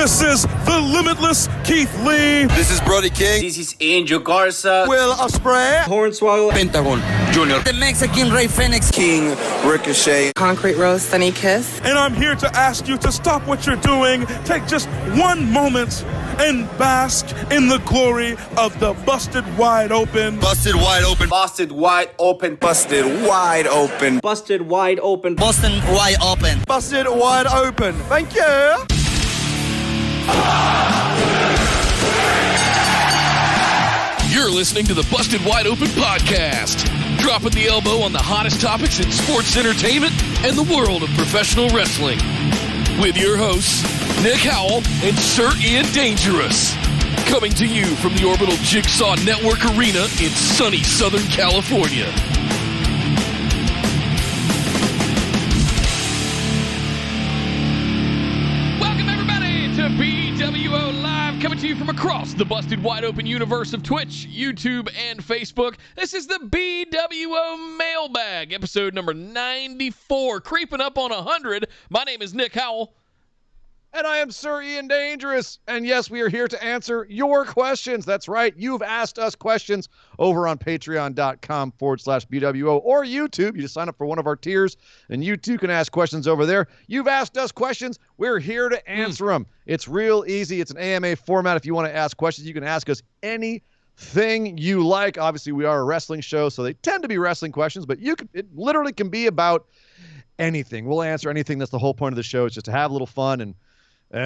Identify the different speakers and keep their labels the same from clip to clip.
Speaker 1: This is the limitless Keith Lee.
Speaker 2: This is Brody King.
Speaker 3: This is Angel Garza.
Speaker 2: Will Ospreay.
Speaker 4: Hornswoggle.
Speaker 2: Pentagon Jr.
Speaker 5: The Mexican Ray Phoenix.
Speaker 2: King Ricochet.
Speaker 6: Concrete Rose, Sunny Kiss.
Speaker 1: And I'm here to ask you to stop what you're doing, take just one moment, and bask in the glory of the Busted Wide Open.
Speaker 2: Busted wide open.
Speaker 3: Busted wide open.
Speaker 2: Busted wide open.
Speaker 4: Busted wide open.
Speaker 5: Boston wide open.
Speaker 2: Busted wide open. Thank you.
Speaker 7: You're listening to the Busted Wide Open podcast, dropping the elbow on the hottest topics in sports entertainment and the world of professional wrestling. With your hosts, Nick Howell and Sir Ian Dangerous. Coming to you from the Orbital Jigsaw Network Arena in sunny Southern California. Welcome everybody to BWO Live, coming to you from across the Busted Wide Open universe of Twitch, YouTube, and Facebook. This is the BWO Mailbag, episode number 94, creeping up on 100. My name is Nick Howell.
Speaker 8: And I am Sir Ian Dangerous. And yes, we are here to answer your questions. That's right. You've asked us questions over on patreon.com/BWO or YouTube. You just sign up for one of our tiers, and you too can ask questions over there. You've asked us questions. We're here to answer them. It's real easy. It's an AMA format. If you want to ask questions, you can ask us anything you like. Obviously, we are a wrestling show, so they tend to be wrestling questions, but it literally can be about anything. We'll answer anything. That's the whole point of the show, is just to have a little fun and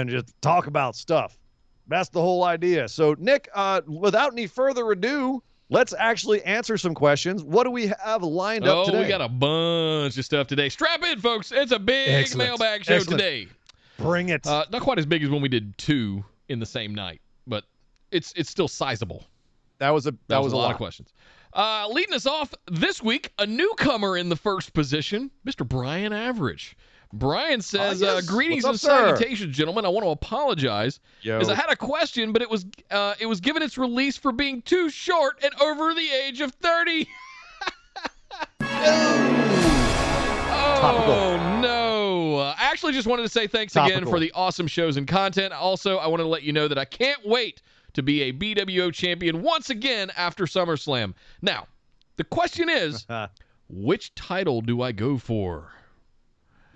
Speaker 8: just talk about stuff. That's the whole idea. So, Nick, without any further ado, let's actually answer some questions. What do we have lined up today?
Speaker 7: We got a bunch of stuff today. Strap in, folks. It's a big mailbag show today. Bring it. Not quite as big as when we did 2 in the same night, but it's still sizable.
Speaker 8: That was a
Speaker 7: lot of questions. Leading us off this week, a newcomer in the first position, Mr. Brian Average. Brian says, greetings and salutations, gentlemen. I want to apologize as I had a question, but it was given its release for being too short and over the age of 30. Oh, no. I actually just wanted to say thanks again for the awesome shows and content. Also, I wanted to let you know that I can't wait to be a BWO champion once again after SummerSlam. Now, the question is, which title do I go for?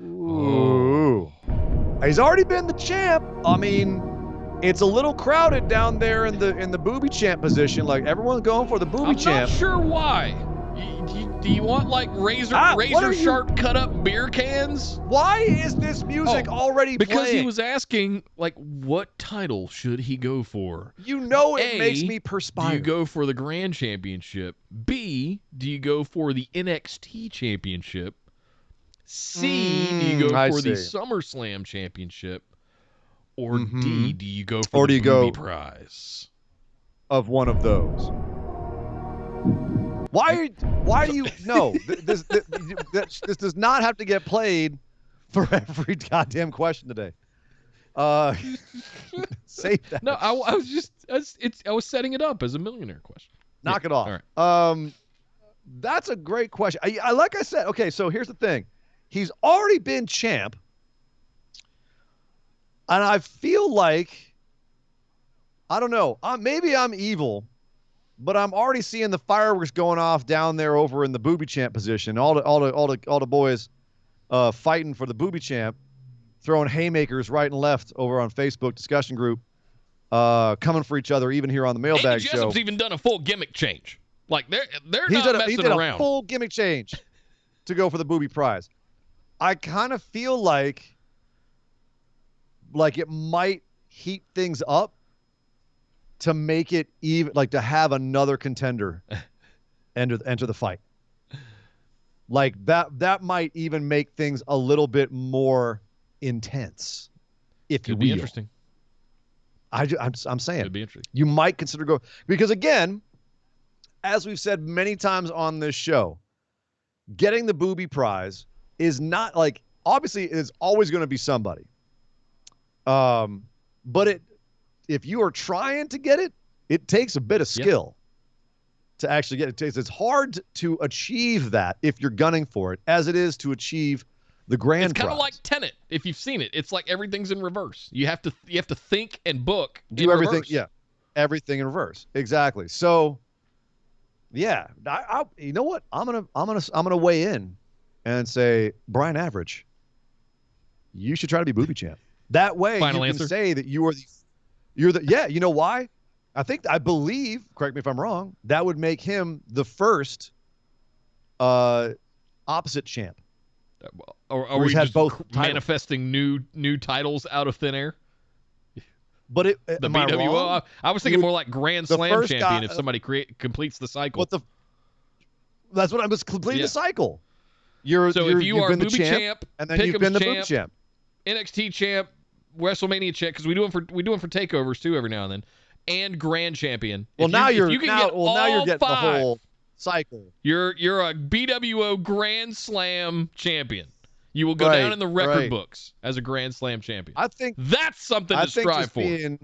Speaker 8: Ooh. He's already been the champ. I mean, it's a little crowded down there in the booby champ position. Like, everyone's going for the booby champ.
Speaker 7: I'm not sure why. Do you want like razor sharp cut up beer cans?
Speaker 8: Why is this music already
Speaker 7: because
Speaker 8: playing?
Speaker 7: He was asking, like, what title should he go for?
Speaker 8: You know, it makes me perspire.
Speaker 7: Do you go for the Grand Championship? B, do you go for the NXT Championship? C, do you go for the SummerSlam Championship? Or D, do you go for the booby prize?
Speaker 8: Of one of those. Why do you no? This does not have to get played for every goddamn question today. Save that.
Speaker 7: No, I was setting it up as a millionaire question.
Speaker 8: Knock it off.
Speaker 7: All right.
Speaker 8: That's a great question. I like I said. Okay, so here's the thing. He's already been champ, and I feel like, I don't know. Maybe I'm evil. But I'm already seeing the fireworks going off down there over in the booby champ position. All the boys fighting for the booby champ, throwing haymakers right and left over on Facebook discussion group, coming for each other, even here on the mailbag show.
Speaker 7: Jessup's even done a full gimmick change. Like they're not messing around. He did a
Speaker 8: full gimmick change to go for the booby prize. I kind of feel like it might heat things up to make it even, like, to have another contender enter the fight. Like, that might even make things a little bit more intense, if you will.
Speaker 7: Could be interesting.
Speaker 8: I'm saying.
Speaker 7: Could be interesting.
Speaker 8: You might consider go, because again, as we've said many times on this show, getting the booby prize is not, like, obviously it's always going to be somebody. But if you are trying to get it, it takes a bit of skill to actually get it. It's hard to achieve that if you're gunning for it, as it is to achieve the grand
Speaker 4: It's kind of
Speaker 8: prize.
Speaker 4: like Tenet, if you've seen it. It's like everything's in reverse. You have to think and book.
Speaker 8: Do
Speaker 4: in
Speaker 8: everything,
Speaker 4: reverse.
Speaker 8: yeah, everything in reverse. Exactly. So, yeah, you know what? I'm gonna weigh in and say, Brian Average, you should try to be booby champ. That way,
Speaker 4: Final
Speaker 8: you
Speaker 4: answer?
Speaker 8: can say that you're the. Yeah, you know why? I believe. Correct me if I'm wrong. That would make him the first opposite champ.
Speaker 4: Or are
Speaker 8: Where
Speaker 4: we
Speaker 8: he's had
Speaker 4: just
Speaker 8: both titles.
Speaker 4: manifesting new titles out of thin air?
Speaker 8: But
Speaker 4: The
Speaker 8: am I
Speaker 4: BWO.
Speaker 8: wrong?
Speaker 4: I was thinking more like Grand
Speaker 8: the
Speaker 4: Slam
Speaker 8: first
Speaker 4: champion
Speaker 8: guy-
Speaker 4: if somebody completes the cycle.
Speaker 8: That's what I was completing
Speaker 4: Yeah.
Speaker 8: the cycle.
Speaker 4: So if you
Speaker 8: you've
Speaker 4: are
Speaker 8: been the
Speaker 4: booby champ,
Speaker 8: and then you've been the booby
Speaker 4: Pick'em's
Speaker 8: champ.
Speaker 4: NXT champ, WrestleMania champ, because we do them for takeovers too every now and then, and Grand Champion.
Speaker 8: Well,
Speaker 4: If
Speaker 8: now
Speaker 4: you
Speaker 8: you're
Speaker 4: can get
Speaker 8: now you're
Speaker 4: all
Speaker 8: getting
Speaker 4: five,
Speaker 8: the whole cycle.
Speaker 4: You're a BWO Grand Slam champion. You will go
Speaker 8: Right,
Speaker 4: down in the record
Speaker 8: right.
Speaker 4: books as a Grand Slam champion.
Speaker 8: I think
Speaker 4: That's something to strive
Speaker 8: just
Speaker 4: for.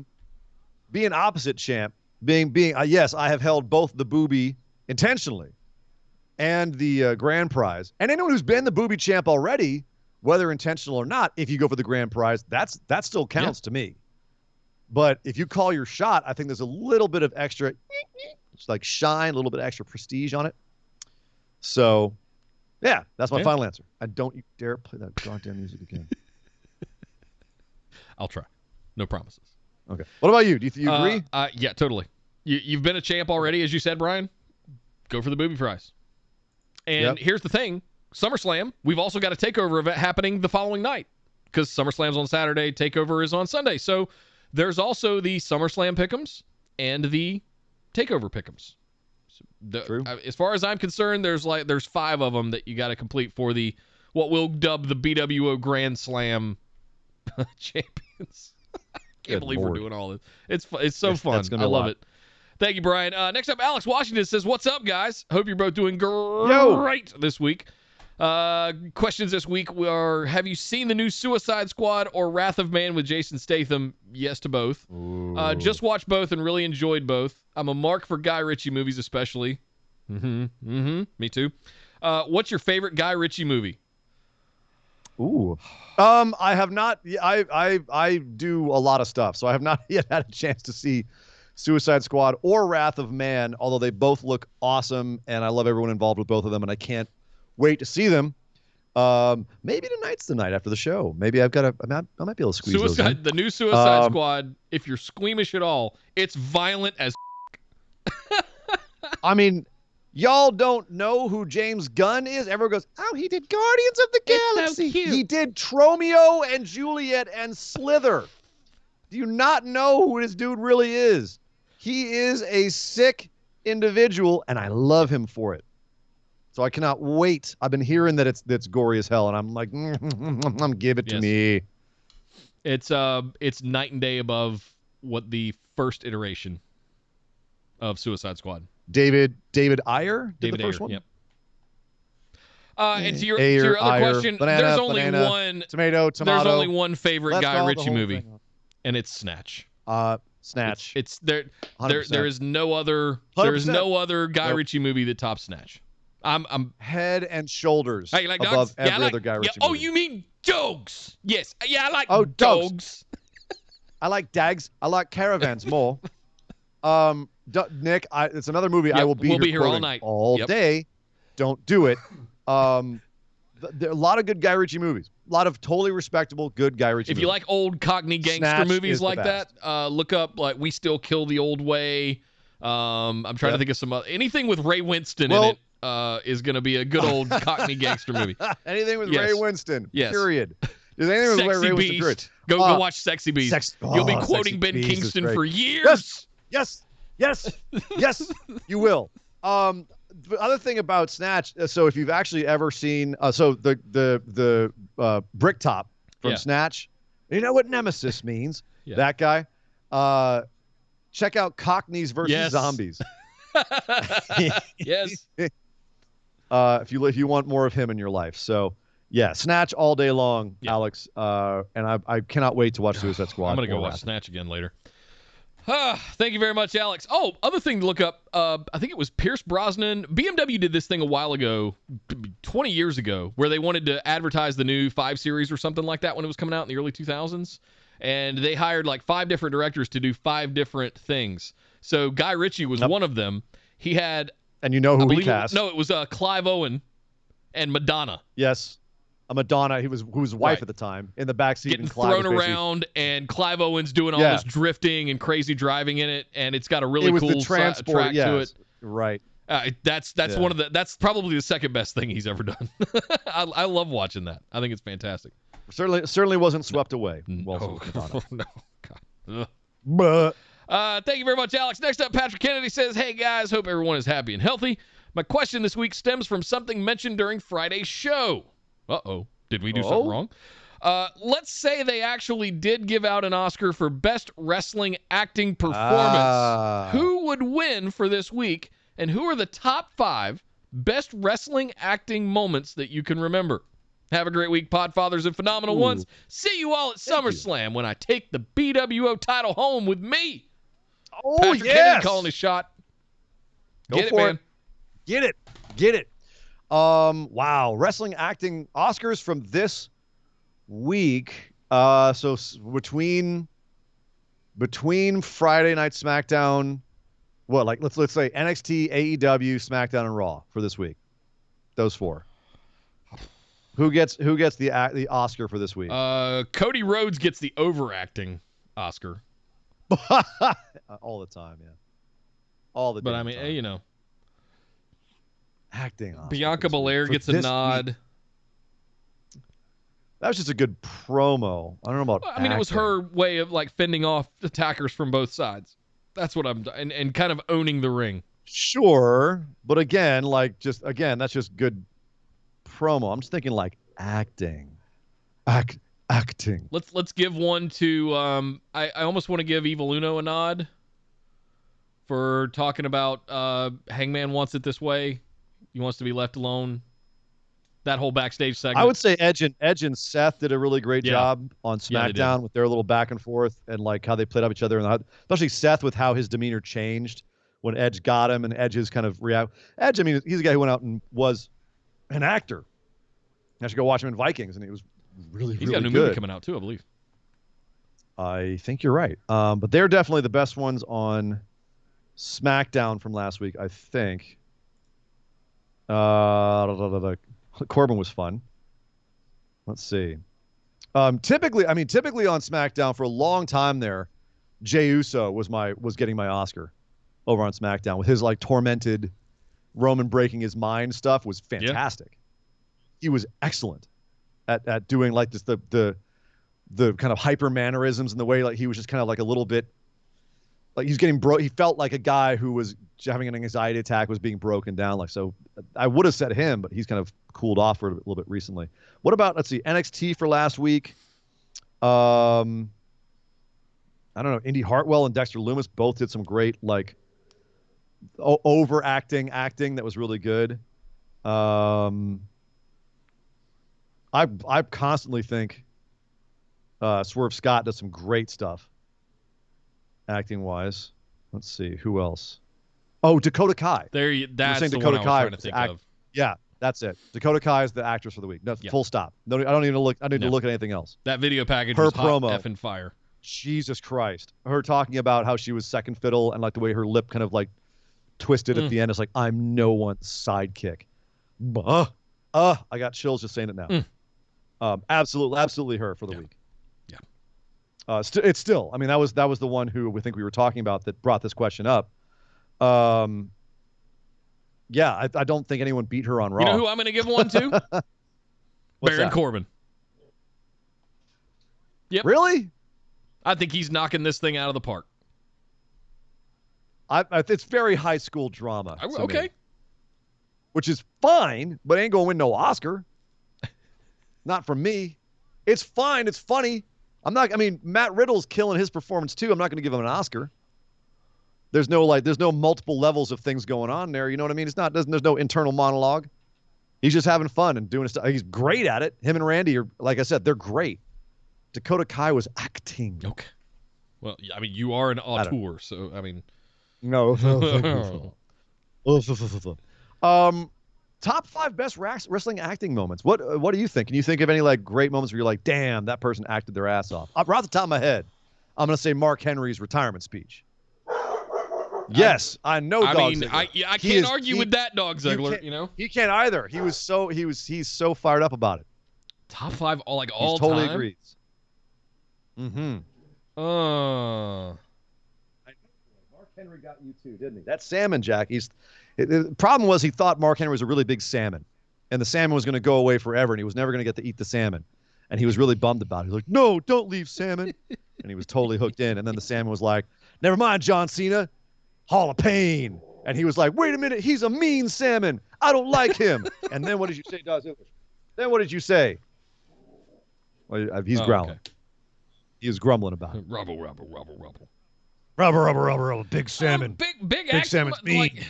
Speaker 8: being opposite champ, being yes, I have held both the booby intentionally and the grand prize. And anyone who's been the booby champ already, whether intentional or not, if you go for the grand prize, that still counts to me. But if you call your shot, I think there's a little bit of extra, it's like shine, a little bit of extra prestige on it. So, yeah, that's my final answer. And don't you dare play that goddamn music again.
Speaker 4: I'll try. No promises.
Speaker 8: Okay. What about you? Do you agree?
Speaker 4: Yeah, totally. You've been a champ already, as you said, Brian. Go for the booby prize. And here's the thing. SummerSlam, we've also got a takeover event happening the following night because SummerSlam's on Saturday, takeover is on Sunday. So there's also the SummerSlam pick'ems and the takeover pick'ems. So
Speaker 8: True.
Speaker 4: As far as I'm concerned, there's 5 of them that you got to complete for the what we'll dub the BWO Grand Slam champions. I can't believe we're doing all this. It's so fun. I love it. Thank you, Brian. Next up, Alex Washington says, "What's up, guys? Hope you're both doing great this week." Questions this week are: have you seen the new Suicide Squad or Wrath of Man with Jason Statham? Yes to both. Just watched both and really enjoyed both. I'm a mark for Guy Ritchie movies, especially. Me too. What's your favorite Guy Ritchie movie?
Speaker 8: Ooh. I have not. I do a lot of stuff, so I have not yet had a chance to see Suicide Squad or Wrath of Man, although they both look awesome, and I love everyone involved with both of them, and I can't wait to see them. Maybe tonight's the night after the show. Maybe I might be able to squeeze those in.
Speaker 4: The new Suicide Squad, if you're squeamish at all, it's violent as
Speaker 8: I mean, y'all don't know who James Gunn is? Everyone goes, oh, he did Guardians of the Galaxy.
Speaker 4: So cute.
Speaker 8: He did Tromeo and Juliet and Slither. Do you not know who this dude really is? He is a sick individual, and I love him for it. So I cannot wait. I've been hearing that it's gory as hell, and I'm like, give it to me.
Speaker 4: It's night and day above what the first iteration of Suicide Squad.
Speaker 8: David Ayer did
Speaker 4: David
Speaker 8: the first
Speaker 4: Ayer,
Speaker 8: one?
Speaker 4: Yep. And to your other question,
Speaker 8: banana,
Speaker 4: there's only
Speaker 8: banana,
Speaker 4: one
Speaker 8: tomato.
Speaker 4: There's only one favorite
Speaker 8: Let's
Speaker 4: Guy
Speaker 8: call the
Speaker 4: Ritchie
Speaker 8: whole
Speaker 4: movie,
Speaker 8: thing.
Speaker 4: and it's Snatch.
Speaker 8: Snatch.
Speaker 4: It's there.
Speaker 8: 100%.
Speaker 4: There is no other.
Speaker 8: 100%.
Speaker 4: There is no other Guy
Speaker 8: Nope.
Speaker 4: Ritchie movie that tops Snatch. I'm
Speaker 8: head and shoulders
Speaker 4: Hey, you like
Speaker 8: above
Speaker 4: dogs?
Speaker 8: every
Speaker 4: I like,
Speaker 8: other Guy Ritchie
Speaker 4: Oh,
Speaker 8: movie.
Speaker 4: you mean dogs? Yes. Yeah, I like
Speaker 8: dogs.
Speaker 4: dogs.
Speaker 8: I like dags. I like caravans more. Nick, it's another movie I will be
Speaker 4: we'll
Speaker 8: here
Speaker 4: be here all
Speaker 8: quoting
Speaker 4: night.
Speaker 8: all
Speaker 4: Yep.
Speaker 8: day. Don't do it. There are a lot of good Guy Ritchie movies. A lot of totally respectable, good Guy Ritchie
Speaker 4: If
Speaker 8: movies.
Speaker 4: you like old Cockney gangster
Speaker 8: Snatch
Speaker 4: movies
Speaker 8: is the
Speaker 4: like
Speaker 8: best.
Speaker 4: that, look up like We Still Kill the Old Way. I'm trying to think of some other, anything with Ray Winston in it is going to be a good old Cockney gangster movie.
Speaker 8: Anything with
Speaker 4: Yes.
Speaker 8: Ray Winston.
Speaker 4: Yes.
Speaker 8: Period. Is anything with
Speaker 4: Sexy
Speaker 8: Ray Winston?
Speaker 4: Beast.
Speaker 8: Period.
Speaker 4: Go watch Sexy Beast. You'll be
Speaker 8: Sexy
Speaker 4: quoting Ben
Speaker 8: Beast is
Speaker 4: Kingston
Speaker 8: great.
Speaker 4: for years.
Speaker 8: Yes, you will. The other thing about Snatch, so if you've actually ever seen, so the brick top from
Speaker 4: Yeah.
Speaker 8: Snatch, you know what Nemesis means?
Speaker 4: Yeah.
Speaker 8: That guy. Check out Cockneys versus
Speaker 4: Yes.
Speaker 8: Zombies.
Speaker 4: Yes.
Speaker 8: If you want more of him in your life. So yeah, Snatch all day long,
Speaker 4: Yeah.
Speaker 8: Alex. And I cannot wait to watch Suicide Squad.
Speaker 4: I'm going to go
Speaker 8: or
Speaker 4: watch
Speaker 8: Wrath.
Speaker 4: Snatch again later. Thank you very much, Alex. Oh, other thing to look up. I think it was Pierce Brosnan. BMW did this thing a while ago, 20 years ago, where they wanted to advertise the new 5 Series or something like that when it was coming out in the early 2000s. And they hired like 5 different directors to do 5 different things. So Guy Ritchie was one of them. He had...
Speaker 8: And you know who he cast?
Speaker 4: It was Clive Owen and Madonna.
Speaker 8: Yes. A Madonna, who was wife at the time, in the backseat.
Speaker 4: Getting thrown around, and Clive Owen's doing all this drifting and crazy driving in it, and it's got a really cool track to it.
Speaker 8: Right.
Speaker 4: That's one of that's probably the second best thing he's ever done. I love watching that. I think it's fantastic.
Speaker 8: Certainly wasn't swept away.
Speaker 4: No, God.
Speaker 8: But
Speaker 4: thank you very much, Alex. Next up, Patrick Kennedy says, "Hey guys, hope everyone is happy and healthy. My question this week stems from something mentioned during Friday's show." Uh-oh. Did we do something wrong? Let's say they actually did give out an Oscar for Best Wrestling Acting Performance. Who would win for this week, and who are the top 5 Best Wrestling Acting moments that you can remember? Have a great week, Podfathers and Phenomenal Ones. See you all at SummerSlam when I take the BWO title home with me.
Speaker 8: Oh,
Speaker 4: Patrick Kennedy calling his shot.
Speaker 8: Get it, man. Get it. Wow. Wrestling acting Oscars from this week. So between Friday Night SmackDown, let's say NXT, AEW, SmackDown, and Raw for this week. Those 4. Who gets the Oscar for this week?
Speaker 4: Cody Rhodes gets the overacting Oscar.
Speaker 8: All the time, yeah. All the time.
Speaker 4: But I mean, you know.
Speaker 8: Acting Oscar
Speaker 4: Bianca Belair gets a nod.
Speaker 8: Week. That was just a good promo. I don't know about
Speaker 4: I mean, it was her way of like fending off attackers from both sides. That's what and kind of owning the ring.
Speaker 8: Sure, but again, that's just good promo. I'm just thinking like acting.
Speaker 4: Let's give one to I almost want to give Evil Uno a nod for talking about Hangman wants it this way. He wants to be left alone. That whole backstage segment.
Speaker 8: I would say Edge and Seth did a really great job on SmackDown with their little back and forth and like how they played up each other, and especially Seth with how his demeanor changed when Edge got him and Edge's kind of react. Edge, I mean, he's a guy who went out and was an actor. I should go watch him in Vikings, and he was really,
Speaker 4: he's
Speaker 8: really
Speaker 4: got a new movie coming out too, I believe.
Speaker 8: I think you're right. But they're definitely the best ones on SmackDown from last week, I think. Corbin was fun. Let's see. Typically on SmackDown for a long time there, Jey Uso was getting my Oscar over on SmackDown with his like tormented Roman breaking his mind stuff was fantastic. Yeah. He was excellent at doing like this the kind of hyper mannerisms and the way like he was just kind of like a little bit like he's getting he felt like a guy who was having an anxiety attack was being broken down. Like, so I would have said him, but he's kind of cooled off for a little bit recently. What about, let's see, NXT for last week? I don't know. Indy Hartwell and Dexter Lumis both did some great, overacting acting that was really good. I constantly think Swerve Scott does some great stuff acting wise. Let's see who else. Oh, Dakota Kai.
Speaker 4: That's the one I was trying to think of.
Speaker 8: Yeah, that's it. Dakota Kai is the actress for the week. That's full stop. No, I don't even look. I need to look at anything else.
Speaker 4: That video package was hot effing fire.
Speaker 8: Jesus Christ. Her talking about how she was second fiddle and like the way her lip kind of like twisted at the end. It's like, I'm no one's sidekick. I got chills just saying it now. Absolutely her for the week. Yeah. It's still, I mean, that was the one who we think we were talking about that brought this question up. Yeah, I don't think anyone beat her on Raw.
Speaker 4: You know who I'm going to give one to? Baron Corbin. Yep.
Speaker 8: Really?
Speaker 4: I think he's knocking this thing out of the park.
Speaker 8: It's very high school drama.
Speaker 4: Okay.
Speaker 8: Me, which is fine, but ain't going to win no Oscar. Not from me. It's fine. It's funny. Matt Riddle's killing his performance too. I'm not going to give him an Oscar. There's no multiple levels of things going on there. You know what I mean? There's no internal monologue. He's just having fun and doing stuff. He's great at it. Him and Randy are, like I said, they're great. Dakota Kai was acting.
Speaker 4: Okay. Well, I mean, you are an auteur, so I mean.
Speaker 8: No. Top 5 best wrestling acting moments. What do you think? Can you think of any like great moments where you're like, damn, that person acted their ass off? Right off the top of my head, I'm gonna say Mark Henry's retirement speech. Yes, I know.
Speaker 4: I
Speaker 8: Dog
Speaker 4: mean,
Speaker 8: Ziggler.
Speaker 4: I can't argue with that, Dog Ziggler.
Speaker 8: He can't either. He's so fired up about it.
Speaker 4: Top 5, all
Speaker 8: He totally
Speaker 4: time.
Speaker 8: agrees. Mm-hmm.
Speaker 4: Uh.
Speaker 8: Mark Henry got you too, didn't he? That salmon, Jack. The problem was he thought Mark Henry was a really big salmon, and the salmon was going to go away forever, and he was never going to get to eat the salmon, and he was really bummed about it. He was like, "No, don't leave, salmon," and he was totally hooked in. And then the salmon was like, "Never mind, John Cena, Hall of Pain," and he was like, "Wait a minute, he's a mean salmon. I don't like him." And then what did you say, Dawes? Then what did you say? Well, he's growling. Okay. He was grumbling about it.
Speaker 4: Rubble.
Speaker 8: Rubber, big salmon.
Speaker 4: Big
Speaker 8: salmon's mean.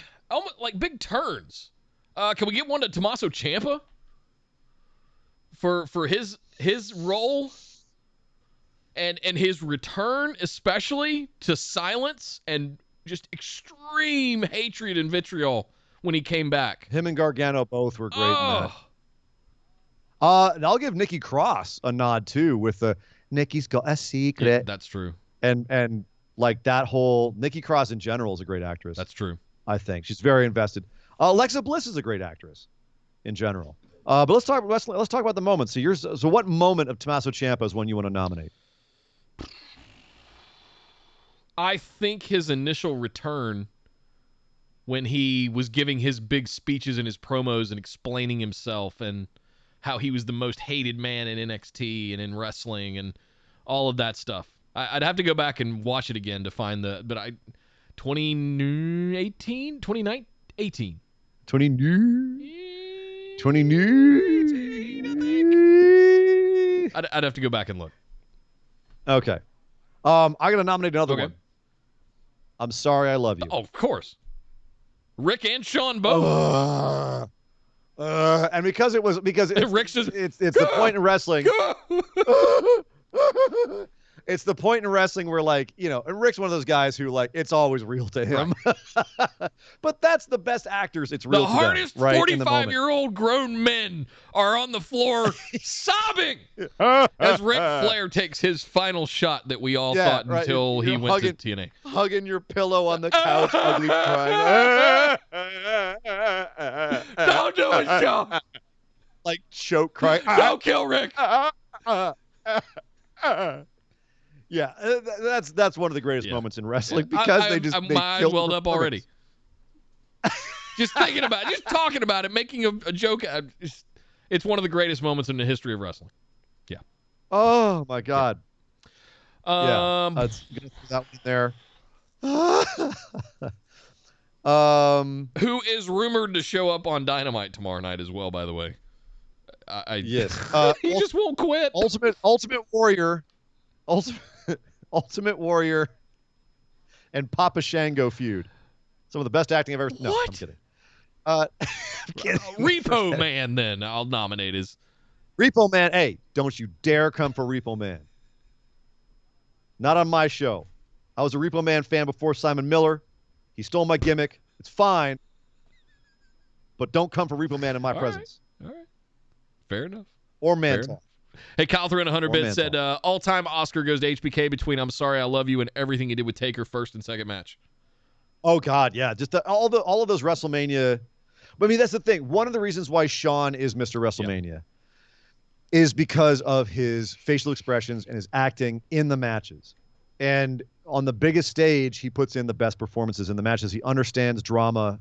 Speaker 4: Like big turns. Can we get one to Tommaso Ciampa for his role and his return, especially to silence and just extreme hatred and vitriol when he came back.
Speaker 8: Him and Gargano both were great in that. And I'll give Nikki Cross a nod too with the Nikki's got a secret.
Speaker 4: Yeah, that's true.
Speaker 8: And like that whole Nikki Cross in general is a great actress.
Speaker 4: That's true.
Speaker 8: I think she's very invested. Alexa Bliss is a great actress in general. But let's talk about the moments. So what moment of Tommaso Ciampa is one you want to nominate?
Speaker 4: I think his initial return when he was giving his big speeches and his promos and explaining himself and how he was the most hated man in NXT and in wrestling and all of that stuff. I'd have to go back and watch it again to find 2018. I'd have to go back and look.
Speaker 8: Okay. I'm going to nominate another one. I'm Sorry I Love You.
Speaker 4: Oh, of course. Rick and Sean both.
Speaker 8: And because
Speaker 4: Rick's just,
Speaker 8: it's the point in wrestling. It's the point in wrestling where, like, and Rick's one of those guys who, like, it's always real to him. Right. But that's the best actors. It's real to them. The hardest
Speaker 4: 45-year-old grown men are on the floor sobbing as Ric Flair takes his final shot that we all thought until he went to TNA.
Speaker 8: Hugging your pillow on the couch, ugly crying.
Speaker 4: Don't do it, Sean.
Speaker 8: Like choke crying.
Speaker 4: Don't kill Rick.
Speaker 8: Yeah, that's one of the greatest moments in wrestling because
Speaker 4: my eyes welled up already. Just thinking about it, just talking about it, making a joke. It's one of the greatest moments in the history of wrestling. Yeah.
Speaker 8: Oh my God.
Speaker 4: Yeah.
Speaker 8: That's that one there.
Speaker 4: Who is rumored to show up on Dynamite tomorrow night as well? By the way.
Speaker 8: Yes.
Speaker 4: He just won't quit.
Speaker 8: Ultimate Warrior. Ultimate Warrior and Papa Shango feud. Some of the best acting I've ever. No, I'm kidding. I'm kidding.
Speaker 4: Repo Man, then I'll nominate as
Speaker 8: Repo Man. Hey, don't you dare come for Repo Man. Not on my show. I was a Repo Man fan before Simon Miller. He stole my gimmick. It's fine, but don't come for Repo Man in my presence.
Speaker 4: All right. Fair enough.
Speaker 8: Or Mantle.
Speaker 4: Hey, Kyle 300 bit said all-time Oscar goes to HBK between I'm Sorry I Love You and everything he did with Taker first and second match.
Speaker 8: Oh God, yeah, just all of those WrestleMania. But I mean, that's the thing. One of the reasons why Shawn is Mr. WrestleMania is because of his facial expressions and his acting in the matches. And on the biggest stage, he puts in the best performances in the matches. He understands drama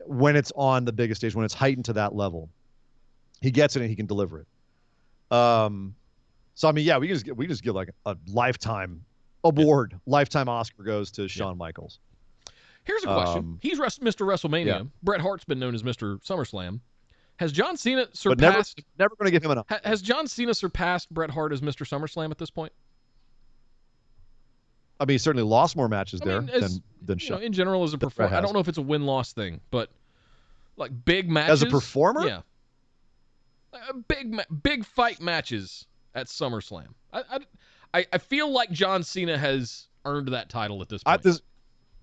Speaker 8: when it's on the biggest stage, when it's heightened to that level. He gets it and he can deliver it. So I mean, yeah, we just give like a lifetime award. Lifetime Oscar goes to Shawn Michaels.
Speaker 4: Here's a question. He's Mr. WrestleMania. Yeah. Bret Hart's been known as Mr. SummerSlam. Has John Cena surpassed?
Speaker 8: But never going to give him enough.
Speaker 4: Has John Cena surpassed Bret Hart as Mr. SummerSlam at this point?
Speaker 8: I mean, he certainly lost more matches than Shawn.
Speaker 4: In general, as a performer, I don't know if it's a win-loss thing, but like big matches
Speaker 8: as a performer,
Speaker 4: yeah. Big fight matches at SummerSlam. I feel like John Cena has earned that title at this point.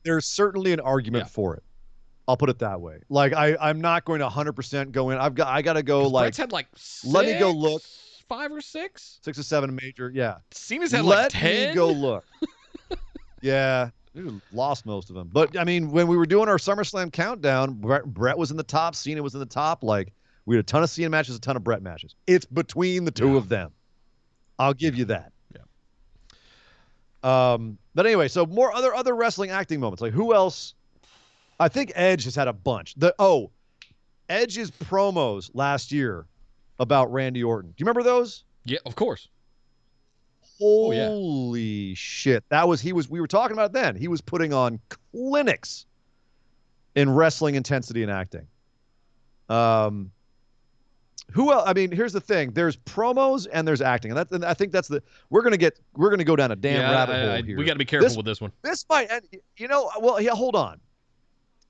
Speaker 8: There's certainly an argument for it. I'll put it that way. Like I'm not going to 100% go in. I got to go like.
Speaker 4: Brett's had like 6,
Speaker 8: let me go look.
Speaker 4: 5 or 6?
Speaker 8: 6 or 7 major. Yeah.
Speaker 4: Cena's had like 10.
Speaker 8: Let me go look. Yeah. Dude, lost most of them. But I mean, when we were doing our SummerSlam countdown, Brett was in the top. Cena was in the top. Like we had a ton of Cena matches, a ton of Brett matches. It's between the two of them. I'll give you that. Yeah. But anyway, so more other wrestling acting moments. Like who else? I think Edge has had a bunch. Edge's promos last year about Randy Orton. Do you remember those?
Speaker 4: Yeah, of course.
Speaker 8: Holy shit. We were talking about it then. He was putting on clinics in wrestling intensity and acting. Who else? I mean, here's the thing. There's promos and there's acting. And I think that's we're going to go down a damn rabbit hole here.
Speaker 4: We got to be careful with this one.
Speaker 8: This might, hold on.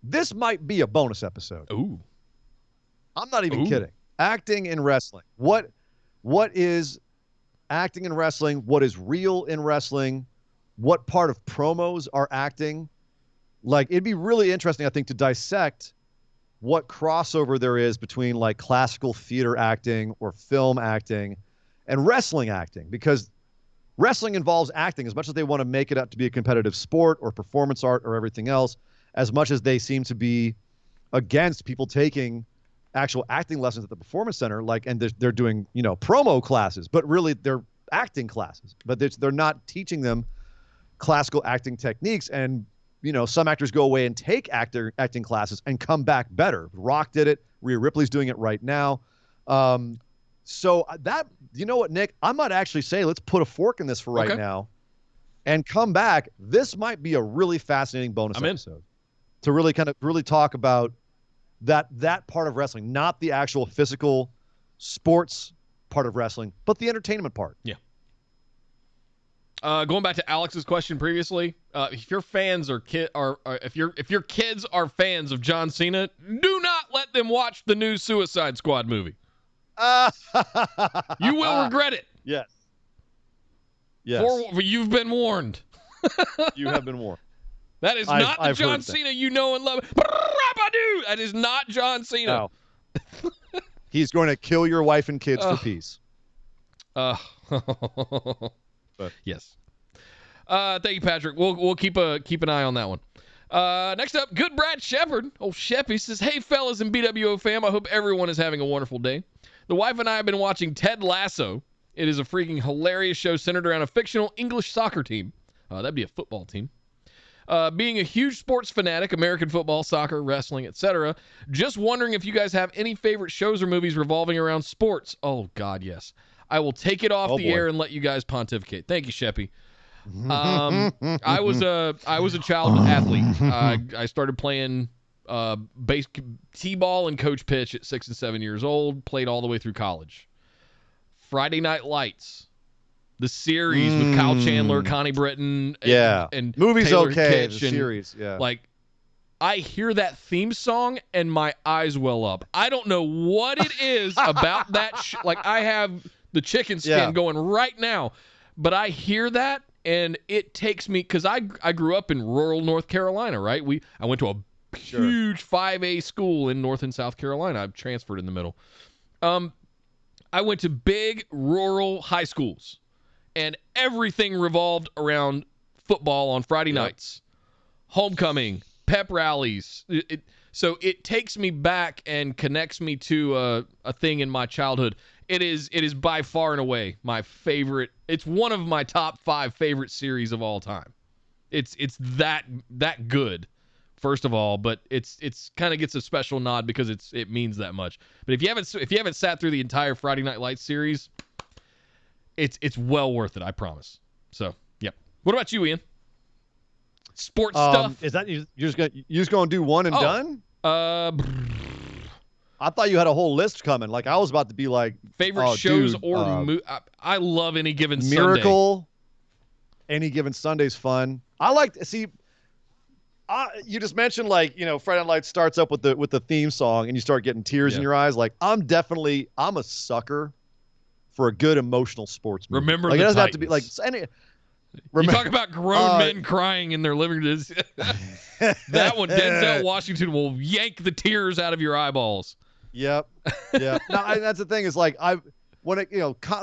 Speaker 8: This might be a bonus episode.
Speaker 4: Ooh.
Speaker 8: I'm not even kidding. Acting in wrestling. What is acting in wrestling? What is real in wrestling? What part of promos are acting? Like, it'd be really interesting, I think, to dissect what crossover there is between like classical theater acting or film acting and wrestling acting, because wrestling involves acting as much as they want to make it out to be a competitive sport or performance art or everything else, as much as they seem to be against people taking actual acting lessons at the Performance Center, and they're doing, promo classes, but really they're acting classes, but they're not teaching them classical acting techniques. And, some actors go away and take acting classes and come back better. Rock did it. Rhea Ripley's doing it right now. So that, you know what, Nick, I might actually say, let's put a fork in this for right now and come back. This might be a really fascinating bonus episode to really talk about that part of wrestling, not the actual physical sports part of wrestling, but the entertainment part.
Speaker 4: Yeah. Going back to Alex's question previously, if your fans if your kids are fans of John Cena, do not let them watch the new Suicide Squad movie. You will regret it.
Speaker 8: Yes.
Speaker 4: You've been warned.
Speaker 8: You have been warned.
Speaker 4: That is not the John Cena you know and love. That is not John Cena.
Speaker 8: No. He's going to kill your wife and kids for peace.
Speaker 4: Yes. Thank you, Patrick. We'll keep an eye on that one. Next up, good Brad Shepard. Oh, Sheppy says, "Hey, fellas and BWO fam, I hope everyone is having a wonderful day. The wife and I have been watching Ted Lasso. It is a freaking hilarious show centered around a fictional English soccer team. That'd be a football team. Being a huge sports fanatic, American football, soccer, wrestling, etc., just wondering if you guys have any favorite shows or movies revolving around sports." Oh, God, yes. I will take it off the air and let you guys pontificate. Thank you, Sheppy. I was a child athlete. I started playing t-ball and coach pitch at 6 and 7 years old. Played all the way through college. Friday Night Lights, the series with Kyle Chandler, Connie Britton, and
Speaker 8: movie's
Speaker 4: Taylor
Speaker 8: okay.
Speaker 4: Kitsch,
Speaker 8: The series,
Speaker 4: I hear that theme song and my eyes well up. I don't know what it is about that. I have the chicken skin going right now, but I hear that and it takes me, because I grew up in rural North Carolina, right? I went to a huge 5A school in North and South Carolina. I've transferred in the middle. I went to big rural high schools, and everything revolved around football on Friday nights, homecoming, pep rallies. So it takes me back and connects me to a thing in my childhood. It is by far and away my favorite. It's one of my top 5 favorite series of all time. It's that good, first of all, but it's kind of gets a special nod because it means that much. But if you haven't sat through the entire Friday Night Lights series, it's well worth it, I promise. So, yep. What about you, Ian? Sports stuff.
Speaker 8: Is that you're just gonna do one and done? I thought you had a whole list coming. Like, I was about to be like,
Speaker 4: favorite shows or I love Any Given Sunday.
Speaker 8: Miracle. Any Given Sunday's fun. I like to see. You just mentioned Friday Night Lights starts up with the theme song and you start getting tears in your eyes. Like, I'm a sucker for a good emotional sports movie.
Speaker 4: Remember
Speaker 8: like
Speaker 4: the
Speaker 8: it doesn't
Speaker 4: Titans.
Speaker 8: have to be like
Speaker 4: You talk about grown men crying in their living rooms. That one, Denzel Washington will yank the tears out of your eyeballs.
Speaker 8: Yep. Yeah. No, that's the thing is like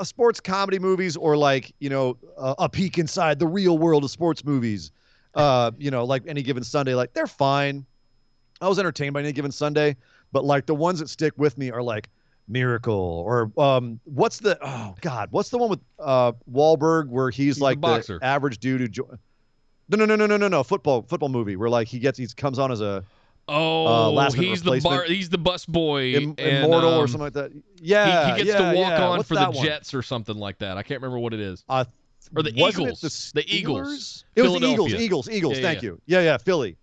Speaker 8: sports comedy movies or like, a peek inside the real world of sports movies, like Any Given Sunday, like they're fine. I was entertained by Any Given Sunday, but like the ones that stick with me are like Miracle or what's the one with Wahlberg where he's like the average dude who no football movie where like he comes on as a
Speaker 4: he's the bus boy
Speaker 8: Immortal or something like that. Yeah,
Speaker 4: he gets to walk on
Speaker 8: What's
Speaker 4: for the
Speaker 8: one?
Speaker 4: Jets or something like that. I can't remember what it is. Or the
Speaker 8: wasn't
Speaker 4: Eagles.
Speaker 8: It
Speaker 4: the Eagles.
Speaker 8: It was the Eagles.
Speaker 4: Yeah,
Speaker 8: thank you. Yeah, Philly.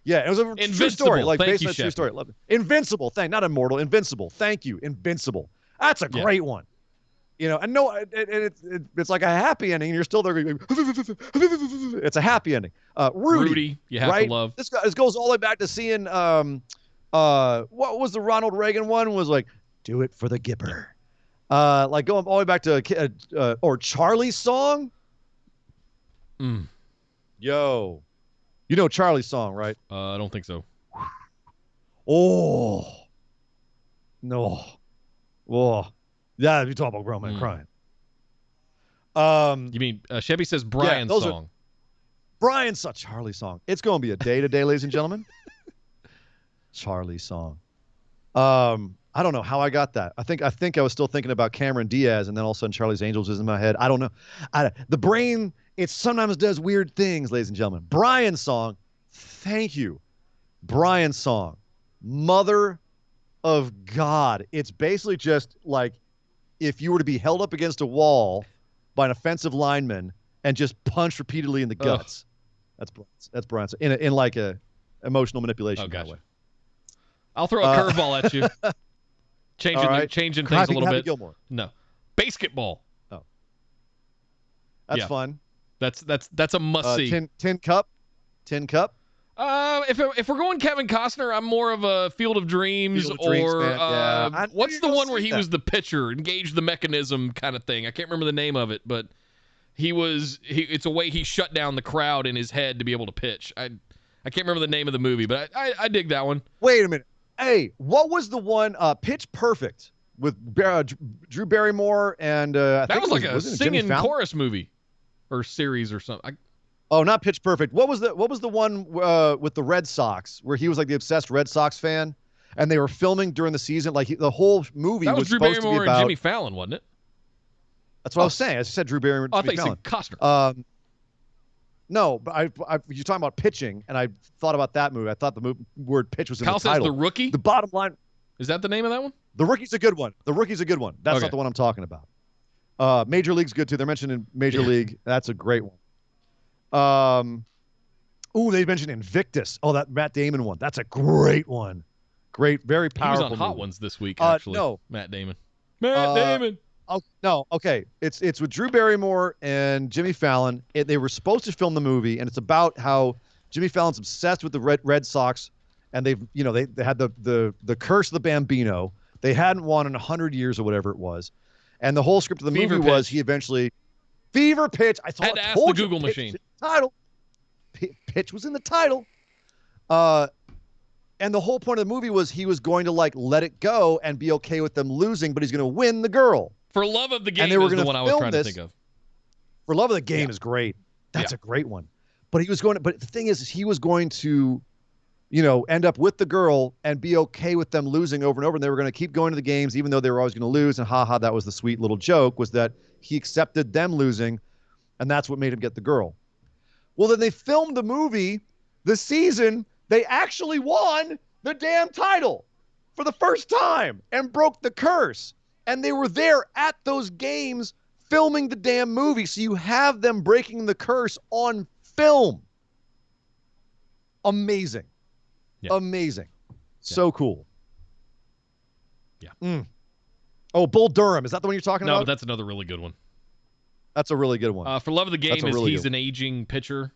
Speaker 8: Yeah, it was a true story, like based on a true story. Love it. Invincible, not Immortal. Invincible. Thank you, Invincible. That's a great one. And no, it's like a happy ending, and you're still there. It's a happy ending. Rudy,
Speaker 4: you have to love.
Speaker 8: This goes all the way back to seeing what was the Ronald Reagan one? Was like, do it for the Gipper. Like going all the way back to or Charlie's Song. Yo, you know Charlie's Song, right?
Speaker 4: I don't think so.
Speaker 8: Oh no, yeah, you talk about grown men crying.
Speaker 4: You mean Chevy says Brian's song?
Speaker 8: Brian's song, Charlie's Song. It's going to be a day today, ladies and gentlemen. Charlie's Song. I don't know how I got that. I think I was still thinking about Cameron Diaz, and then all of a sudden Charlie's Angels is in my head. I don't know. The brain, it sometimes does weird things, ladies and gentlemen. Brian's Song. Thank you. Brian's Song. Mother of God. It's basically just like if you were to be held up against a wall by an offensive lineman and just punched repeatedly in the guts. That's Brian's. In like a emotional manipulation.
Speaker 4: Oh, gotcha. I'll throw a curveball at you. Changing things a little bit.
Speaker 8: Gilmore.
Speaker 4: No. Basketball.
Speaker 8: Oh. That's fun.
Speaker 4: That's a must see.
Speaker 8: Tin Cup.
Speaker 4: If we're going Kevin Costner, I'm more of a Field of Dreams what's the one where he was the pitcher, engage the mechanism kind of thing. I can't remember the name of it, but it's a way he shut down the crowd in his head to be able to pitch. I can't remember the name of the movie, but I dig that one.
Speaker 8: Wait a minute. Hey, what was the one Pitch Perfect with Drew Barrymore and
Speaker 4: that was like a singing chorus movie or series or something.
Speaker 8: Oh, not Pitch Perfect. What was the one with the Red Sox where he was like the obsessed Red Sox fan, and they were filming during the season? Like the whole movie was
Speaker 4: Drew
Speaker 8: supposed
Speaker 4: Barrymore
Speaker 8: to be about
Speaker 4: and Jimmy Fallon, wasn't it?
Speaker 8: That's what I was saying. I said Drew Barrymore.
Speaker 4: I thought you said Costner.
Speaker 8: No, but you're talking about pitching, and I thought about that movie. I thought the word pitch was in
Speaker 4: Kyle
Speaker 8: the title.
Speaker 4: says The Rookie.
Speaker 8: The bottom line.
Speaker 4: Is that the name of that one?
Speaker 8: The Rookie's a good one. That's not the one I'm talking about. Major League's good too. They're mentioned in Major League. That's a great one. They mentioned Invictus. Oh, that Matt Damon one. That's a great one. Great, very powerful.
Speaker 4: He was on Hot Ones this week, actually.
Speaker 8: No,
Speaker 4: Matt Damon. Damon.
Speaker 8: Oh no, okay. It's with Drew Barrymore and Jimmy Fallon. They were supposed to film the movie, and it's about how Jimmy Fallon's obsessed with the Red Sox, and they had the curse of the Bambino. They hadn't won in 100 years or whatever it was, and the whole script of the movie was he eventually fever pitch. I
Speaker 4: had to ask the Google machine.
Speaker 8: Title. Pitch was in the title. And the whole point of the movie was he was going to like let it go and be okay with them losing, but he's going to win the girl.
Speaker 4: For Love of the Game is the one I was trying to think of.
Speaker 8: For Love of the Game is great. That's a great one. But but the thing is he was going to, end up with the girl and be okay with them losing over and over. And they were going to keep going to the games, even though they were always going to lose. And that was the sweet little joke, was that he accepted them losing. And that's what made him get the girl. Well, then they filmed the movie, the season, they actually won the damn title for the first time and broke the curse. And they were there at those games filming the damn movie. So you have them breaking the curse on film. Amazing.
Speaker 4: Yeah.
Speaker 8: Amazing.
Speaker 4: Yeah.
Speaker 8: So cool.
Speaker 4: Yeah.
Speaker 8: Oh, Bull Durham. Is that the one you're talking about?
Speaker 4: No, but that's another really good one.
Speaker 8: That's a really good one.
Speaker 4: For Love of the Game he's an aging pitcher.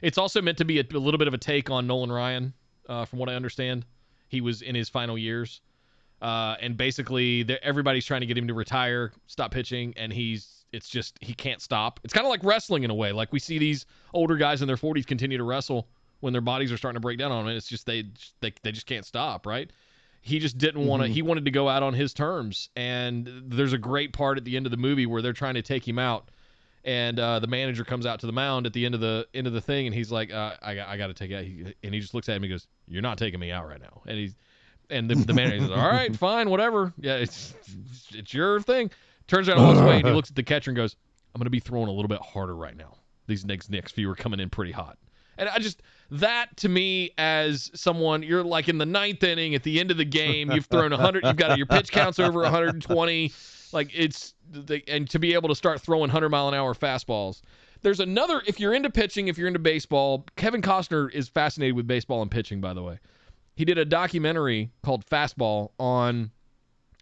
Speaker 4: It's also meant to be a little bit of a take on Nolan Ryan, from what I understand. He was in his final years. And basically everybody's trying to get him to retire, stop pitching, and he can't stop. It's kind of like wrestling in a way. Like we see these older guys in their 40s continue to wrestle when their bodies are starting to break down on them. And it's just they just can't stop, right? He just didn't want to. He wanted to go out on his terms. And there's a great part at the end of the movie where they're trying to take him out, and the manager comes out to the mound at the end of the thing, and he's like, I got to take out. And he just looks at him and goes, "You're not taking me out right now." And the manager goes, "All right, fine, whatever. Yeah, it's your thing." Turns around and looks away, and he looks at the catcher and goes, "I'm going to be throwing a little bit harder right now. These next few are coming in pretty hot." And that to me, as someone, you're like in the 9th inning at the end of the game, you've thrown 100, you've got your pitch counts over 120, and to be able to start throwing 100-mile-an-hour fastballs. There's another, if you're into pitching, if you're into baseball, Kevin Costner is fascinated with baseball and pitching, by the way. He did a documentary called Fastball on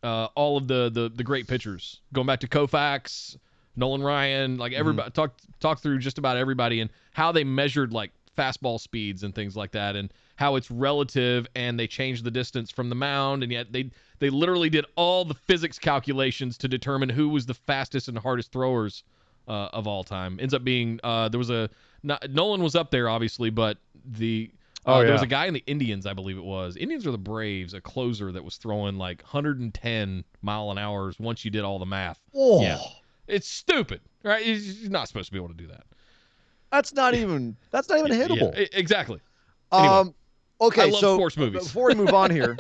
Speaker 4: all of the great pitchers, going back to Koufax, Nolan Ryan, like everybody, talk through just about everybody and how they measured like fastball speeds and things like that, and how it's relative, and they changed the distance from the mound, and yet they literally did all the physics calculations to determine who was the fastest and hardest throwers of all time. Ends up being Nolan was up there obviously, but there was a guy in the Indians, I believe it was. Indians or the Braves, a closer that was throwing like 110 mile an hour once you did all the math.
Speaker 8: Oh.
Speaker 4: Yeah. It's stupid, right? He's not supposed to be able to do that.
Speaker 8: That's not even hittable.
Speaker 4: Yeah, exactly. Anyway,
Speaker 8: okay,
Speaker 4: I love
Speaker 8: so
Speaker 4: sports movies.
Speaker 8: Before we move on here,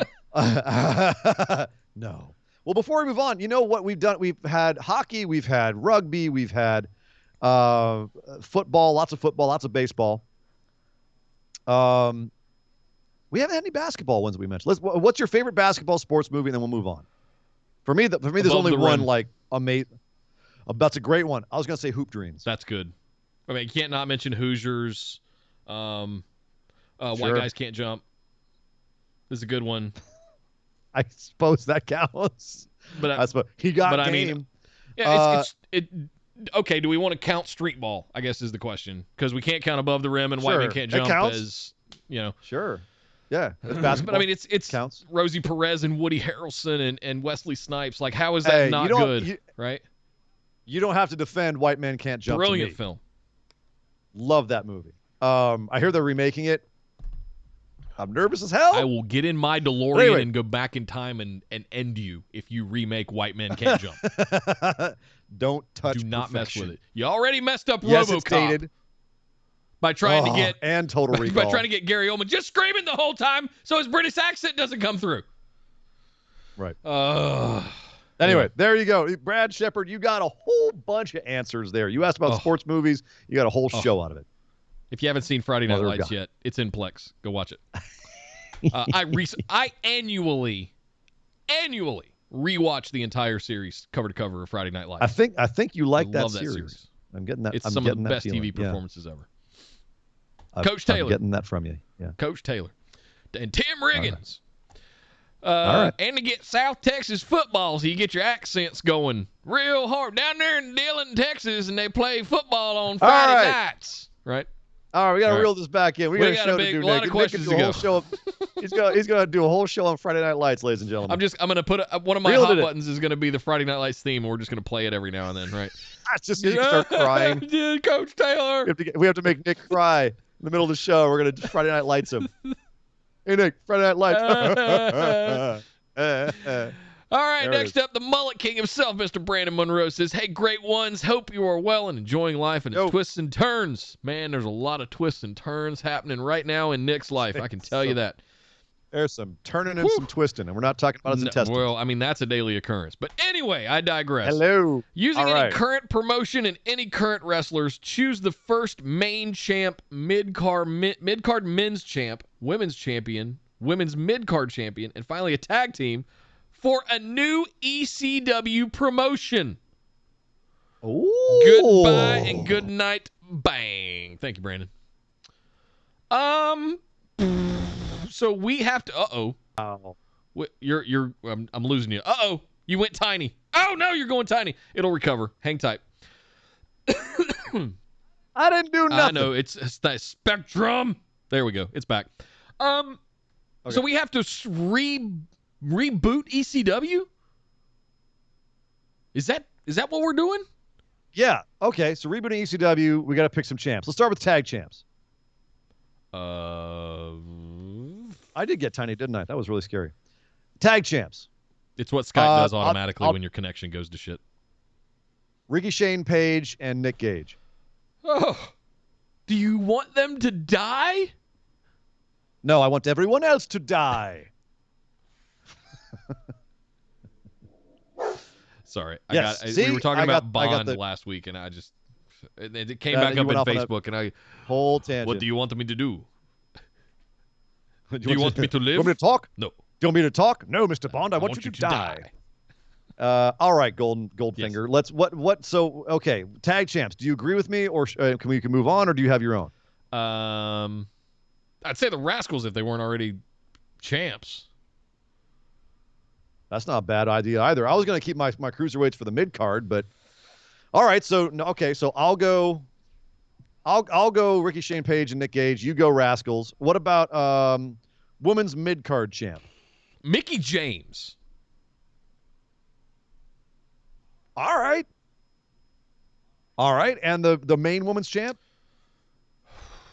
Speaker 8: no. Well, before we move on, you know what we've done? We've had hockey, we've had rugby, we've had football, lots of baseball. We haven't had any basketball ones we mentioned. What's your favorite basketball sports movie? And then we'll move on. For me, there's
Speaker 4: Above
Speaker 8: only
Speaker 4: the
Speaker 8: one
Speaker 4: Rim.
Speaker 8: like amazing. That's a great one. I was gonna say Hoop Dreams.
Speaker 4: That's good. I mean, you can't not mention Hoosiers. White Guys Can't Jump. This is a good one.
Speaker 8: I suppose that counts.
Speaker 4: But
Speaker 8: I suppose he got
Speaker 4: but
Speaker 8: game.
Speaker 4: I mean, yeah, okay, do we want to count street ball, I guess is the question. Because we can't count Above the Rim and White Man Can't Jump as,
Speaker 8: Sure. Yeah. That's basketball.
Speaker 4: But I mean, it's
Speaker 8: counts.
Speaker 4: Rosie Perez and Woody Harrelson and Wesley Snipes. Like, how is that not good, right?
Speaker 8: You don't have to defend White Man Can't Jump.
Speaker 4: Brilliant film.
Speaker 8: Love that movie. I hear they're remaking it. I'm nervous as hell.
Speaker 4: I will get in my DeLorean and go back in time and end you if you remake White Men Can't Jump.
Speaker 8: Don't touch
Speaker 4: Do not
Speaker 8: perfection.
Speaker 4: mess with it. You already messed up
Speaker 8: Yes,
Speaker 4: RoboCop
Speaker 8: it's dated.
Speaker 4: by trying to get
Speaker 8: and Total Recall.
Speaker 4: by trying to get Gary Oldman just screaming the whole time so his British accent doesn't come through.
Speaker 8: Right.
Speaker 4: Anyway,
Speaker 8: there you go. Brad Shepard, you got a whole bunch of answers there. You asked about sports movies. You got a whole show out of it.
Speaker 4: If you haven't seen Friday Night Lights yet, it's in Plex. Go watch it. I annually rewatch the entire series cover to cover of Friday Night Lights.
Speaker 8: I think you like that
Speaker 4: love
Speaker 8: series. I'm getting that.
Speaker 4: It's
Speaker 8: I'm
Speaker 4: some of the
Speaker 8: getting
Speaker 4: best
Speaker 8: feeling.
Speaker 4: TV performances ever.
Speaker 8: Coach
Speaker 4: Taylor.
Speaker 8: I'm getting that from you. Yeah.
Speaker 4: Coach Taylor. And Tim Riggins.
Speaker 8: All right.
Speaker 4: And to get South Texas football, so you get your accents going real hard. Down there in Dillon, Texas, and they play football on Friday nights. Right?
Speaker 8: All right, we got to reel this back in. We got a show to do.
Speaker 4: Lot of questions to go.
Speaker 8: He's going to do a whole show on Friday Night Lights, ladies and gentlemen.
Speaker 4: I'm going to put one of my hot buttons is going to be the Friday Night Lights theme, and we're just going to play it every now and then, right?
Speaker 8: That's just so you can start crying.
Speaker 4: Coach Taylor.
Speaker 8: We have to make Nick cry in the middle of the show. We're going to Friday Night Lights him. Hey, Nick, Friday Night Lights.
Speaker 4: All right, next up, the Mullet King himself, Mr. Brandon Monroe, says, hey, great ones, hope you are well and enjoying life and its twists and turns. Man, there's a lot of twists and turns happening right now in Nick's life. I can tell you that.
Speaker 8: There's some turning and some twisting, and we're not talking about his intestines.
Speaker 4: Well, I mean, that's a daily occurrence. But anyway, I digress.
Speaker 8: Hello.
Speaker 4: Using any current promotion and any current wrestlers, choose the first main champ, mid-card men's champ, women's champion, women's mid-card champion, and finally a tag team for a new ECW promotion.
Speaker 8: Ooh.
Speaker 4: Goodbye and good night. Bang. Thank you, Brandon. So we have to.
Speaker 8: Oh.
Speaker 4: I'm losing you. You went tiny. Oh no, you're going tiny. It'll recover. Hang tight.
Speaker 8: I didn't do nothing.
Speaker 4: I know it's that Spectrum. There we go. It's back. Okay. So we have to Reboot ECW? Is that what we're doing?
Speaker 8: Yeah. Okay. So rebooting ECW, we got to pick some champs. Let's start with tag champs. I did get tiny, didn't I? That was really scary. Tag champs.
Speaker 4: It's what Skype does automatically when your connection goes to shit.
Speaker 8: Ricky Shane Page and Nick Gage.
Speaker 4: Oh, do you want them to die?
Speaker 8: No, I want everyone else to die.
Speaker 4: Sorry.
Speaker 8: Yes.
Speaker 4: We were talking about Bond last week, and it came back up in Facebook, and
Speaker 8: whole tangent.
Speaker 4: What do you want me to do? Do you want me to live?
Speaker 8: You want me to talk?
Speaker 4: No.
Speaker 8: Do you want me to talk? No, Mr. Bond. I want you to die. All right, Goldfinger.
Speaker 4: Yes.
Speaker 8: Let's So okay, tag champs. Do you agree with me, or can we move on, or do you have your own?
Speaker 4: I'd say the Rascals if they weren't already champs.
Speaker 8: That's not a bad idea either. I was going to keep my cruiserweights for the mid card, but all right. So So I'll go Ricky Shane Page and Nick Gage. You go Rascals. What about women's mid card champ?
Speaker 4: Mickie James.
Speaker 8: All right. And the main women's champ?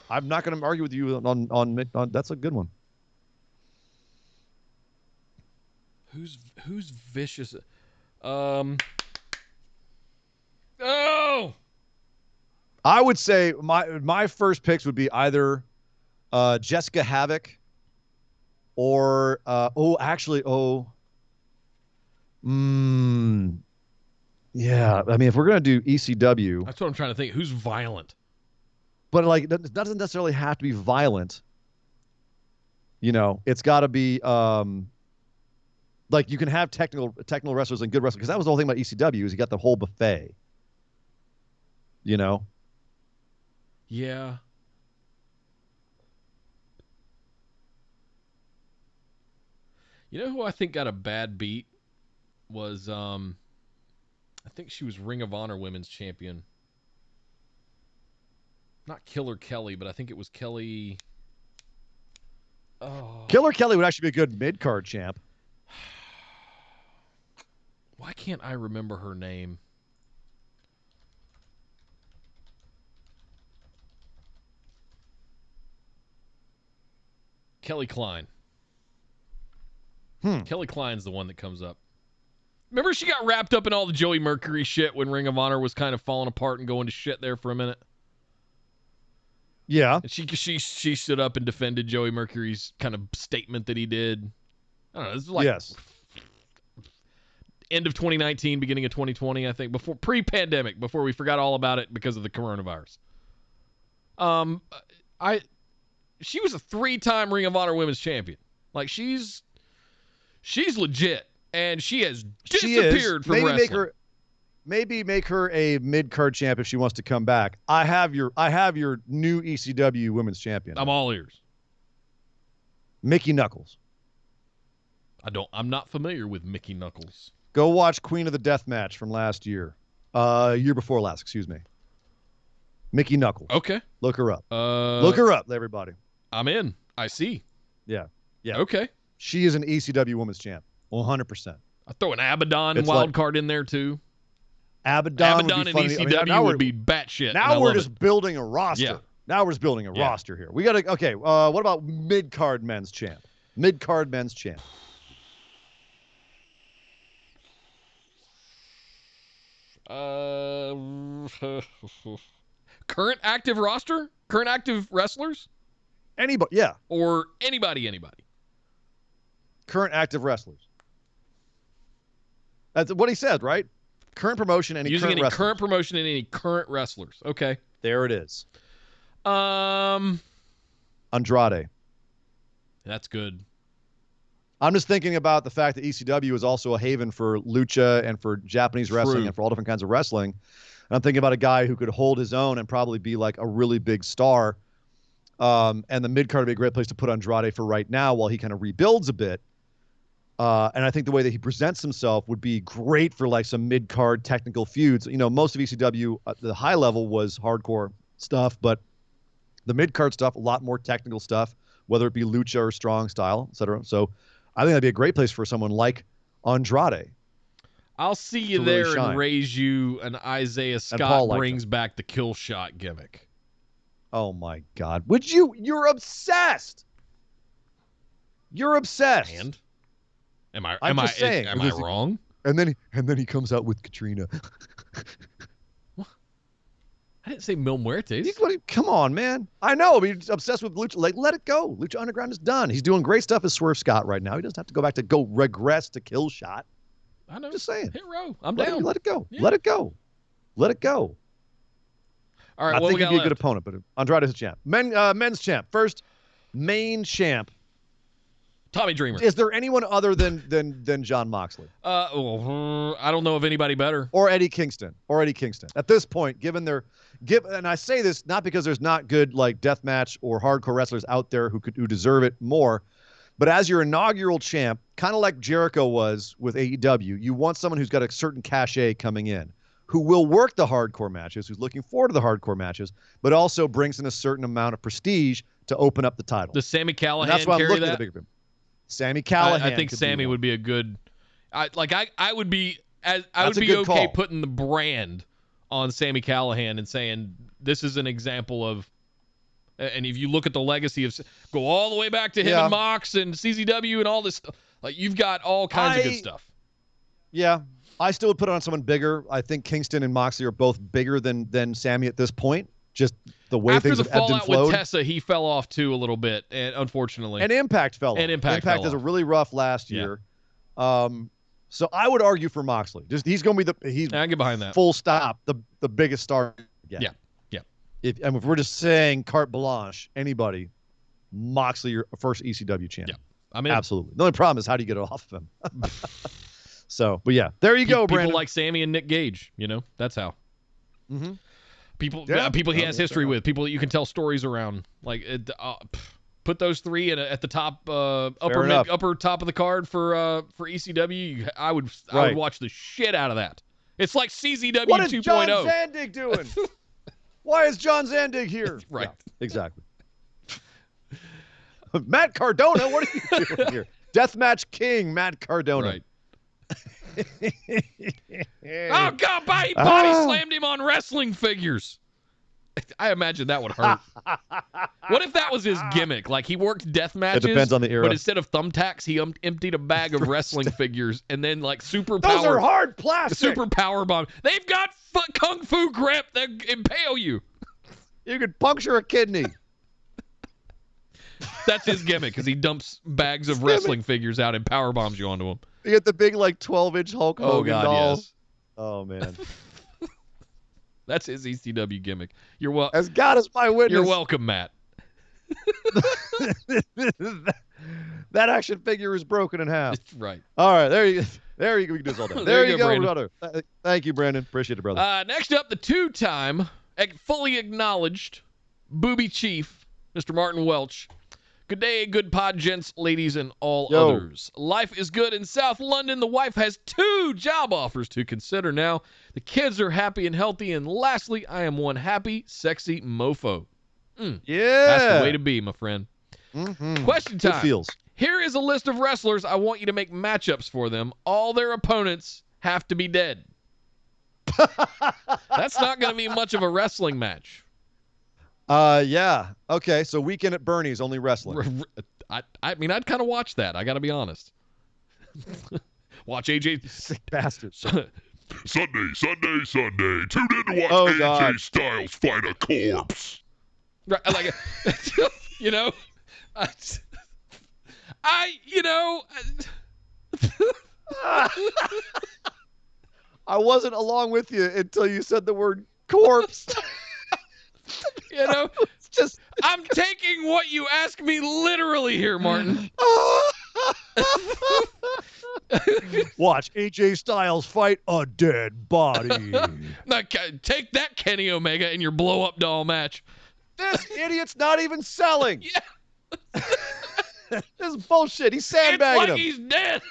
Speaker 8: I'm not going to argue with you on that's a good one.
Speaker 4: Who's vicious? I
Speaker 8: would say my first picks would be either Jessica Havoc or yeah. I mean, if we're gonna do ECW,
Speaker 4: that's what I'm trying to think. Who's violent?
Speaker 8: But like, that doesn't necessarily have to be violent. You know, it's got to be like you can have technical wrestlers and good wrestlers, because that was the whole thing about ECW is you got the whole buffet. You know.
Speaker 4: Yeah. You know who I think got a bad beat was I think she was Ring of Honor Women's Champion. Not Killer Kelly, but I think it was Kelly. Oh.
Speaker 8: Killer Kelly would actually be a good mid-card champ.
Speaker 4: Why can't I remember her name? Kelly Klein. Kelly Klein's the one that comes up. Remember she got wrapped up in all the Joey Mercury shit when Ring of Honor was kind of falling apart and going to shit there for a minute?
Speaker 8: Yeah.
Speaker 4: And she stood up and defended Joey Mercury's kind of statement that he did. I don't know. This is like end of 2019, beginning of 2020, I think, before pre-pandemic, before we forgot all about it because of the coronavirus. She was a 3-time Ring of Honor Women's Champion. Like she's legit, and she has disappeared from wrestling.
Speaker 8: Maybe make her a mid-card champ if she wants to come back. I have your new ECW Women's Champion.
Speaker 4: I'm all ears.
Speaker 8: Mickey Knuckles.
Speaker 4: I'm not familiar with Mickey Knuckles.
Speaker 8: Go watch Queen of the Death Match from last year. Year before last, excuse me. Mickey Knuckles.
Speaker 4: Okay.
Speaker 8: Look her up. Look her up, everybody.
Speaker 4: I'm in. I see.
Speaker 8: Yeah.
Speaker 4: Okay.
Speaker 8: She is an ECW Women's Champ. 100%.
Speaker 4: I throw an Abaddon wild card in there too.
Speaker 8: Abaddon
Speaker 4: and ECW would be batshit.
Speaker 8: Now we're just building a roster. Yeah. Now we're just building a roster here. We got to, okay, what about mid-card men's champ? Mid-card men's champ.
Speaker 4: Current active roster? Current active wrestlers?
Speaker 8: Anybody, yeah.
Speaker 4: Or anybody.
Speaker 8: Current active wrestlers. That's what he said, right? Current promotion,
Speaker 4: using any current promotion and any current wrestlers. Okay.
Speaker 8: There it is.
Speaker 4: Andrade. That's good.
Speaker 8: I'm just thinking about the fact that ECW is also a haven for lucha and for Japanese wrestling and for all different kinds of wrestling. And I'm thinking about a guy who could hold his own and probably be like a really big star. And the mid-card would be a great place to put Andrade for right now while he kind of rebuilds a bit. And I think the way that he presents himself would be great for like some mid-card technical feuds. You know, most of ECW, the high level was hardcore stuff, but the mid-card stuff, a lot more technical stuff, whether it be lucha or strong style, etc. So I think that'd be a great place for someone like Andrade.
Speaker 4: I'll see you
Speaker 8: To
Speaker 4: there
Speaker 8: really shine.
Speaker 4: and raise you an Isaiah
Speaker 8: Paul
Speaker 4: Scott
Speaker 8: liked
Speaker 4: brings back the kill shot gimmick.
Speaker 8: Oh my God! Would you? You're obsessed. You're obsessed.
Speaker 4: And am I
Speaker 8: saying,
Speaker 4: wrong?
Speaker 8: And then he comes out with Katrina.
Speaker 4: I didn't say Mil Muertes.
Speaker 8: Come on, man. I know, but he's obsessed with Lucha. Like, let it go. Lucha Underground is done. He's doing great stuff as Swerve Scott right now. He doesn't have to go regress to kill shot.
Speaker 4: I know.
Speaker 8: Just saying.
Speaker 4: Hit row. I'm down.
Speaker 8: Let it go.
Speaker 4: Yeah.
Speaker 8: Let it go. Let it go.
Speaker 4: All right,
Speaker 8: I
Speaker 4: what
Speaker 8: think
Speaker 4: we
Speaker 8: he'd
Speaker 4: got
Speaker 8: be a
Speaker 4: left?
Speaker 8: good opponent, but Andrade is a champ. Men's champ. First, main champ.
Speaker 4: Tommy Dreamer.
Speaker 8: Is there anyone other than John Moxley?
Speaker 4: I don't know of anybody better.
Speaker 8: Or Eddie Kingston. At this point, and I say this not because there's not good like deathmatch or hardcore wrestlers out there who deserve it more, but as your inaugural champ, kind of like Jericho was with AEW, you want someone who's got a certain cachet coming in, who will work the hardcore matches, who's looking forward to the hardcore matches, but also brings in a certain amount of prestige to open up the title.
Speaker 4: Does Sammy
Speaker 8: And
Speaker 4: Callahan
Speaker 8: that's why I'm
Speaker 4: carry
Speaker 8: looking
Speaker 4: that?
Speaker 8: at the bigger. Sammy Callahan.
Speaker 4: I think Sammy would be a good. I would be okay
Speaker 8: call.
Speaker 4: putting the brand on Sammy Callahan and saying this is an example of. And if you look at the legacy of, go all the way back to him and Mox and CZW and all this stuff, like you've got all kinds of good stuff.
Speaker 8: Yeah, I still would put it on someone bigger. I think Kingston and Moxley are both bigger than Sammy at this point. Just the way
Speaker 4: After
Speaker 8: things
Speaker 4: the
Speaker 8: have ebbed and
Speaker 4: fallout
Speaker 8: flowed.
Speaker 4: with Tessa, he fell off too a little bit, and unfortunately.
Speaker 8: And Impact fell off.
Speaker 4: And Impact fell
Speaker 8: is a
Speaker 4: off.
Speaker 8: really rough last year. So I would argue for Moxley. He's going to be
Speaker 4: I get behind that.
Speaker 8: Full stop, the biggest star.
Speaker 4: Yeah.
Speaker 8: If we're just saying carte blanche, anybody, Moxley, your first ECW champ.
Speaker 4: Yeah. I mean,
Speaker 8: absolutely. The only problem is how do you get it off of him? So, but yeah, there you go,
Speaker 4: people
Speaker 8: Brandon.
Speaker 4: like Sammy and Nick Gage, that's how.
Speaker 8: Mm-hmm.
Speaker 4: People
Speaker 8: Yeah.
Speaker 4: he has history with, people that you can tell stories around. Like, put those three at the top, upper top of the card for ECW. I would watch the shit out of that. It's like CZW 2.0.
Speaker 8: What is John Zandig doing? Why is John Zandig here?
Speaker 4: Right.
Speaker 8: Yeah, exactly. Matt Cardona, what are you doing here? Deathmatch King, Matt Cardona.
Speaker 4: Right. Oh, God, body slammed him on wrestling figures. I imagine that would hurt. What if that was his gimmick? Like, he worked death matches.
Speaker 8: It depends on the era.
Speaker 4: But instead of thumbtacks, he emptied a bag of wrestling figures and then, like, super
Speaker 8: Those
Speaker 4: power.
Speaker 8: are hard plastic.
Speaker 4: Super power bomb. They've got kung fu grip that impale you.
Speaker 8: You could puncture a kidney.
Speaker 4: That's his gimmick, because he dumps bags of wrestling figures out and power bombs you onto them.
Speaker 8: You get the big, like, 12-inch Hulk Hogan doll.
Speaker 4: Yes.
Speaker 8: Oh, man.
Speaker 4: That's his ECW gimmick. You're welcome.
Speaker 8: As God is my witness.
Speaker 4: You're welcome, Matt.
Speaker 8: That action figure is broken in half.
Speaker 4: Right.
Speaker 8: All right, there you go. We can do this all day. There you go,
Speaker 4: Brandon.
Speaker 8: brother. Thank you, Brandon. Appreciate it, brother.
Speaker 4: Next up, the two-time, fully acknowledged Booby Chief, Mr. Martin Welch. Good day, good pod, gents, ladies, and all others. Life is good in South London. The wife has 2 job offers to consider now. The kids are happy and healthy. And lastly, I am one happy, sexy mofo.
Speaker 8: Yeah.
Speaker 4: That's the way to be, my friend.
Speaker 8: Mm-hmm.
Speaker 4: Question time.
Speaker 8: Good feels.
Speaker 4: Here is a list of wrestlers. I want you to make matchups for them. All their opponents have to be dead. That's not going to be much of a wrestling match.
Speaker 8: Yeah. Okay, so Weekend at Bernie's, only wrestling.
Speaker 4: I mean, I'd kind of watch that. I got to be honest. Watch AJ.
Speaker 8: Sick bastard.
Speaker 9: Sunday. Tune in to watch AJ Styles fight a corpse.
Speaker 4: Right, like,
Speaker 8: I wasn't along with you until you said the word corpse.
Speaker 4: It's just I'm taking what you ask me literally here, Martin.
Speaker 8: Watch AJ Styles fight a dead body.
Speaker 4: Now, take that, Kenny Omega, and your blow-up doll match.
Speaker 8: This idiot's not even selling.
Speaker 4: Yeah.
Speaker 8: This is bullshit. He's sandbagging him.
Speaker 4: He's dead.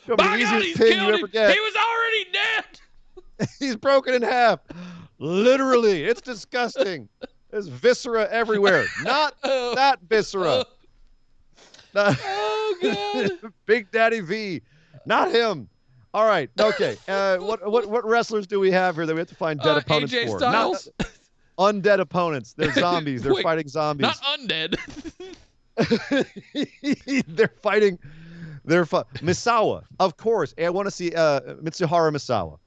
Speaker 8: By
Speaker 4: God, he's killed him. He was already dead.
Speaker 8: He's broken in half. Literally. It's disgusting. There's viscera everywhere. Not that viscera.
Speaker 4: Oh God.
Speaker 8: Big Daddy V. Not him. All right. Okay. What wrestlers do we have here that we have to find dead opponents
Speaker 4: AJ
Speaker 8: for?
Speaker 4: Styles.
Speaker 8: Not undead opponents. They're zombies. They're
Speaker 4: Wait,
Speaker 8: fighting zombies.
Speaker 4: Not undead.
Speaker 8: They're fighting. Misawa, of course. I want to see Mitsuharu Misawa.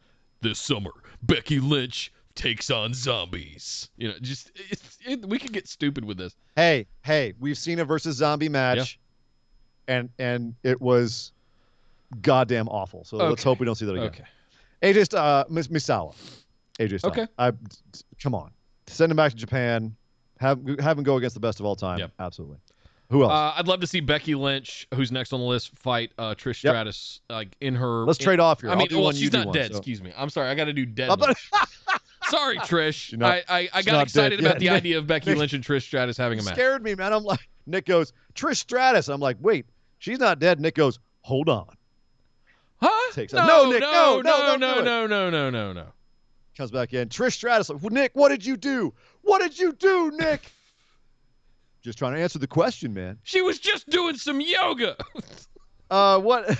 Speaker 4: This summer, Becky Lynch takes on zombies. You know, just we could get stupid with this.
Speaker 8: Hey, we've seen a versus zombie match, and it was goddamn awful. So let's hope we don't see that again.
Speaker 4: Okay.
Speaker 8: AJ Misawa. AJ Styles.
Speaker 4: Okay.
Speaker 8: Come on, send him back to Japan. Have him go against the best of all time.
Speaker 4: Yep.
Speaker 8: Absolutely. Who else?
Speaker 4: I'd love to see Becky Lynch, who's next on the list, fight Trish Stratus like in her.
Speaker 8: Let's trade off here.
Speaker 4: I mean,
Speaker 8: well,
Speaker 4: she's not dead. So. Excuse me. I'm sorry. I got to do dead. Sorry, Trish. I got excited about the idea of Becky Lynch and Trish Stratus having a match.
Speaker 8: Scared me, man. I'm like, Nick goes, Trish Stratus. I'm like, wait, she's not dead. Nick goes, hold on.
Speaker 4: Huh?
Speaker 8: Takes
Speaker 4: No,
Speaker 8: Nick,
Speaker 4: no.
Speaker 8: no. Comes back in. Trish Stratus. Like, well, Nick, what did you do? What did you do, Nick? Just trying to answer the question, man.
Speaker 4: She was just doing some yoga.
Speaker 8: What?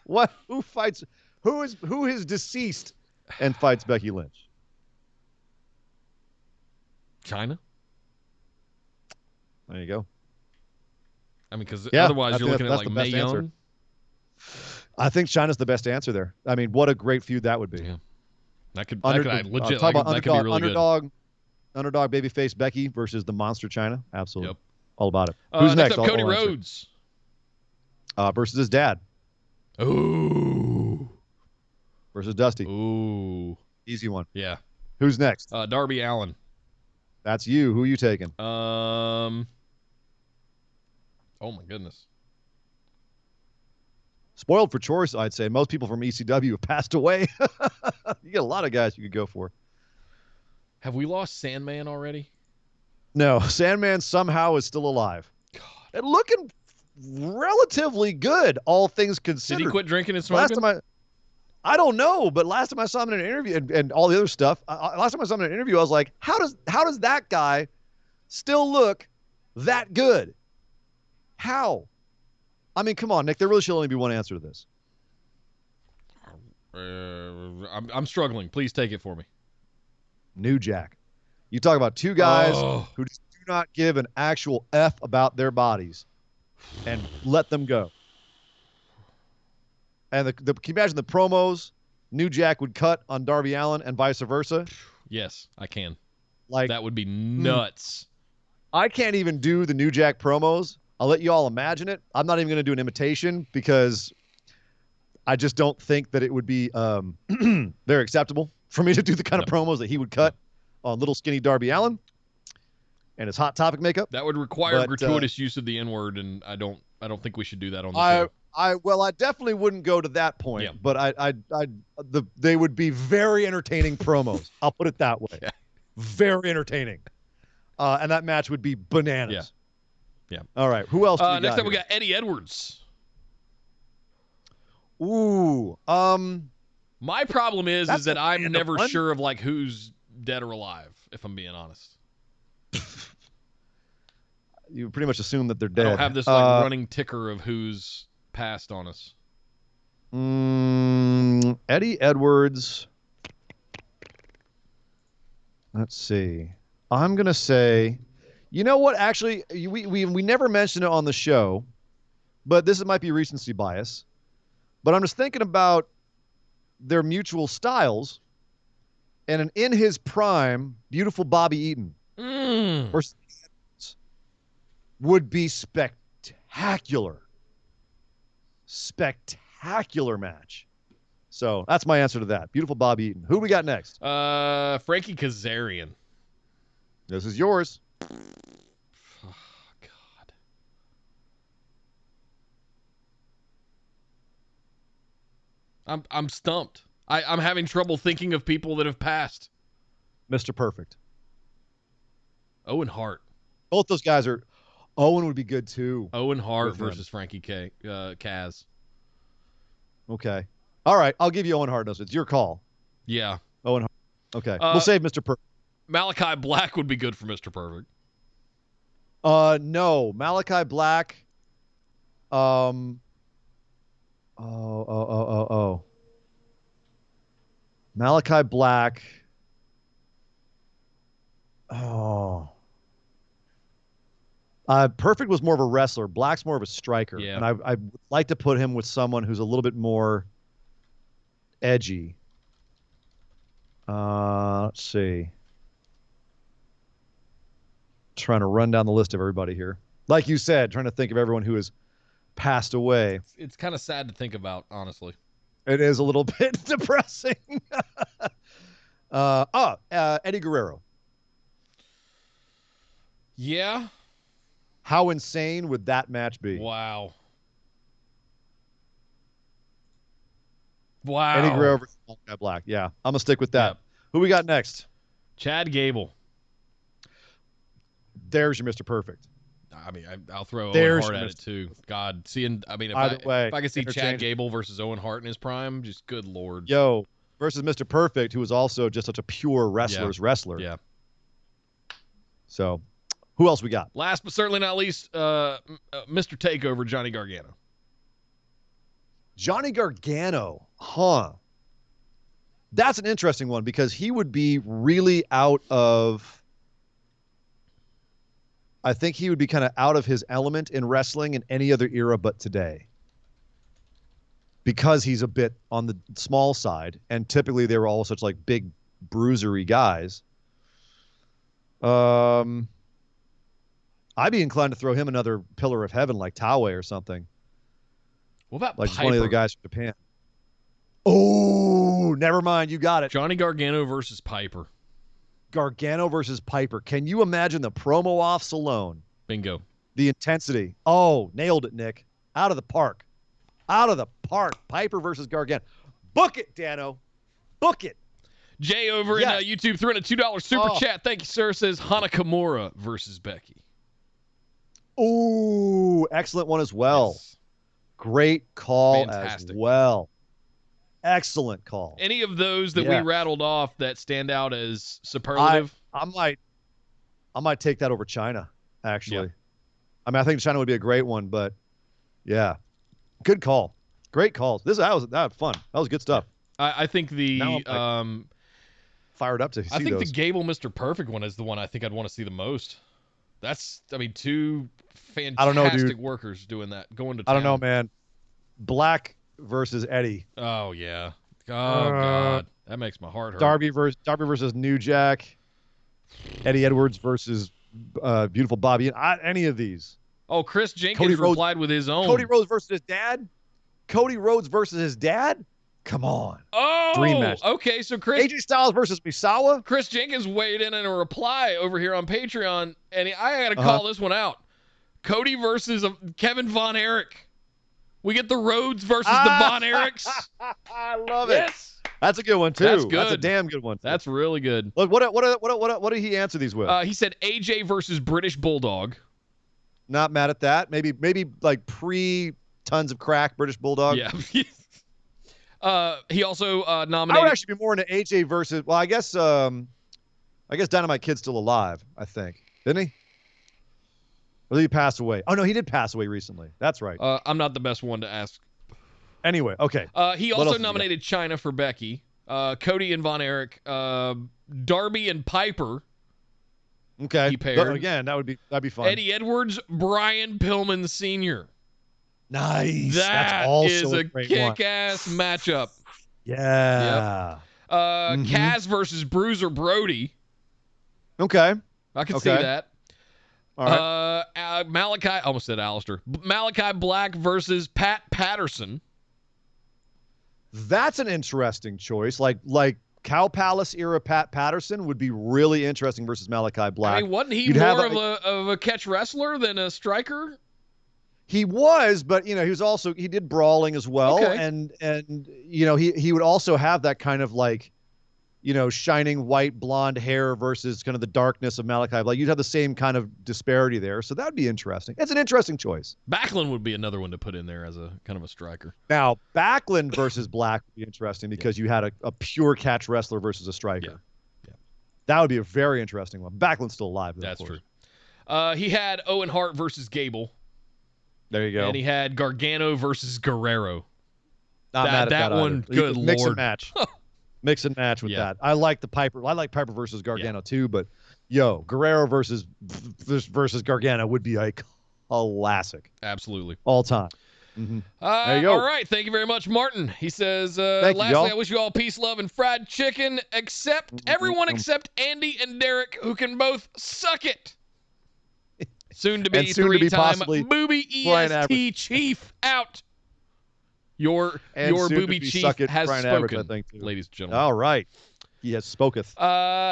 Speaker 8: What? Who fights? Who is deceased and fights Becky Lynch?
Speaker 4: China.
Speaker 8: There you go.
Speaker 4: I mean, because otherwise you're looking at like Mae Young.
Speaker 8: I think China's the best answer there. I mean, what a great feud that would be.
Speaker 4: Yeah. That could
Speaker 8: legit. Talk about underdog babyface Becky versus the monster China. Absolutely.
Speaker 4: Yep.
Speaker 8: All about it. Who's next?
Speaker 4: Up, Cody Rhodes.
Speaker 8: Versus his dad.
Speaker 4: Ooh.
Speaker 8: Versus Dusty.
Speaker 4: Ooh.
Speaker 8: Easy one.
Speaker 4: Yeah.
Speaker 8: Who's next?
Speaker 4: Darby Allin.
Speaker 8: That's you. Who are you taking?
Speaker 4: Oh my goodness.
Speaker 8: Spoiled for choice, I'd say. Most people from ECW have passed away. You get a lot of guys you could go for.
Speaker 4: Have we lost Sandman already?
Speaker 8: No, Sandman somehow is still alive.
Speaker 4: God.
Speaker 8: And looking relatively good, all things considered.
Speaker 4: Did he quit drinking and smoking?
Speaker 8: Last time I don't know, but last time I saw him in an interview and all the other stuff, last time I saw him in an interview, I was like, how does that guy still look that good? How? I mean, come on, Nick. There really should only be one answer to this.
Speaker 4: I'm struggling. Please take it for me.
Speaker 8: New Jack. You talk about two guys who just do not give an actual F about their bodies and let them go. And can you imagine the promos New Jack would cut on Darby Allin and vice versa?
Speaker 4: Yes, I can.
Speaker 8: Like
Speaker 4: that would be nuts.
Speaker 8: I can't even do the New Jack promos. I'll let you all imagine it. I'm not even going to do an imitation because I just don't think that it would be very acceptable for me to do the kind of promos that he would cut on little skinny Darby Allin and his Hot Topic makeup.
Speaker 4: That would require gratuitous use of the N-word, and I don't think we should do that on the show.
Speaker 8: Well, I definitely wouldn't go to that point, but they would be very entertaining promos. I'll put it that way.
Speaker 4: Yeah.
Speaker 8: Very entertaining. And that match would be bananas.
Speaker 4: Yeah. Yeah.
Speaker 8: All right. Who else?
Speaker 4: Next up, we got Eddie Edwards.
Speaker 8: Ooh.
Speaker 4: My problem is that I'm never sure of like who's dead or alive, if I'm being honest.
Speaker 8: You pretty much assume that they're dead.
Speaker 4: I don't have this like running ticker of who's passed on us.
Speaker 8: Eddie Edwards. Let's see. I'm gonna say, you know what? Actually, we never mentioned it on the show, but this might be recency bias. But I'm just thinking about their mutual styles, and in his prime, beautiful Bobby Eaton would be spectacular. Spectacular match. So that's my answer to that. Beautiful Bobby Eaton. Who we got next?
Speaker 4: Frankie Kazarian.
Speaker 8: This is yours.
Speaker 4: Oh, God. I'm stumped. I'm having trouble thinking of people that have passed.
Speaker 8: Mr. Perfect.
Speaker 4: Owen Hart.
Speaker 8: Both those guys are. Owen would be good too.
Speaker 4: Owen Hart versus Frankie Kaz.
Speaker 8: Okay. All right. I'll give you Owen Hart. It's your call.
Speaker 4: Yeah.
Speaker 8: Owen Hart. Okay. We'll save Mr. Perfect.
Speaker 4: Malachi Black would be good for Mr. Perfect.
Speaker 8: No. Malachi Black Malachi Black. Oh. Perfect was more of a wrestler. Black's more of a striker.
Speaker 4: Yeah.
Speaker 8: And I would like to put him with someone who's a little bit more edgy. Let's see. Trying to run down the list of everybody here. Like you said, trying to think of everyone who has passed away.
Speaker 4: It's kind of sad to think about, honestly.
Speaker 8: It is a little bit depressing. Eddie Guerrero.
Speaker 4: Yeah.
Speaker 8: How insane would that match be?
Speaker 4: Wow.
Speaker 8: Eddie Guerrero versus Malachi Black. Yeah, I'm going to stick with that.
Speaker 4: Yep.
Speaker 8: Who we got next?
Speaker 4: Chad Gable.
Speaker 8: There's your Mr. Perfect.
Speaker 4: I mean, I'll throw
Speaker 8: There's
Speaker 4: Owen Hart at
Speaker 8: Mr.
Speaker 4: it too. God, seeing. I mean, if
Speaker 8: Either
Speaker 4: I could see Chad
Speaker 8: interchangeable.
Speaker 4: Gable versus Owen Hart in his prime, just good lord.
Speaker 8: Yo, versus Mr. Perfect, who was also just such a pure wrestler's wrestler.
Speaker 4: Yeah.
Speaker 8: So, who else we got?
Speaker 4: Last but certainly not least, Mr. Takeover, Johnny Gargano.
Speaker 8: Johnny Gargano, huh? That's an interesting one because he would be really out of. I think he would be kind of out of his element in wrestling in any other era but today. Because he's a bit on the small side, and typically they were all such like big bruisery guys. I'd be inclined to throw him another pillar of heaven like Taue or something.
Speaker 4: What about
Speaker 8: Like
Speaker 4: Piper?
Speaker 8: one of the guys from Japan. Oh, never mind. You got it.
Speaker 4: Johnny Gargano versus Piper.
Speaker 8: Gargano versus Piper. Can you imagine the promo offs alone?
Speaker 4: Bingo.
Speaker 8: The intensity. Oh, nailed it, Nick. Out of the park. Out of the park. Piper versus Gargano. Book it, Dano. Book it.
Speaker 4: Jay over in YouTube threw in a $2 super chat. Thank you, sir. Says Hana Kimura versus Becky.
Speaker 8: Ooh, excellent one as well.
Speaker 4: Yes.
Speaker 8: Great call
Speaker 4: Fantastic.
Speaker 8: as well. Excellent call.
Speaker 4: Any of those that we rattled off that stand out as superlative?
Speaker 8: I might take that over China, actually.
Speaker 4: Yeah.
Speaker 8: I mean, I think China would be a great one, but yeah. Good call. Great calls. That was fun. That was good stuff.
Speaker 4: I think
Speaker 8: Now I'm fired up to see
Speaker 4: I think
Speaker 8: those.
Speaker 4: the Gable Mr. Perfect one is the one I think I'd want to see the most. That's, I mean, two fantastic
Speaker 8: I don't know, dude.
Speaker 4: workers doing that, going to
Speaker 8: I
Speaker 4: town.
Speaker 8: don't know, man. Black versus Eddie.
Speaker 4: Oh, yeah. Oh, God. That makes my heart hurt.
Speaker 8: Darby versus New Jack. Eddie Edwards versus beautiful Bobby. Any of these.
Speaker 4: Oh, Chris Jenkins replied with his own.
Speaker 8: Cody Rhodes versus his dad. Cody Rhodes versus his dad. Come on.
Speaker 4: Oh,
Speaker 8: Dream match.
Speaker 4: Okay, so
Speaker 8: AJ Styles versus Misawa.
Speaker 4: Chris Jenkins weighed in a reply over here on Patreon, and I got to call this one out. Cody versus Kevin Von Erich. We get the Rhodes versus the Von Erichs.
Speaker 8: I love it.
Speaker 4: Yes.
Speaker 8: That's a good one too.
Speaker 4: That's good.
Speaker 8: That's a damn good one.
Speaker 4: That's really good.
Speaker 8: What did he answer these with?
Speaker 4: He said AJ versus British Bulldog.
Speaker 8: Not mad at that. Maybe like pre tons of crack British Bulldog.
Speaker 4: Yeah. He also nominated.
Speaker 8: I would actually be more into AJ versus. Well, I guess Dynamite Kid's still alive. I think, didn't he? Or did he pass away? Oh no, he did pass away recently. That's right.
Speaker 4: I'm not the best one to ask.
Speaker 8: Anyway, okay.
Speaker 4: He also nominated China for Becky, Cody and Von Erich, Darby and Piper.
Speaker 8: Okay.
Speaker 4: He paired.
Speaker 8: Again, that'd be fun.
Speaker 4: Eddie Edwards, Brian Pillman Sr.
Speaker 8: Nice.
Speaker 4: That's
Speaker 8: also
Speaker 4: a kick-ass matchup.
Speaker 8: Yeah.
Speaker 4: Yep. Kaz versus Bruiser Brody.
Speaker 8: Okay.
Speaker 4: I can see that.
Speaker 8: All right.
Speaker 4: Malachi, I almost said Alistair. Malachi Black versus Pat Patterson.
Speaker 8: That's an interesting choice. Like Cow Palace era Pat Patterson would be really interesting versus Malachi Black.
Speaker 4: I mean, wasn't he of a catch wrestler than a striker?
Speaker 8: He was, but he was he did brawling as well, and he would also have that kind of like, shining white blonde hair versus kind of the darkness of Malachi. Like you'd have the same kind of disparity there, so that'd be interesting. It's an interesting choice.
Speaker 4: Backlund would be another one to put in there as a kind of a striker.
Speaker 8: Now Backlund versus Black would be interesting because you had a pure catch wrestler versus a striker.
Speaker 4: Yeah.
Speaker 8: That would be a very interesting one. Backlund's still alive.
Speaker 4: That's true. He had Owen Hart versus Gable.
Speaker 8: There you go.
Speaker 4: And he had Gargano versus Guerrero.
Speaker 8: Not mad at that
Speaker 4: one,
Speaker 8: either.
Speaker 4: good
Speaker 8: Mix
Speaker 4: Lord.
Speaker 8: and match. Mix and match with
Speaker 4: Yeah.
Speaker 8: that. I like the Piper. I like Piper versus Gargano too, but Guerrero versus Gargano would be a classic.
Speaker 4: Absolutely.
Speaker 8: All time. Mm-hmm. There you go.
Speaker 4: All right. Thank you very much, Martin. He says,
Speaker 8: Thank you,
Speaker 4: lastly,
Speaker 8: y'all.
Speaker 4: I wish you all peace, love, and fried chicken, everyone except Andy and Derek, who can both suck it. Soon to be three-time
Speaker 8: possibly
Speaker 4: Booby
Speaker 8: Brian
Speaker 4: EST
Speaker 8: Average.
Speaker 4: Chief out. Your
Speaker 8: And soon to
Speaker 4: Booby
Speaker 8: be
Speaker 4: Chief
Speaker 8: suck it,
Speaker 4: has
Speaker 8: Brian Average,
Speaker 4: spoken,
Speaker 8: I think, too.
Speaker 4: ladies and gentlemen.
Speaker 8: All right. He has spoketh.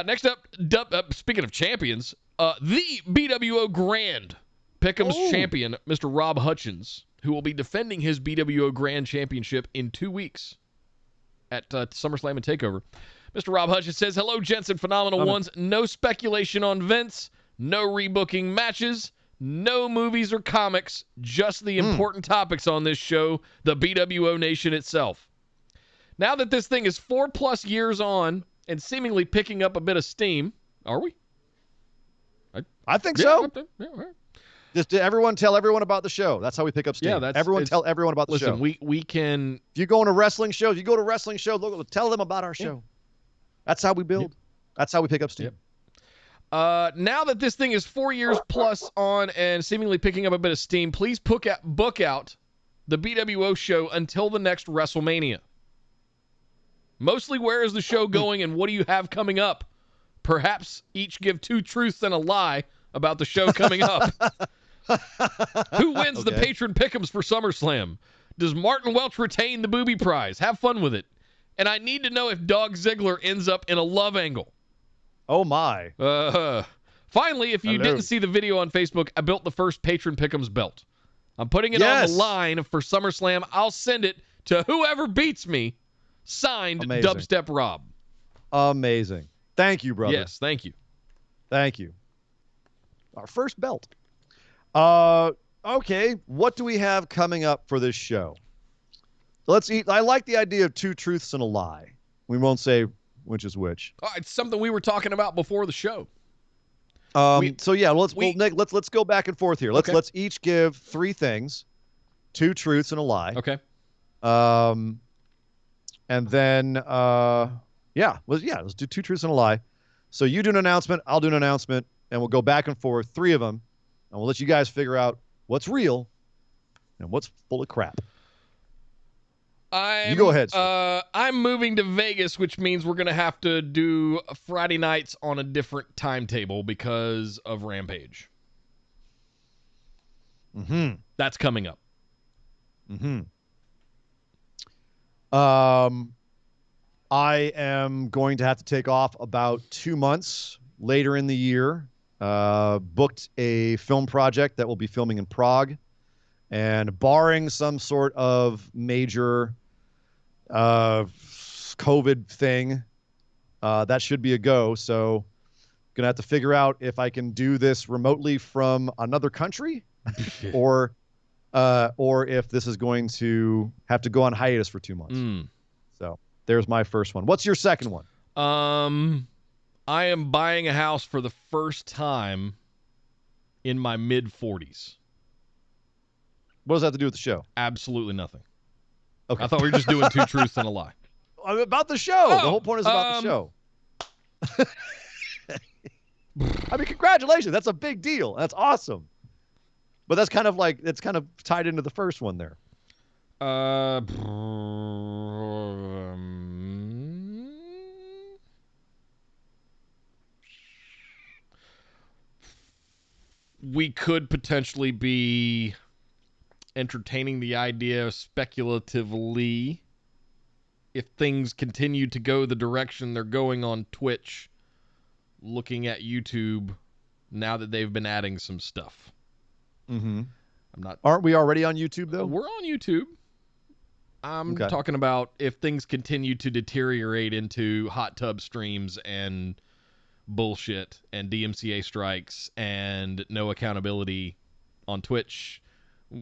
Speaker 4: Next up, speaking of champions, the BWO Grand Pick'em's champion, Mr. Rob Hutchins, who will be defending his BWO Grand Championship in 2 weeks at SummerSlam and TakeOver. Mr. Rob Hutchins says, hello, gents and phenomenal ones. No speculation on Vince, no rebooking matches, no movies or comics, just the important topics on this show, the BWO Nation itself. Now that this thing is 4+ years on and seemingly picking up a bit of steam, are we?
Speaker 8: I think so.
Speaker 4: Yeah, all right.
Speaker 8: Just tell everyone about the show. That's how we pick up steam.
Speaker 4: Yeah,
Speaker 8: tell everyone about the show.
Speaker 4: Listen, we can.
Speaker 8: If you go to wrestling shows, look, tell them about our show. That's how we build.
Speaker 4: Yep.
Speaker 8: That's how we pick up steam.
Speaker 4: Yep. Now that this thing is 4 years plus on and seemingly picking up a bit of steam, please book out the BWO show until the next WrestleMania. Mostly, where is the show going and what do you have coming up? Perhaps each give 2 truths and a lie about the show coming up. Who wins the patron pick'ems for SummerSlam? Does Martin Welch retain the booby prize? Have fun with it. And I need to know if Dog Ziggler ends up in a love angle.
Speaker 8: Oh, my.
Speaker 4: Finally, if you didn't see the video on Facebook, I built the first patron pick'ems belt. I'm putting it on the line for SummerSlam. I'll send it to whoever beats me. Signed, Dubstep Rob.
Speaker 8: Amazing. Thank you, brother.
Speaker 4: Yes, thank you.
Speaker 8: Thank you. Our first belt. Okay, what do we have coming up for this show? Let's eat. I like the idea of 2 truths and a lie. We won't say which is which.
Speaker 4: It's something we were talking about before the show.
Speaker 8: Let's go back and forth here. Let's each give 3 things, 2 truths and a lie.
Speaker 4: Okay.
Speaker 8: And then let's do 2 truths and a lie. So you do an announcement, I'll do an announcement, and we'll go back and forth, 3 of them, and we'll let you guys figure out what's real and what's full of crap. You go ahead, sir.
Speaker 4: I'm moving to Vegas, which means we're going to have to do Friday nights on a different timetable because of Rampage.
Speaker 8: Mm-hmm.
Speaker 4: That's coming up.
Speaker 8: Mm-hmm. I am going to have to take off about 2 months later in the year. Booked a film project that will be filming in Prague, and barring some sort of major COVID thing, that should be a go. So gonna have to figure out if I can do this remotely from another country or if this is going to have to go on hiatus for 2 months. So there's my first one. What's your second one?
Speaker 4: I am buying a house for the first time in my mid-40s.
Speaker 8: What does that have to do with the show?
Speaker 4: Absolutely nothing.
Speaker 8: Okay.
Speaker 4: I thought we were just doing 2 truths and a lie.
Speaker 8: About the show. The whole point is about the show. I mean, congratulations. That's a big deal. That's awesome. But that's kind of tied into the first one there.
Speaker 4: We could potentially be entertaining the idea speculatively if things continue to go the direction they're going on Twitch, looking at YouTube now that they've been adding some stuff.
Speaker 8: Mm-hmm. Aren't we already on YouTube, though?
Speaker 4: We're on YouTube. I'm talking about if things continue to deteriorate into hot tub streams and bullshit and DMCA strikes and no accountability on Twitch,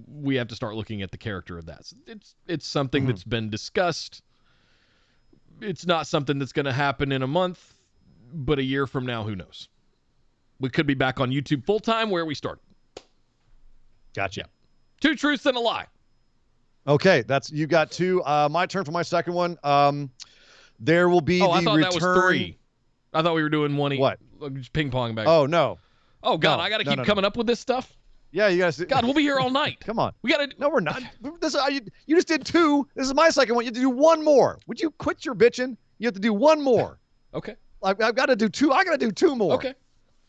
Speaker 4: we have to start looking at the character of that. It's something that's been discussed. It's not something that's going to happen in a month, but a year from now, who knows? We could be back on YouTube full-time where we started.
Speaker 8: Gotcha.
Speaker 4: 2 truths and a lie.
Speaker 8: Okay, you got 2. My turn for my second one. There will be the
Speaker 4: I thought
Speaker 8: return.
Speaker 4: that was 3. I thought we were doing one each.
Speaker 8: What?
Speaker 4: Just ping pong back.
Speaker 8: Oh, no.
Speaker 4: Oh, God,
Speaker 8: No,
Speaker 4: I got to
Speaker 8: no,
Speaker 4: keep
Speaker 8: no,
Speaker 4: coming up with this stuff?
Speaker 8: Yeah, you guys.
Speaker 4: God, we'll be here all night.
Speaker 8: Come on.
Speaker 4: We got to.
Speaker 8: No, we're not. You just did 2. This is my second one. You have to do 1 more. Would you quit your bitching? You have to do 1 more.
Speaker 4: Okay.
Speaker 8: I've got to do 2. I got to do 2 more.
Speaker 4: Okay.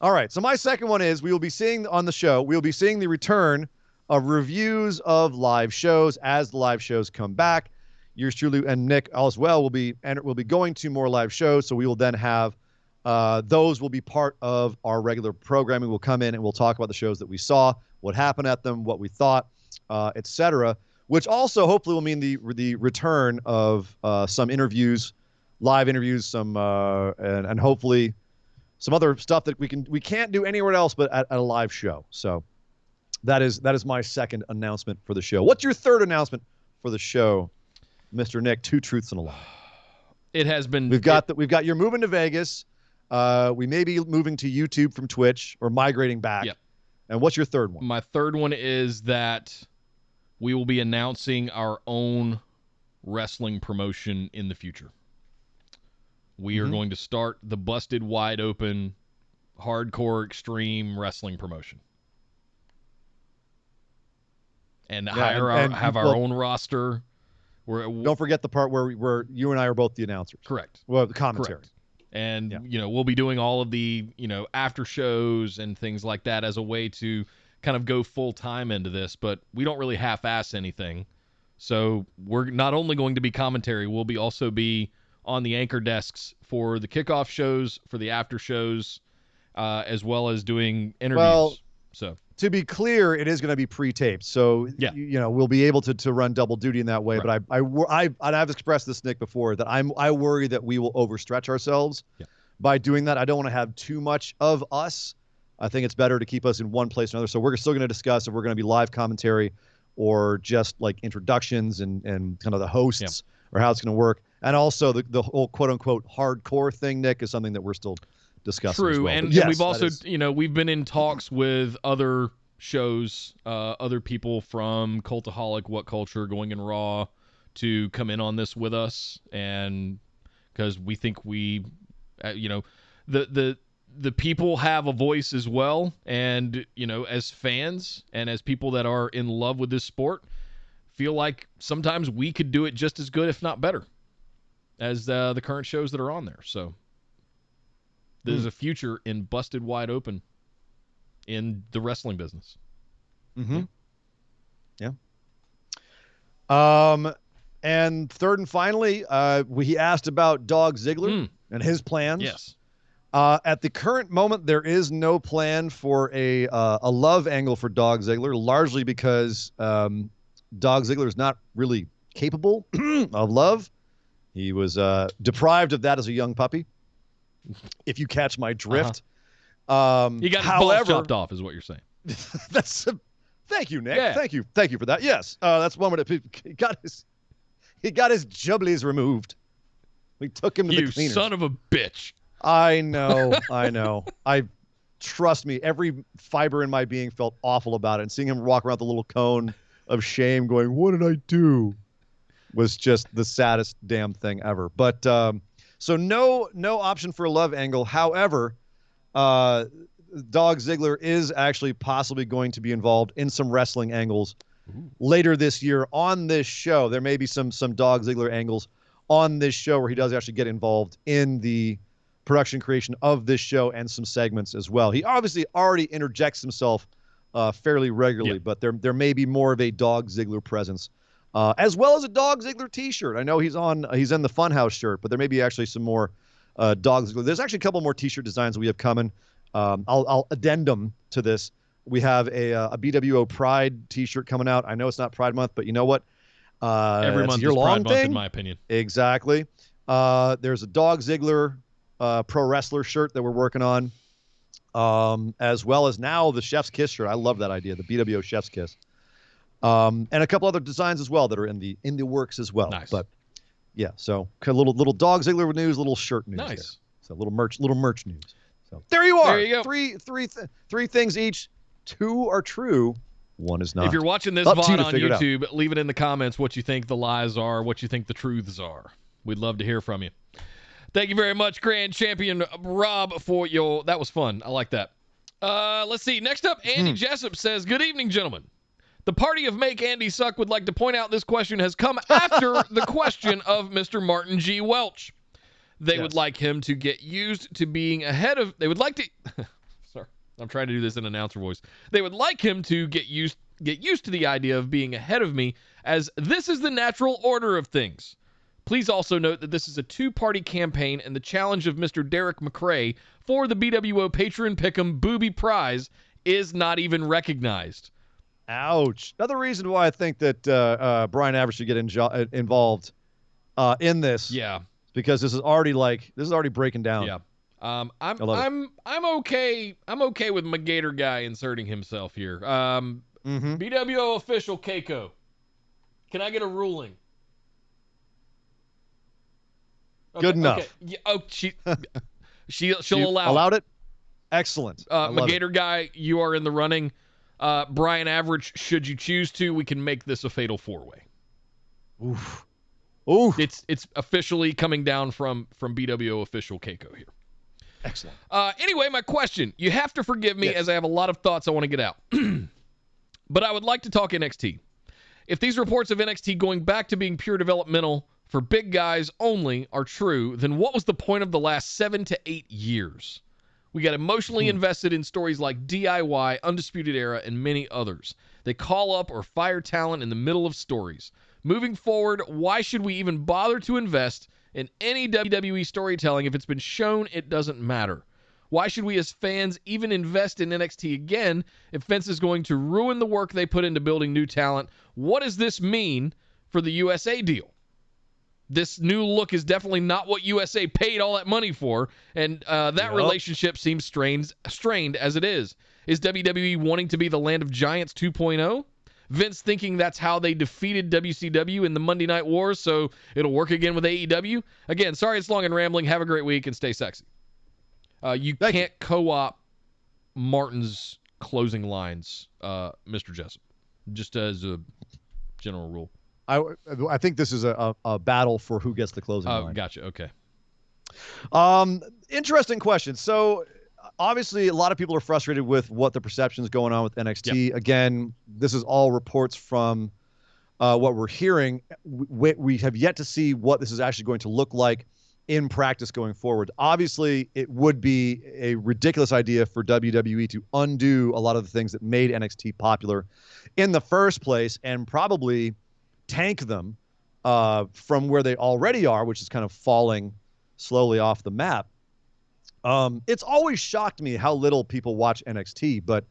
Speaker 8: All right. So my second one is we will be seeing on the show, we'll be seeing the return of reviews of live shows as the live shows come back. Yours truly and Nick as well will be going to more live shows. So we will then have those will be part of our regular programming. We'll come in and we'll talk about the shows that we saw, what happened at them, what we thought, etc. Which also hopefully will mean the return of some interviews, live interviews, some and hopefully some other stuff that we can't do anywhere else but at a live show. So that is my second announcement for the show. What's your third announcement for the show, Mr. Nick? 2 truths and a lie.
Speaker 4: It has been.
Speaker 8: We've got you're moving to Vegas. We may be moving to YouTube from Twitch or migrating back.
Speaker 4: Yep.
Speaker 8: And what's your third one?
Speaker 4: My third one is that we will be announcing our own wrestling promotion in the future. We are going to start the Busted Wide Open Hardcore Extreme Wrestling promotion. And have our own roster.
Speaker 8: Don't forget the part where you and I are both the announcers.
Speaker 4: Correct.
Speaker 8: Well, the commentary.
Speaker 4: Correct. And, we'll be doing all of the, after shows and things like that as a way to kind of go full time into this, but we don't really half-ass anything. So we're not only going to be commentary, we'll be also be on the anchor desks for the kickoff shows, for the after shows, as well as doing interviews.
Speaker 8: Well,
Speaker 4: so
Speaker 8: to be clear, it is going to be pre-taped. So, we'll be able to run double duty in that way.
Speaker 4: Right.
Speaker 8: But I've expressed this, Nick, before, that I worry that we will overstretch ourselves by doing that. I don't want to have too much of us. I think it's better to keep us in one place or another. So we're still going to discuss if we're going to be live commentary or just like introductions and kind of the hosts or how it's going to work. And also the whole quote-unquote hardcore thing, Nick, is something that we're still discussing.
Speaker 4: True,
Speaker 8: as well.
Speaker 4: and we've also, we've been in talks with other shows, other people from Cultaholic, What Culture, Going in Raw, to come in on this with us, and because we think the people have a voice as well, and as fans and as people that are in love with this sport, feel like sometimes we could do it just as good, if not better, as the current shows that are on there. So there's a future in Busted Wide Open in the wrestling business.
Speaker 8: Mm-hmm. Yeah. And third and finally, he asked about Dog Ziggler and his plans.
Speaker 4: Yes.
Speaker 8: At the current moment, there is no plan for a love angle for Dog Ziggler, largely because Dog Ziggler is not really capable of love. He was deprived of that as a young puppy, if you catch my drift.
Speaker 4: He got his balls chopped off, is what you're saying.
Speaker 8: Thank you, Nick.
Speaker 4: Yeah.
Speaker 8: Thank you for that. Yes, that's one where he got his jubblies removed. We took him to the cleaners.
Speaker 4: You son of a bitch.
Speaker 8: I know. Trust me, every fiber in my being felt awful about it. And seeing him walk around with a little cone of shame going, "What did I do?" was just the saddest damn thing ever. But so no option for a love angle. However, Dog Ziggler is actually possibly going to be involved in some wrestling angles later this year on this show. There may be some Dog Ziggler angles on this show where he does actually get involved in the production creation of this show and some segments as well. He obviously already interjects himself fairly regularly, but there may be more of a Dog Ziggler presence, as well as a Dog Ziggler t-shirt. I know he's in the Funhouse shirt, but there may be actually some more Dog Ziggler. There's actually a couple more t-shirt designs we have coming. I'll addendum to this. We have a BWO Pride t-shirt coming out. I know it's not Pride Month, but you know what?
Speaker 4: Every month is Pride Month, in my opinion.
Speaker 8: Exactly. There's a Dog Ziggler pro wrestler shirt that we're working on, as well as now the Chef's Kiss shirt. I love that idea, the BWO Chef's Kiss, and a couple other designs as well that are in the works as well.
Speaker 4: Nice.
Speaker 8: But yeah, so little Dog Ziggler news, little shirt news.
Speaker 4: Nice.
Speaker 8: There. So little merch news. So there you are.
Speaker 4: There you go.
Speaker 8: Three things each. 2 are true. one is not.
Speaker 4: If you're watching this
Speaker 8: Up to you
Speaker 4: VOD
Speaker 8: to
Speaker 4: on
Speaker 8: figure it out.
Speaker 4: YouTube, leave it in the comments what you think the lies are, what you think the truths are. We'd love to hear from you. Thank you very much, Grand Champion Rob, for your... That was fun. I like that. Let's see. Next up, Andy Jessup says, good evening, gentlemen. The party of Make Andy Suck would like to point out this question has come after the question of Mr. Martin G. Welch. They would like him to get used to being ahead of... They would like to... Sorry. I'm trying to do this in announcer voice. They would like him to get used to the idea of being ahead of me, as this is the natural order of things. Please also note that this is a two-party campaign, and the challenge of Mr. Derek McRae for the BWO Patron Pick'em Booby Prize is not even recognized.
Speaker 8: Ouch. Another reason why I think that Brian Average should get involved in this.
Speaker 4: Yeah.
Speaker 8: Because this is already breaking down.
Speaker 4: Yeah. I'm okay. I'm okay with McGator guy inserting himself here. BWO official Keiko. Can I get a ruling? Okay,
Speaker 8: Good enough.
Speaker 4: Okay. Yeah, oh, she'll allow
Speaker 8: allowed it. Excellent.
Speaker 4: McGator guy, you are in the running. Brian Average, should you choose to, we can make this a fatal four-way.
Speaker 8: Oof. Oof.
Speaker 4: It's officially coming down from BWO official Keiko here.
Speaker 8: Excellent.
Speaker 4: Anyway, my question. You have to forgive me as I have a lot of thoughts I want to get out. But I would like to talk NXT. If these reports of NXT going back to being pure developmental for big guys only are true, then what was the point of the last 7 to 8 years? We got emotionally invested in stories like DIY, Undisputed Era, and many others. They call up or fire talent in the middle of stories. Moving forward, why should we even bother to invest in any WWE storytelling if it's been shown it doesn't matter? Why should we as fans even invest in NXT again if Vince is going to ruin the work they put into building new talent? What does this mean for the USA deal? This new look is definitely not what USA paid all that money for, and that relationship seems strained as it is. Is WWE wanting to be the land of giants 2.0? Vince thinking that's how they defeated WCW in the Monday Night Wars, so it'll work again with AEW? Again, sorry it's long and rambling. Have a great week and stay sexy. You can't co-op Martin's closing lines, Mr. Jessup, just as a general rule.
Speaker 8: I think this is a battle for who gets the closing line.
Speaker 4: Gotcha. Okay.
Speaker 8: Interesting question. So obviously a lot of people are frustrated with what the perception is going on with NXT. Yep. Again, this is all reports from what we're hearing. We have yet to see what this is actually going to look like in practice going forward. Obviously, it would be a ridiculous idea for WWE to undo a lot of the things that made NXT popular in the first place and probably tank them from where they already are, which is kind of falling slowly off the map. It's always shocked me how little people watch NXT, but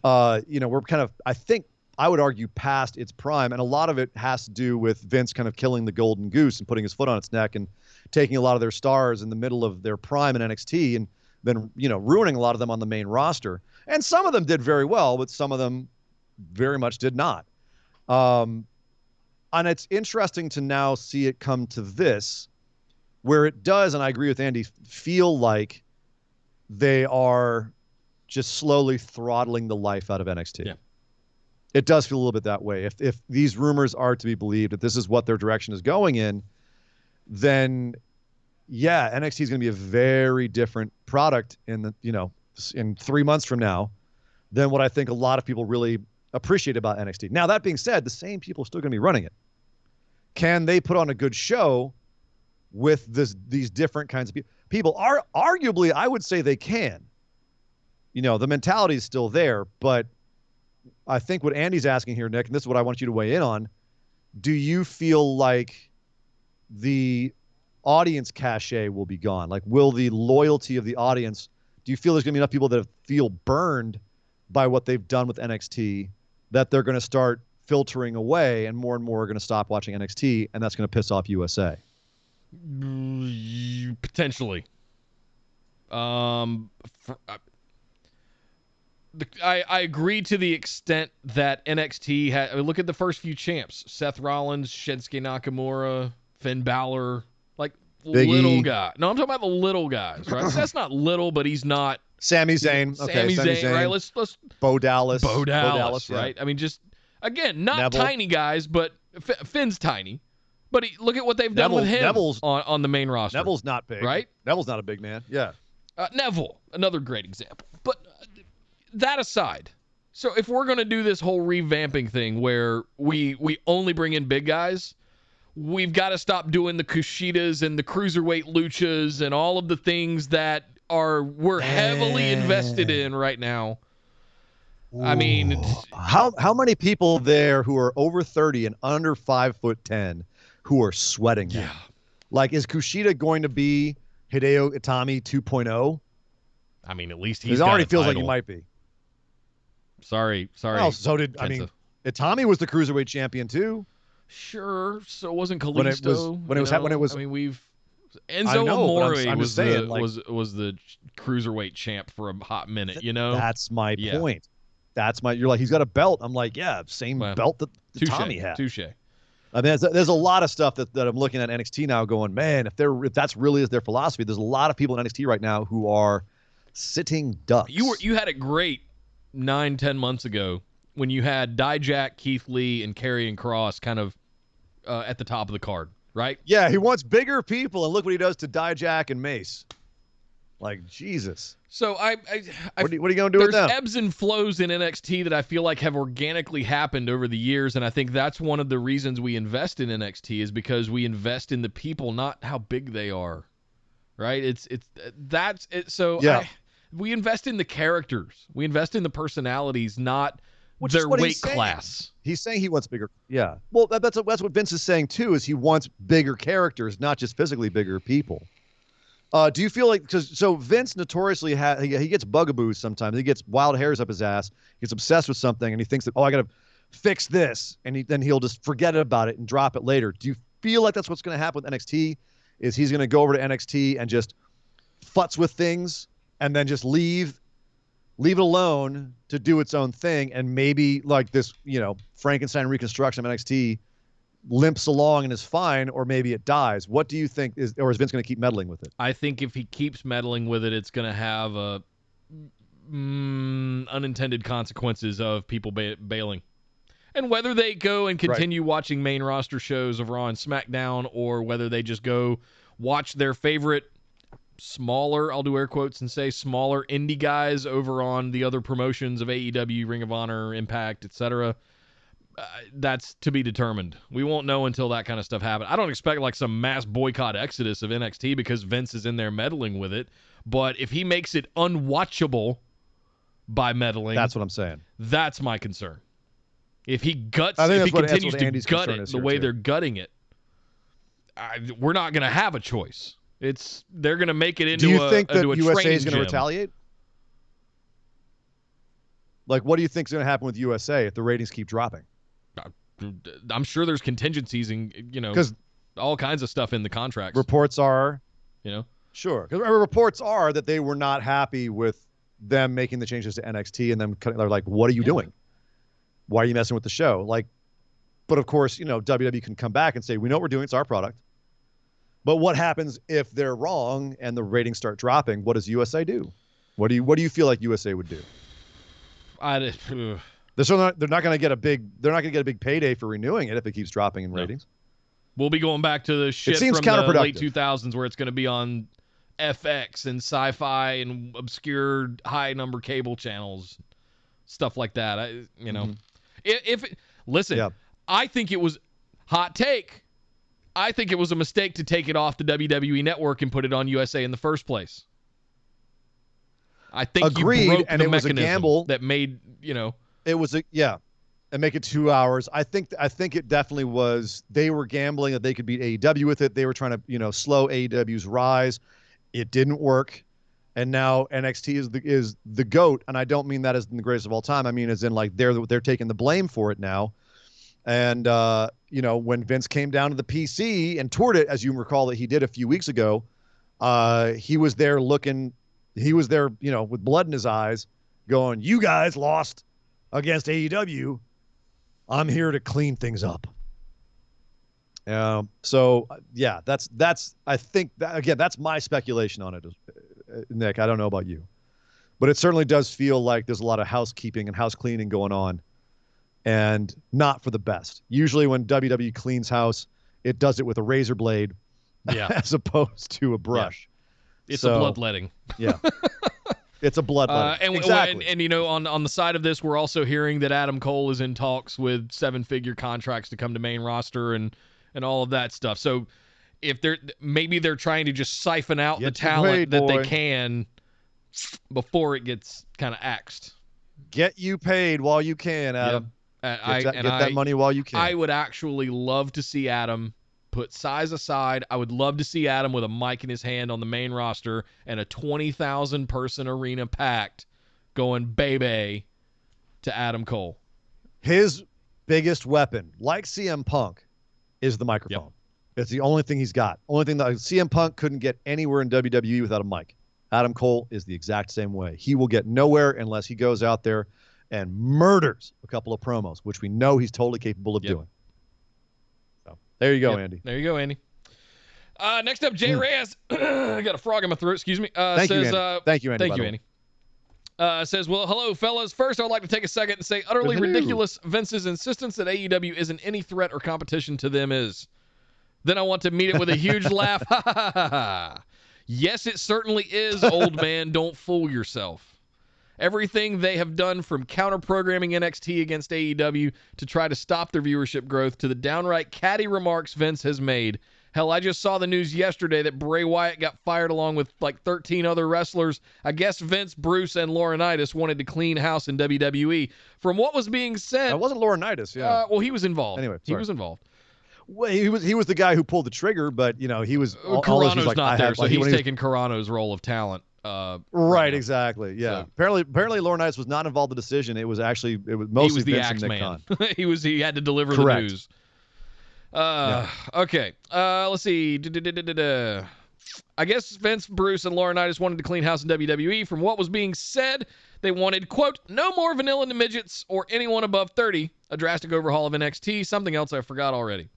Speaker 8: we're kind of, I think I would argue, past its prime, and a lot of it has to do with Vince kind of killing the golden goose and putting his foot on its neck and taking a lot of their stars in the middle of their prime in NXT and then ruining a lot of them on the main roster. And some of them did very well, but some of them very much did not. And it's interesting to now see it come to this, where it does, and I agree with Andy, feel like they are just slowly throttling the life out of NXT. Yeah. It does feel a little bit that way. If these rumors are to be believed, if this is what their direction is going in, then NXT is going to be a very different product in in 3 months from now than what I think a lot of people really appreciate about NXT. Now, that being said, the same people are still going to be running it. Can they put on a good show with these different kinds of people? Arguably, I would say they can. The mentality is still there, but I think what Andy's asking here, Nick, and this is what I want you to weigh in on, do you feel like the audience cachet will be gone? Like, will the loyalty of the audience, do you feel there's going to be enough people that feel burned by what they've done with NXT that they're going to start filtering away and more are going to stop watching NXT, and that's going to piss off USA?
Speaker 4: Potentially. I agree to the extent that NXT had. Look at the first few champs: Seth Rollins, Shinsuke Nakamura, Finn Balor, like Big little guy. No, I'm talking about the little guys, right? Seth's not little, but he's not
Speaker 8: Sami Zayn. Okay,
Speaker 4: Sami Zayn, right? Let's
Speaker 8: Bo Dallas.
Speaker 4: Bo Dallas,
Speaker 8: yeah.
Speaker 4: right? I mean, just again, not
Speaker 8: Neville.
Speaker 4: tiny guys, but Finn's tiny. But look at what they've done with him on the main roster.
Speaker 8: Neville's not big,
Speaker 4: right?
Speaker 8: Neville's not a big man. Yeah.
Speaker 4: Neville, another great example. But that aside, so if we're going to do this whole revamping thing where we only bring in big guys, we've got to stop doing the Kushidas and the cruiserweight luchas and all of the things that we're heavily invested in right now. Ooh. I mean,
Speaker 8: how many people there who are over 30 and under 5'10" who are sweating now?
Speaker 4: Yeah.
Speaker 8: Like, is Kushida going to be Hideo Itami 2.0?
Speaker 4: I mean, at least he's
Speaker 8: it already
Speaker 4: got a
Speaker 8: feels
Speaker 4: title.
Speaker 8: like he might be.
Speaker 4: Sorry.
Speaker 8: Well, so did
Speaker 4: Kenta.
Speaker 8: I mean, Itami was the cruiserweight champion too.
Speaker 4: Sure. So wasn't Kalisto
Speaker 8: when it was.
Speaker 4: I mean, Enzo Amore was the cruiserweight champ for a hot minute.
Speaker 8: That's my point. You're like, he's got a belt. I'm like, yeah, same belt that Tommy had.
Speaker 4: Touche.
Speaker 8: I mean, there's a lot of stuff that I'm looking at NXT now going, man, if that's really their philosophy, there's a lot of people in NXT right now who are sitting ducks.
Speaker 4: You had it great 9-10 months ago when you had Dijak, Keith Lee, and Karrion Kross kind of at the top of the card, right?
Speaker 8: Yeah, he wants bigger people, and look what he does to Dijak and Mace. Like, Jesus.
Speaker 4: So what are you
Speaker 8: going to do with them?
Speaker 4: There's ebbs and flows in NXT that I feel like have organically happened over the years, and I think that's one of the reasons we invest in NXT is because we invest in the people, not how big they are, right? So
Speaker 8: yeah.
Speaker 4: We invest in the characters. We invest in the personalities, not their weight class.
Speaker 8: He's saying he wants bigger. Yeah. Well, that's what Vince is saying too. Is he wants bigger characters, not just physically bigger people. Do you feel like so Vince notoriously he gets bugaboos sometimes. He gets wild hairs up his ass. He gets obsessed with something, and he thinks that I got to fix this, and then he'll just forget about it and drop it later. Do you feel like that's what's going to happen with NXT? Is he's going to go over to NXT and just futz with things, and then just leave it alone to do its own thing, and maybe like this, Frankenstein reconstruction of NXT limps along and is fine, or maybe it dies. What do you think is Vince going to keep meddling with it?
Speaker 4: I think if he keeps meddling with it, it's going to have unintended consequences of people bailing. And whether they go and continue watching main roster shows of Raw and SmackDown, or whether they just go watch their favorite smaller, I'll do air quotes and say smaller indie guys over on the other promotions of AEW, Ring of Honor, Impact, etc., that's to be determined. We won't know until that kind of stuff happens. I don't expect like some mass boycott exodus of NXT because Vince is in there meddling with it. But if he makes it unwatchable by meddling,
Speaker 8: that's what I'm saying.
Speaker 4: That's my concern. If he continues to gut it the way they're gutting it, we're not going to have a choice. They're going to make it into
Speaker 8: a. Do you think that USA is
Speaker 4: going to
Speaker 8: retaliate? Like, what do you think is going to happen with USA if the ratings keep dropping?
Speaker 4: I'm sure there's contingencies and because all kinds of stuff in the contracts.
Speaker 8: Reports are,
Speaker 4: sure.
Speaker 8: Because reports are that they were not happy with them making the changes to NXT, and they're like, "What are you doing? Why are you messing with the show?" Like, but of course, WWE can come back and say, "We know what we're doing. It's our product." But what happens if they're wrong and the ratings start dropping? What does USA do? What do you feel like USA would do? They're not going to get a big payday for renewing it if it keeps dropping in ratings.
Speaker 4: We'll be going back to the shit from the late 2000s where it's going to be on FX and Sci-Fi and obscure high number cable channels, stuff like that. Listen, I think it was hot take. I think it was a mistake to take it off the WWE Network and put it on USA in the first place. I think
Speaker 8: agreed,
Speaker 4: you broke
Speaker 8: and
Speaker 4: the
Speaker 8: it was
Speaker 4: mechanism
Speaker 8: a gamble
Speaker 4: that made
Speaker 8: It was and make it 2 hours. I think it definitely was. They were gambling that they could beat AEW with it. They were trying to slow AEW's rise. It didn't work, and now NXT is the GOAT. And I don't mean that as in the greatest of all time. I mean as in like they're taking the blame for it now. And when Vince came down to the PC and toured it, as you recall that he did a few weeks ago, he was there looking. He was there, with blood in his eyes, going, "You guys lost against AEW. I'm here to clean things up." That's I think that, again, that's my speculation on it, Nick. I don't know about you, But it certainly does feel like there's a lot of housekeeping and house cleaning going on, and not for the best. Usually when WWE cleans house, it does it with a razor blade as opposed to a brush.
Speaker 4: Yeah. It's a bloodletting.
Speaker 8: Yeah. It's a bloodletting.
Speaker 4: Exactly. And on the side of this, we're also hearing that Adam Cole is in talks with 7-figure contracts to come to main roster and all of that stuff. So if they're trying to just siphon out the talent that they can before it gets kind of axed.
Speaker 8: Get you paid while you can, Adam.
Speaker 4: Yep.
Speaker 8: Get that money while you can.
Speaker 4: I would actually love to see Adam put size aside. I would love to see Adam with a mic in his hand on the main roster and a 20,000 person arena packed going baby to Adam Cole.
Speaker 8: His biggest weapon, like CM Punk, is the microphone. Yep. It's the only thing he's got. Only thing that CM Punk couldn't get anywhere in WWE without a mic. Adam Cole is the exact same way. He will get nowhere unless he goes out there and murders a couple of promos, which we know he's totally capable of doing. So there you go, Andy.
Speaker 4: There you go, Andy. Next up, Jay Reyes. I got a frog in my throat. Excuse me.
Speaker 8: Thank you, Andy. Thank you, Andy.
Speaker 4: Says, well, hello, fellas. First, I'd like to take a second and say utterly ridiculous Vince's insistence that AEW isn't any threat or competition to them is. Then I want to meet it with a huge laugh. Ha ha ha ha. Yes, it certainly is, old man. Don't fool yourself. Everything they have done from counter-programming NXT against AEW to try to stop their viewership growth to the downright catty remarks Vince has made. Hell, I just saw the news yesterday that Bray Wyatt got fired along with like 13 other wrestlers. I guess Vince, Bruce, and Laurinaitis wanted to clean house in WWE. From what was being said...
Speaker 8: That wasn't Laurinaitis, yeah.
Speaker 4: Well, he was involved.
Speaker 8: Anyway,
Speaker 4: he was involved.
Speaker 8: Well, he was the guy who pulled the trigger, but he was.
Speaker 4: Carano's like, not there, so he's taking Carano's role of talent.
Speaker 8: Right, exactly. Yeah. So. Apparently, Laurinaitis was not involved in the decision. It was mostly
Speaker 4: the
Speaker 8: Vince
Speaker 4: axe
Speaker 8: and Nick
Speaker 4: man.
Speaker 8: Khan.
Speaker 4: he had to deliver the news. Okay. Let's see. I guess Vince, Bruce, and Laurinaitis wanted to clean house in WWE. From what was being said, they wanted, quote, no more vanilla midgets or anyone above 30. A drastic overhaul of NXT. Something else I forgot already.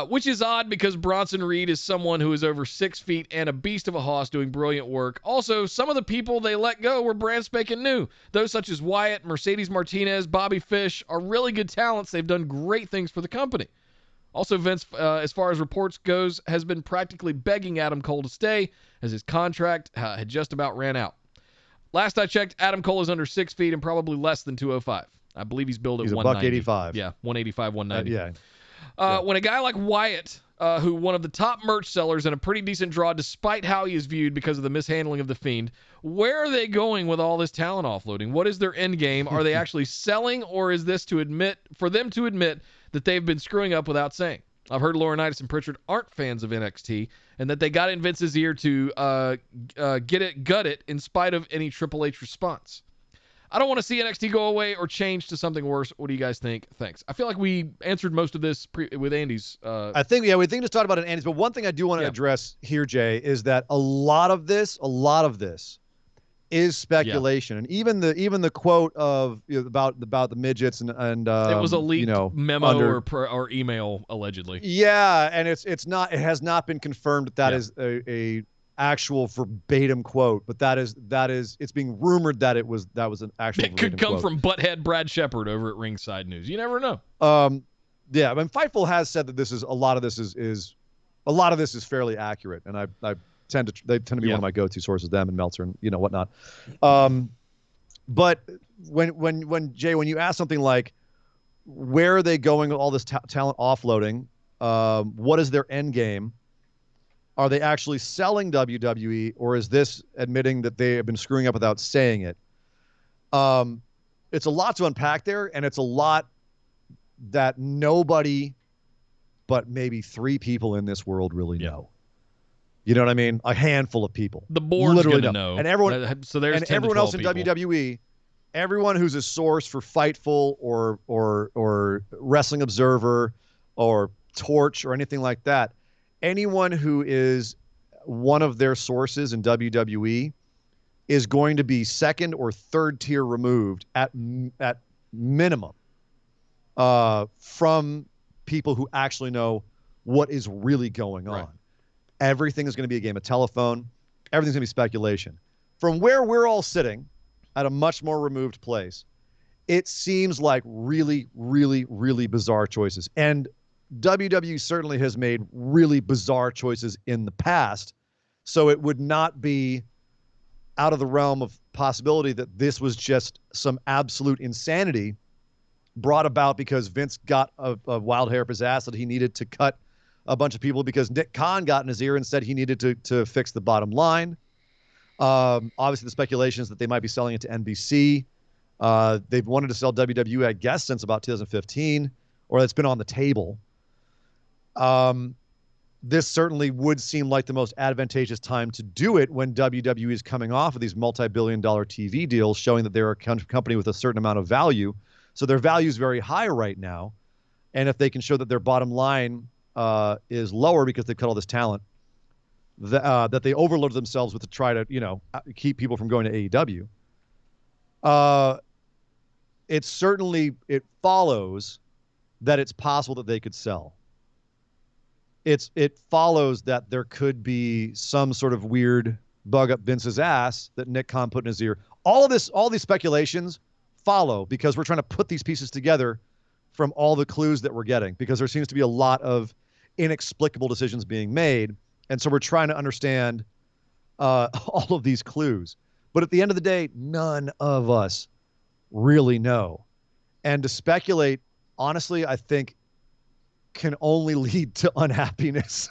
Speaker 4: Which is odd because Bronson Reed is someone who is over 6 feet and a beast of a hoss doing brilliant work. Also, some of the people they let go were brand spanking new. Those such as Wyatt, Mercedes Martinez, Bobby Fish are really good talents. They've done great things for the company. Also, Vince, as far as reports goes, has been practically begging Adam Cole to stay as his contract had just about ran out. Last I checked, Adam Cole is under 6 feet and probably less than 205. I believe he's billed at 190.
Speaker 8: He's $185.
Speaker 4: Yeah, 185, 190.
Speaker 8: Yeah.
Speaker 4: When a guy like Wyatt, who one of the top merch sellers and a pretty decent draw despite how he is viewed because of the mishandling of The Fiend, where are they going with all this talent offloading? What is their end game? Are they actually selling, or is this for them to admit that they've been screwing up without saying? I've heard Laurinaitis and Pritchard aren't fans of NXT and that they got in Vince's ear to gut it in spite of any Triple H response. I don't want to see NXT go away or change to something worse. What do you guys think? Thanks. I feel like we answered most of this with Andy's.
Speaker 8: I think, we just talked about it in Andy's, but one thing I do want to address here, Jay, is that a lot of this is speculation. And even the quote of about the midgets and
Speaker 4: it was a leaked memo or email allegedly.
Speaker 8: Yeah, and it has not been confirmed that is a actual verbatim quote, but that is it's being rumored that was an actual
Speaker 4: it could come
Speaker 8: quote
Speaker 4: from butthead Brad Shepard over at Ringside News. You never know.
Speaker 8: Yeah, I mean, Fightful has said that a lot of this is fairly accurate, and they tend to be one of my go-to sources, them and Meltzer and whatnot. But when Jay, when you ask something like where are they going with all this talent offloading, what is their end game? Are they actually selling WWE, or is this admitting that they have been screwing up without saying it? It's a lot to unpack there, and it's a lot that nobody but maybe 3 people in this world really know. You know what I mean? A handful of people.
Speaker 4: The board's
Speaker 8: literally
Speaker 4: gonna know.
Speaker 8: And everyone,
Speaker 4: everyone
Speaker 8: else in
Speaker 4: people.
Speaker 8: WWE, everyone who's a source for Fightful or Wrestling Observer or Torch or anything like that, anyone who is one of their sources in WWE is going to be second or third tier removed at minimum from people who actually know what is really going on. Right. Everything is going to be a game of telephone. Everything's going to be speculation. from where we're all sitting at a much more removed place, it seems like really, really, really bizarre choices. And WWE certainly has made really bizarre choices in the past. So it would not be out of the realm of possibility that this was just some absolute insanity brought about because Vince got a wild hair up his ass that he needed to cut a bunch of people because Nick Khan got in his ear and said he needed to fix the bottom line. Obviously, the speculation is that they might be selling it to NBC. They've wanted to sell WWE, I guess, since about 2015, or it's been on the table. This certainly would seem like the most advantageous time to do it when WWE is coming off of these multi-billion-dollar TV deals, showing that they're a company with a certain amount of value. So their value is very high right now. And if they can show that their bottom line is lower because they've cut all this talent, that they overloaded themselves with to try to, keep people from going to AEW, it follows that it's possible that they could sell. It follows that there could be some sort of weird bug up Vince's ass that Nick Khan put in his ear. All these speculations follow because we're trying to put these pieces together from all the clues that we're getting, because there seems to be a lot of inexplicable decisions being made. And so we're trying to understand all of these clues. But at the end of the day, none of us really know. And to speculate, honestly, I think can only lead to unhappiness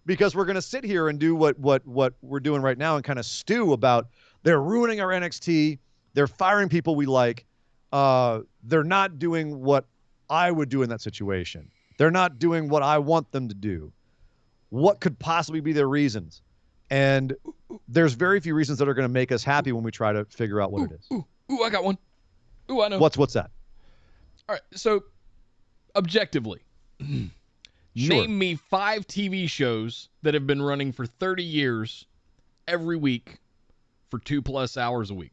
Speaker 8: because we're going to sit here and do what we're doing right now and kind of stew about they're ruining our NXT. They're firing people we like. They're not doing what I would do in that situation. They're not doing what I want them to do. What could possibly be their reasons? And there's very few reasons that are going to make us happy when we try to figure out what it is.
Speaker 4: Ooh, I got one. Ooh, I know.
Speaker 8: What's that?
Speaker 4: All right, so objectively, name me 5 TV shows that have been running for 30 years every week for 2+ hours a week.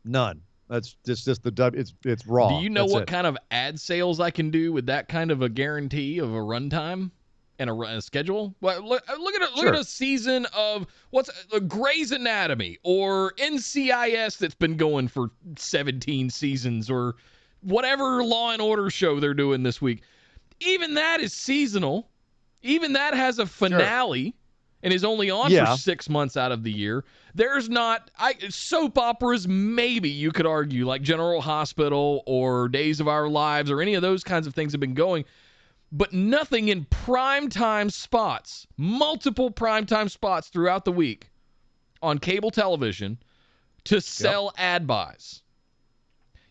Speaker 8: None. That's just it's raw.
Speaker 4: Do you know what kind of ad sales I can do with that kind of a guarantee of a runtime and a schedule? Well, look at a season of what's Grey's Anatomy or NCIS that's been going for 17 seasons, or whatever Law and Order show they're doing this week. Even that is seasonal. Even that has a finale and is only on for 6 months out of the year. There's not soap operas, maybe you could argue, like General Hospital or Days of Our Lives or any of those kinds of things have been going, but nothing in primetime spots, multiple primetime spots throughout the week on cable television to sell ad buys.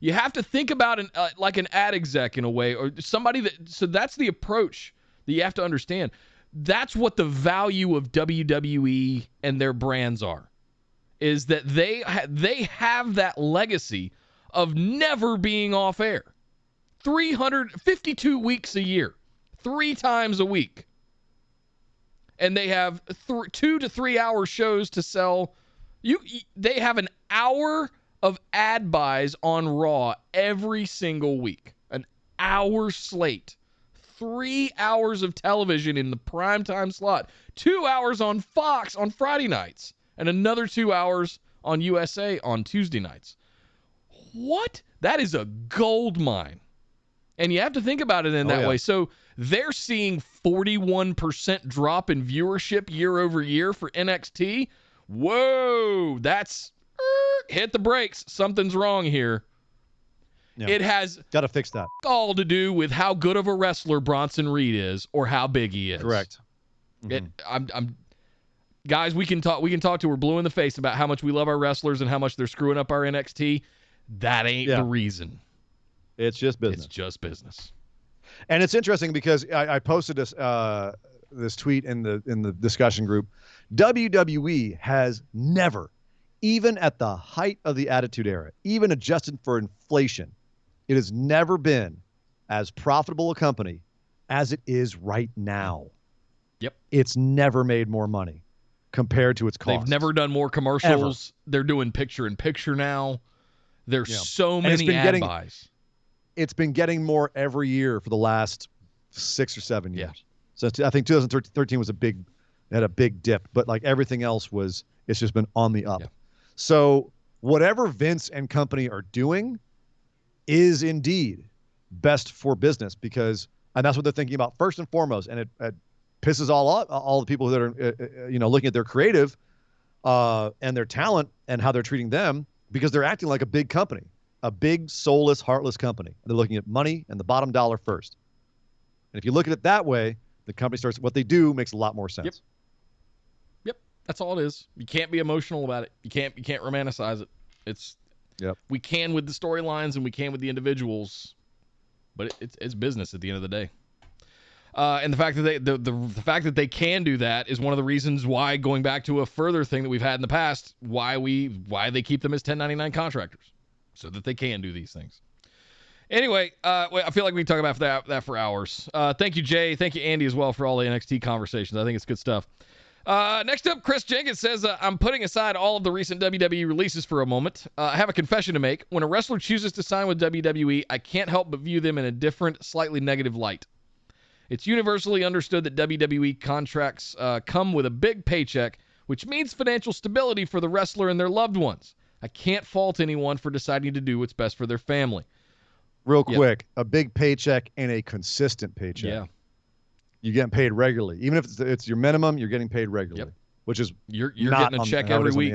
Speaker 4: You have to think about like an ad exec in a way, or somebody so that's the approach that you have to understand. That's what the value of WWE and their brands are, is that they have that legacy of never being off air. 352 weeks a year, 3 times a week. And they have 2 to 3 hour shows to sell. They have an hour of ad buys on Raw every single week. An hour slate. 3 hours of television in the primetime slot. 2 hours on Fox on Friday nights. And another 2 hours on USA on Tuesday nights. What? That is a gold mine. And you have to think about it in that way. So they're seeing 41% drop in viewership year over year for NXT. Whoa, that's hit the brakes. Something's wrong here.
Speaker 8: Yeah.
Speaker 4: It has
Speaker 8: got to fix that.
Speaker 4: All to do with how good of a wrestler Bronson Reed is, or how big he is.
Speaker 8: Correct.
Speaker 4: Guys, we can talk till we're blue in the face about how much we love our wrestlers and how much they're screwing up our NXT. That ain't the reason.
Speaker 8: It's just business.
Speaker 4: It's just business.
Speaker 8: And it's interesting because I posted this tweet in the discussion group. WWE has never, even at the height of the Attitude Era, even adjusted for inflation, it has never been as profitable a company as it is right now.
Speaker 4: Yep.
Speaker 8: It's never made more money compared to its costs.
Speaker 4: They've never done more commercials. Ever. They're doing picture-in-picture now. There's so many ad buys.
Speaker 8: It's been getting more every year for the last 6 or 7 years. So I think 2013 was had a big dip, but like everything else was It's just been on the up.
Speaker 4: Yeah.
Speaker 8: So whatever Vince and company are doing is indeed best for business and that's what they're thinking about first and foremost. And it pisses all the people that are, looking at their creative and their talent and how they're treating them, because they're acting like a big company, a big, soulless, heartless company. They're looking at money and the bottom dollar first. And if you look at it that way, the company starts, what they do makes a lot more sense.
Speaker 4: Yep. That's all it is. You can't be emotional about it. You can't romanticize it. We can with the storylines and we can with the individuals, but it's business at the end of the day. And the fact that the fact that they can do that is one of the reasons why, going back to a further thing that we've had in the past, why they keep them as 1099 contractors, so that they can do these things. Anyway, I feel like we can talk about that for hours. Thank you, Jay. Thank you, Andy, as well, for all the NXT conversations. I think it's good stuff. Next up, Chris Jenkins says, I'm putting aside all of the recent WWE releases for a moment. I have a confession to make. When a wrestler chooses to sign with WWE, I can't help but view them in a different, slightly negative light. It's universally understood that WWE contracts come with a big paycheck, which means financial stability for the wrestler and their loved ones. I can't fault anyone for deciding to do what's best for their family.
Speaker 8: Real quick, a big paycheck and a consistent paycheck.
Speaker 4: Yeah.
Speaker 8: You're getting paid regularly. Even if it's your minimum, you're getting paid regularly, which is
Speaker 4: you're getting a check every week.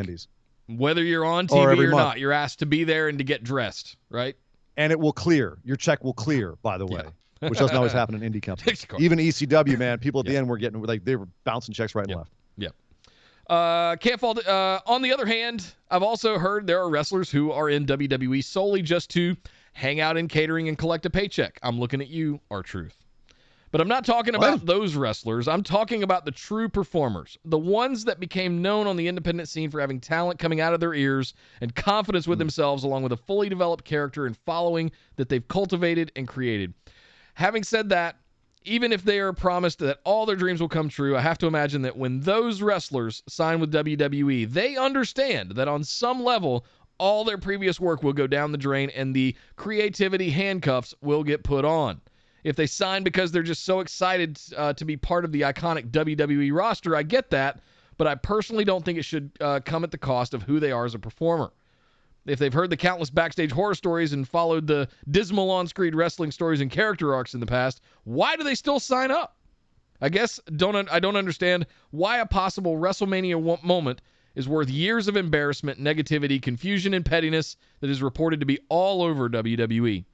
Speaker 4: Whether you're on TV or not, you're asked to be there and to get dressed, right?
Speaker 8: And it will clear. Your check will clear, by the way. Which doesn't always happen in indie companies. Even ECW, man, people at the end were getting they were bouncing checks right and left.
Speaker 4: Can't fault it. On the other hand, I've also heard there are wrestlers who are in WWE solely just to hang out in catering and collect a paycheck. I'm looking at you, R-Truth. But I'm not talking about those wrestlers. I'm talking about the true performers, the ones that became known on the independent scene for having talent coming out of their ears and confidence with themselves, along with a fully developed character and following that they've cultivated and created. Having said that, even if they are promised that all their dreams will come true, I have to imagine that when those wrestlers sign with WWE, they understand that on some level, all their previous work will go down the drain and the creativity handcuffs will get put on. If they sign because they're just so excited to be part of the iconic WWE roster, I get that, but I personally don't think it should come at the cost of who they are as a performer. If they've heard the countless backstage horror stories and followed the dismal on-screen wrestling stories and character arcs in the past, why do they still sign up? I guess I don't understand why a possible WrestleMania moment is worth years of embarrassment, negativity, confusion, and pettiness that is reported to be all over WWE.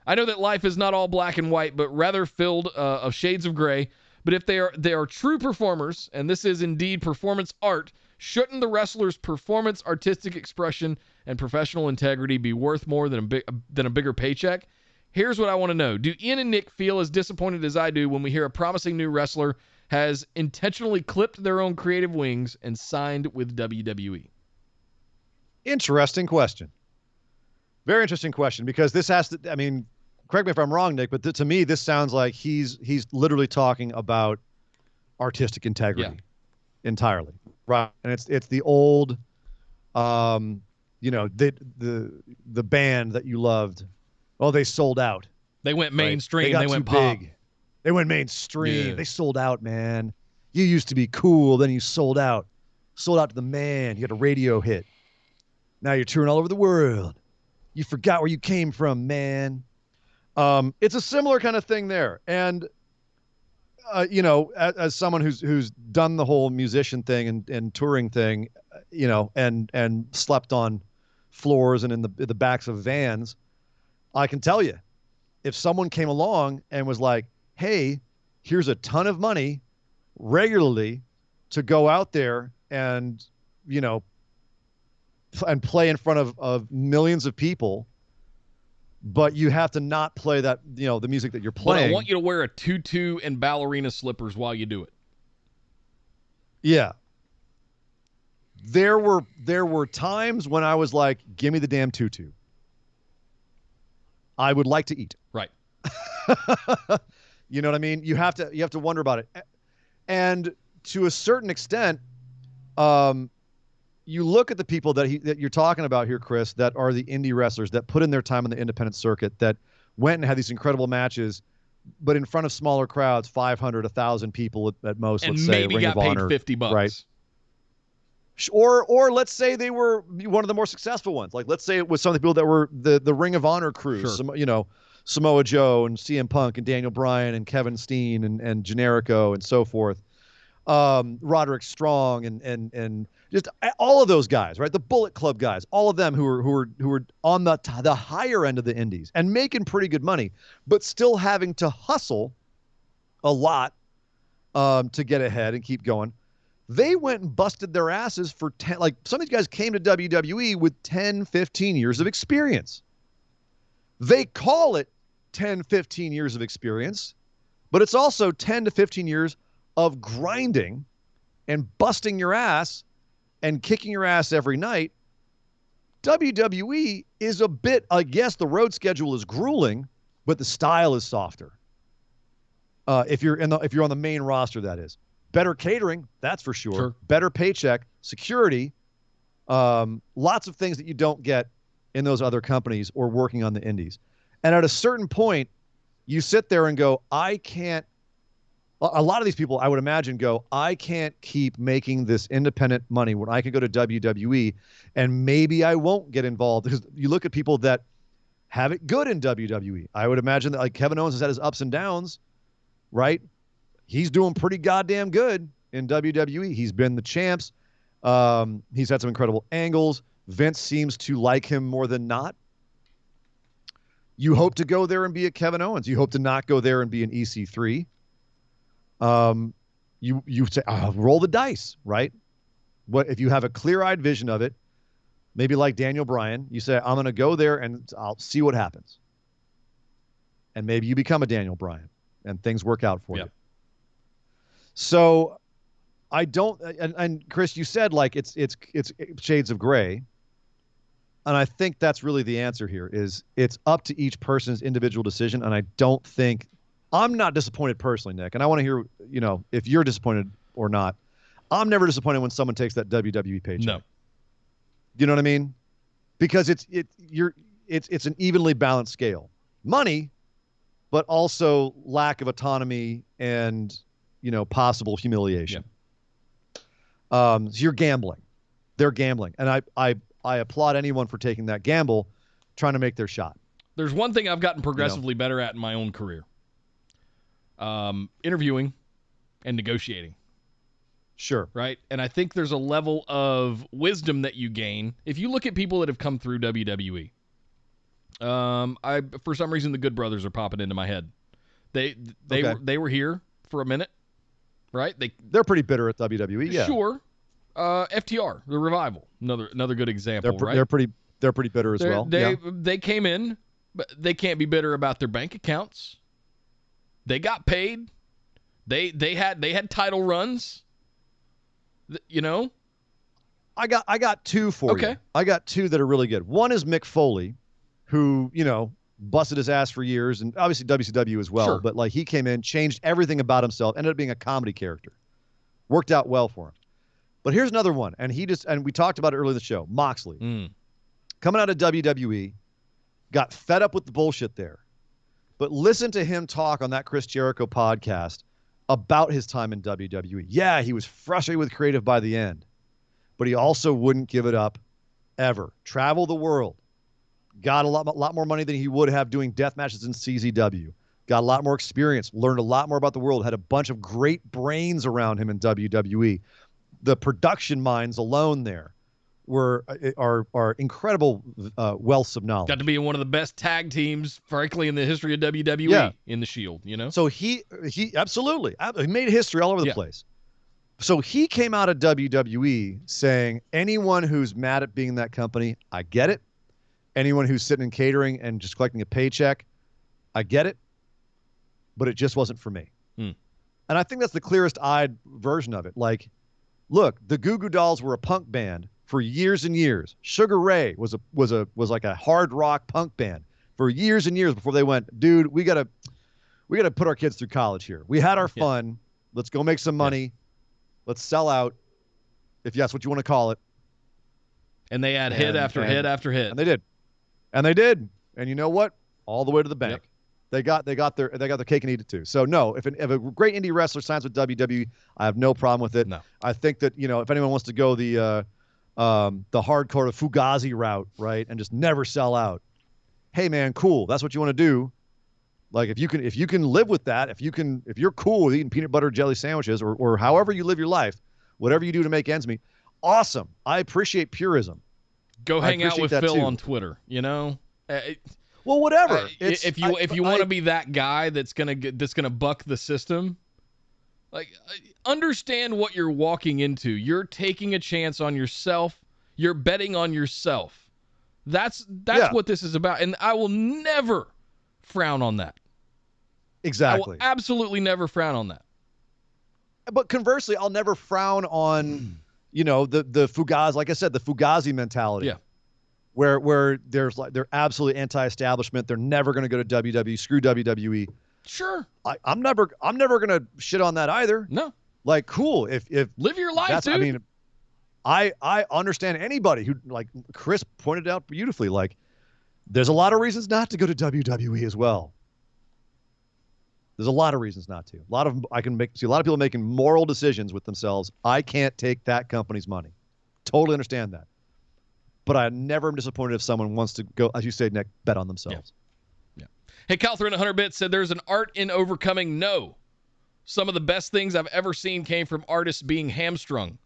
Speaker 4: I know that life is not all black and white, but rather filled of shades of gray. But if they are true performers, and this is indeed performance art, shouldn't the wrestler's performance, artistic expression, and professional integrity be worth more than a bigger paycheck? Here's what I want to know. Do Ian and Nick feel as disappointed as I do when we hear a promising new wrestler has intentionally clipped their own creative wings and signed with WWE?
Speaker 8: Interesting question. Very interesting question, because this has to, I mean, correct me if I'm wrong, Nick, but to me, this sounds like he's literally talking about artistic integrity entirely. Right. And it's the old, the band that you loved. Oh, they sold out.
Speaker 4: They went mainstream.
Speaker 8: Right?
Speaker 4: They went pop.
Speaker 8: Big. They went mainstream. Yeah. They sold out, man. You used to be cool. Then you sold out. Sold out to the man. You had a radio hit. Now you're touring all over the world. You forgot where you came from, man. It's a similar kind of thing there. And, as someone who's done the whole musician thing and touring thing, and slept on floors and in the backs of vans, I can tell you, if someone came along and was like, hey, here's a ton of money regularly to go out there and, and play in front of millions of people, but you have to not play that, the music that you're playing.
Speaker 4: But I want you to wear a tutu and ballerina slippers while you do it.
Speaker 8: Yeah. There were times when I was like, give me the damn tutu. I would like to eat.
Speaker 4: Right.
Speaker 8: You know what I mean? You have to wonder about it. And to a certain extent, you look at the people that you're talking about here, Chris, that are the indie wrestlers that put in their time on the independent circuit, that went and had these incredible matches, but in front of smaller crowds, 500, 1,000 people at most,
Speaker 4: and
Speaker 8: let's say,
Speaker 4: maybe
Speaker 8: Ring
Speaker 4: got
Speaker 8: of
Speaker 4: paid
Speaker 8: Honor,
Speaker 4: $50.
Speaker 8: right? Or let's say they were one of the more successful ones. Like, let's say it was some of the people that were the Ring of Honor crew.
Speaker 4: Sure.
Speaker 8: Samoa Joe and CM Punk and Daniel Bryan and Kevin Steen and Generico and so forth. Roderick Strong and just all of those guys, right? The Bullet Club guys, all of them who were on the higher end of the indies and making pretty good money, but still having to hustle a lot to get ahead and keep going. They went and busted their asses for 10, like some of these guys came to WWE with 10, 15 years of experience. They call it 10, 15 years of experience, but it's also 10 to 15 years of grinding and busting your ass and kicking your ass every night. WWE is a bit, I guess the road schedule is grueling, but the style is softer. If you're on the main roster, that is. Better catering, that's for sure. Better paycheck, security, lots of things that you don't get in those other companies or working on the indies. And at a certain point, you sit there and go, I can't. A lot of these people, I would imagine, go, I can't keep making this independent money when I can go to WWE and maybe I won't get involved. Because you look at people that have it good in WWE. I would imagine that, like, Kevin Owens has had his ups and downs, right? He's doing pretty goddamn good in WWE. He's been the champs. He's had some incredible angles. Vince seems to like him more than not. You hope to go there and be a Kevin Owens. You hope to not go there and be an EC3. You say, roll the dice, right? What if you have a clear-eyed vision of it? Maybe like Daniel Bryan, you say, I'm going to go there and I'll see what happens. And maybe you become a Daniel Bryan and things work out for you. So I don't, and Chris, you said like it's shades of gray. And I think that's really the answer here is it's up to each person's individual decision. And I don't think, I'm not disappointed personally, Nick. And I want to hear, if you're disappointed or not. I'm never disappointed when someone takes that WWE paycheck.
Speaker 4: No.
Speaker 8: You know what I mean? Because it's an evenly balanced scale. Money, but also lack of autonomy and possible humiliation. So you're gambling. They're gambling. And I applaud anyone for taking that gamble, trying to make their shot.
Speaker 4: There's one thing I've gotten progressively better at in my own career. Interviewing and negotiating.
Speaker 8: Sure.
Speaker 4: Right? And I think there's a level of wisdom that you gain. If you look at people that have come through WWE, for some reason, the Good Brothers are popping into my head. They were here for a minute. Right? They're
Speaker 8: pretty bitter at WWE. Yeah.
Speaker 4: Sure. FTR, the Revival, another good example. Right?
Speaker 8: They're pretty bitter as well.
Speaker 4: They came in, but they can't be bitter about their bank accounts. They got paid. They had title runs.
Speaker 8: I got two for you. I got two that are really good. One is Mick Foley, who busted his ass for years, and obviously WCW as well.
Speaker 4: Sure.
Speaker 8: But like he came in, changed everything about himself, ended up being a comedy character. Worked out well for him. But here's another one, and we talked about it earlier in the show. Moxley, coming out of WWE, got fed up with the bullshit there. But listen to him talk on that Chris Jericho podcast about his time in WWE. Yeah, he was frustrated with creative by the end, but he also wouldn't give it up ever. Travel the world. Got a lot more money than he would have doing death matches in CZW. Got a lot more experience. Learned a lot more about the world. Had a bunch of great brains around him in WWE. The production minds alone there are incredible wealths of knowledge.
Speaker 4: Got to be in one of the best tag teams, frankly, in the history of WWE in the Shield.
Speaker 8: So he absolutely he made history all over the place. So he came out of WWE saying, anyone who's mad at being in that company, I get it. Anyone who's sitting in catering and just collecting a paycheck, I get it. But it just wasn't for me. And I think that's the clearest-eyed version of it. Like, look, the Goo Goo Dolls were a punk band for years and years. Sugar Ray was like a hard rock punk band for years and years before they went, dude, we gotta put our kids through college here. We had our fun. Let's go make some money. Let's sell out, if that's what you want to call it.
Speaker 4: And they had hit after hit after hit.
Speaker 8: And they did. And you know what? All the way to the bank. They got their cake and eat it too. So no, if a great indie wrestler signs with WWE, I have no problem with it.
Speaker 4: No.
Speaker 8: I think that if anyone wants to go the hardcore Fugazi route, right, and just never sell out, hey man, cool. That's what you want to do. Like if you can live with that, if you're cool with eating peanut butter jelly sandwiches or however you live your life, whatever you do to make ends meet, awesome. I appreciate purism.
Speaker 4: Go hang out with Phil on Twitter.
Speaker 8: Well, whatever.
Speaker 4: If you want to be that guy that's gonna buck the system, like understand what you're walking into. You're taking a chance on yourself. You're betting on yourself. That's what this is about, and I will never frown on that.
Speaker 8: Exactly.
Speaker 4: I will absolutely never frown on that.
Speaker 8: But conversely, I'll never frown on the Fugazi, like I said, the Fugazi mentality.
Speaker 4: Yeah.
Speaker 8: Where they're absolutely anti-establishment. They're never going to go to WWE. Screw WWE.
Speaker 4: Sure.
Speaker 8: I'm never going to shit on that either.
Speaker 4: No.
Speaker 8: Like, cool. If
Speaker 4: live your life, dude.
Speaker 8: I mean, I understand anybody who, like Chris pointed out beautifully, like there's a lot of reasons not to go to WWE as well. There's a lot of reasons not to. I can see a lot of people making moral decisions with themselves. I can't take that company's money. Totally understand that. But I never am disappointed if someone wants to go, as you say, Nick, bet on themselves.
Speaker 4: Yeah. Hey, Calthrin 100 bits said there's an art in overcoming no. Some of the best things I've ever seen came from artists being hamstrung.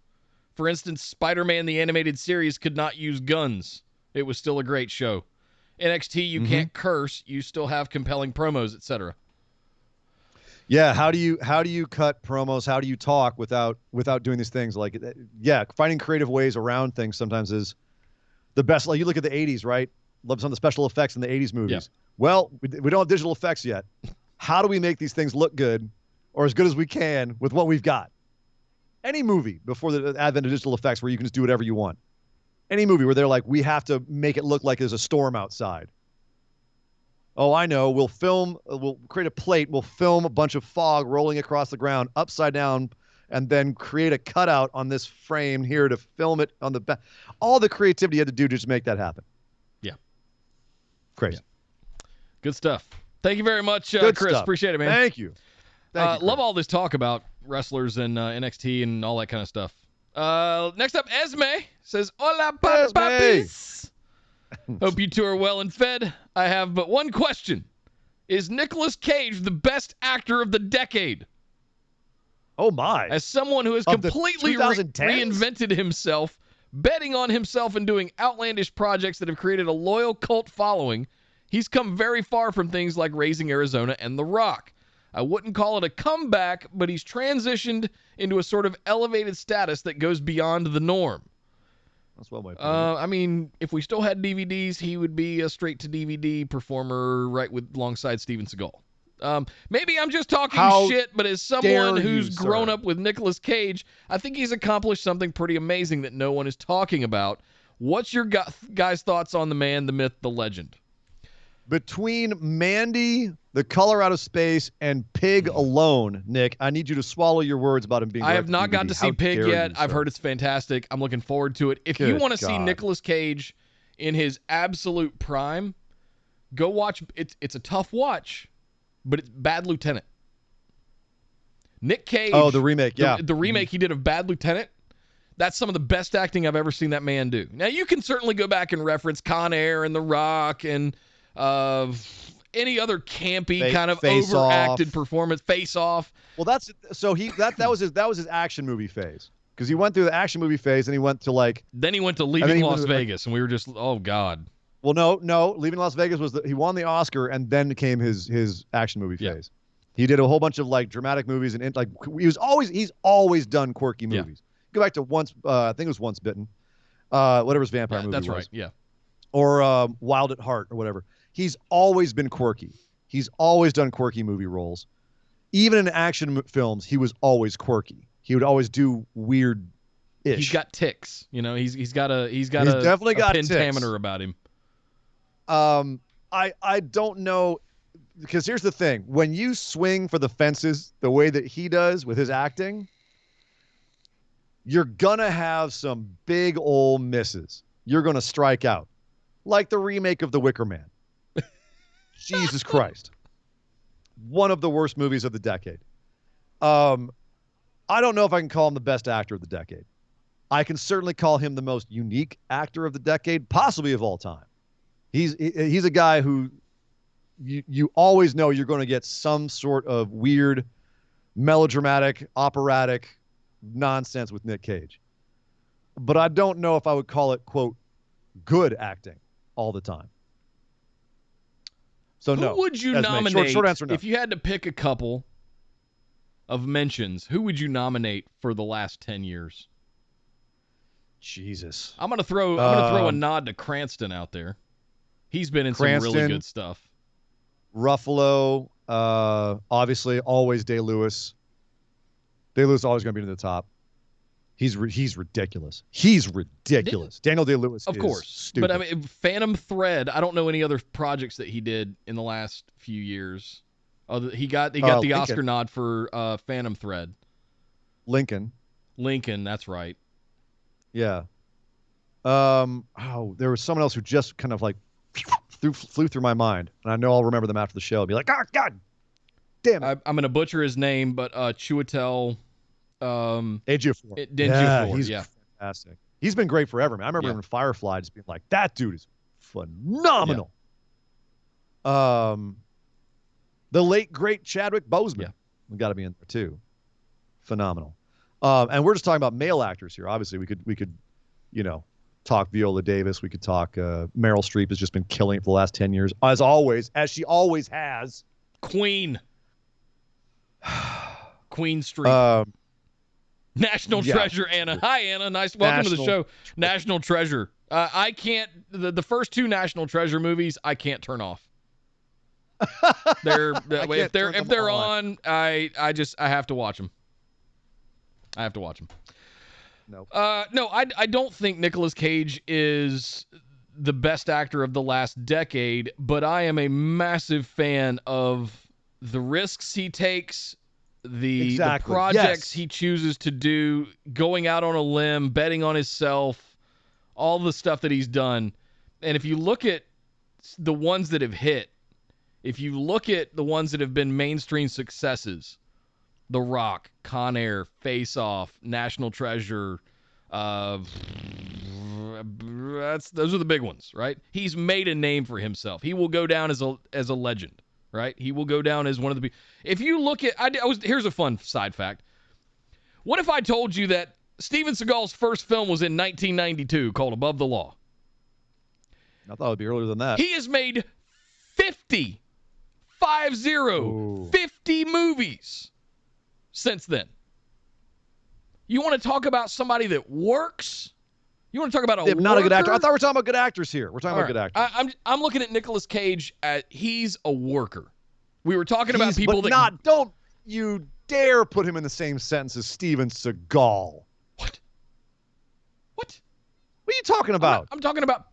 Speaker 4: For instance, Spider-Man the animated series could not use guns. It was still a great show. NXT, you can't curse. You still have compelling promos, etc.
Speaker 8: Yeah, how do you cut promos? How do you talk without doing these things? Like, finding creative ways around things sometimes is the best. Like you look at the 80s, right? Love some of the special effects in the 80s movies. Yeah. Well, we don't have digital effects yet. How do we make these things look good or as good as we can with what we've got? Any movie before the advent of digital effects where you can just do whatever you want. Any movie where they're like, we have to make it look like there's a storm outside. Oh, I know. We'll create a plate. We'll film a bunch of fog rolling across the ground upside down and then create a cutout on this frame here to film it on the back. All the creativity you had to do to just make that happen.
Speaker 4: Yeah.
Speaker 8: Crazy.
Speaker 4: Yeah. Good stuff. Thank you very much,
Speaker 8: Good
Speaker 4: Chris.
Speaker 8: stuff.
Speaker 4: Appreciate it, man.
Speaker 8: Thank you.
Speaker 4: Love all this talk about wrestlers and NXT and all that kind of stuff. Next up, Esme says, Hola, papis. Hope you two are well and fed. I have but one question. Is Nicolas Cage the best actor of the decade?
Speaker 8: Oh, my.
Speaker 4: As someone who has completely reinvented himself, betting on himself and doing outlandish projects that have created a loyal cult following, he's come very far from things like Raising Arizona and The Rock. I wouldn't call it a comeback, but he's transitioned into a sort of elevated status that goes beyond the norm.
Speaker 8: That's well my point.
Speaker 4: I mean, if we still had DVDs, he would be a straight-to-DVD performer right alongside Steven Seagal. Maybe I'm just talking shit, but as someone who's grown up with Nicolas Cage, I think he's accomplished something pretty amazing that no one is talking about. What's your guys' thoughts on the man, the myth, the legend?
Speaker 8: Between Mandy, The Color Out of Space, and Pig alone, Nick, I need you to swallow your words about him being.
Speaker 4: I have not got to see Pig yet. I've heard it's fantastic. I'm looking forward to it. If you want to see Nicolas Cage in his absolute prime, go watch. It's a tough watch, but it's Bad Lieutenant. Nick Cage.
Speaker 8: Oh, the remake, yeah.
Speaker 4: The remake he did of Bad Lieutenant. That's some of the best acting I've ever seen that man do. Now, you can certainly go back and reference Con Air and The Rock and any other campy kind of overacted performance. Face Off.
Speaker 8: Well, that was his action movie phase, because he went through the action movie phase and he went to
Speaker 4: Leaving Las Vegas, and we were just, oh god.
Speaker 8: Well, no, Leaving Las Vegas was he won the Oscar and then came his action movie phase. He did a whole bunch of like dramatic movies and he's always done quirky movies. Go back to I think it was Once Bitten, whatever his vampire movie was.
Speaker 4: That's right. Yeah.
Speaker 8: Or Wild at Heart or whatever. He's always been quirky. He's always done quirky movie roles. Even in action films, he was always quirky. He would always do weird-ish.
Speaker 4: He's got tics. He's
Speaker 8: definitely got
Speaker 4: pentameter about him.
Speaker 8: I don't know, because here's the thing: when you swing for the fences the way that he does with his acting, you're gonna have some big ol' misses. You're gonna strike out, like the remake of The Wicker Man. Jesus Christ. one of the worst movies of the decade. I don't know if I can call him the best actor of the decade. I can certainly call him the most unique actor of the decade, possibly of all time. He's a guy who you always know you're going to get some sort of weird, melodramatic, operatic nonsense with Nick Cage. But I don't know if I would call it, quote, good acting all the time. So no.
Speaker 4: Who would you nominate?
Speaker 8: Short answer, no.
Speaker 4: If you had to pick a couple of mentions, who would you nominate for the last 10 years?
Speaker 8: Jesus.
Speaker 4: I'm gonna throw a nod to Cranston out there. He's been in some really good stuff.
Speaker 8: Ruffalo, obviously, always Day-Lewis. Day-Lewis is always going to be near the top. He's ridiculous. He's ridiculous. Daniel Day-Lewis
Speaker 4: of course.
Speaker 8: Stupid.
Speaker 4: But I mean, Phantom Thread, I don't know any other projects that he did in the last few years. He got the
Speaker 8: Lincoln.
Speaker 4: Oscar nod for Phantom Thread.
Speaker 8: Lincoln,
Speaker 4: that's right.
Speaker 8: yeah. There was someone else who just kind of like flew through my mind, and I know I'll remember them after the show. I'll be like, oh, God damn it.
Speaker 4: I'm going to butcher his name, but Chiwetel
Speaker 8: Ejiofor.
Speaker 4: He's
Speaker 8: fantastic. He's been great forever, man. I remember him in Firefly just being like, that dude is phenomenal. Yeah. The late, great Chadwick Boseman.
Speaker 4: Yeah.
Speaker 8: We got to be in there, too. Phenomenal. And we're just talking about male actors here. Obviously, we could, talk Viola Davis. We could talk Meryl Streep has just been killing it for the last 10 years, as she always has.
Speaker 4: Queen Streep. National Treasure, Anna. Hi, Anna. Nice. Welcome to the show. National Treasure. I can't. The first two National Treasure movies, I can't turn off. If they're on, I have to watch them. No, I don't think Nicolas Cage is the best actor of the last decade, but I am a massive fan of the risks he takes, the projects he chooses to do, going out on a limb, betting on himself, all the stuff that he's done. And if you look at the ones that have hit, if you look at the ones that have been mainstream successes, The Rock, Con Air, Face Off, National Treasure, those are the big ones, right? He's made a name for himself. He will go down as a legend, right? He will go down as one of the. If you look at, here's a fun side fact. What if I told you that Steven Seagal's first film was in 1992 called Above the Law?
Speaker 8: I thought it would be earlier than that.
Speaker 4: He has made 50 movies since then. You want to talk about somebody that works? You want to talk about
Speaker 8: not a good actor? I thought we were talking about good actors here. We're talking about good actors.
Speaker 4: I'm looking at Nicolas Cage. He's a worker. We were talking about people that
Speaker 8: don't you dare put him in the same sentence as Steven Seagal.
Speaker 4: What?
Speaker 8: What are you talking about?
Speaker 4: I'm talking about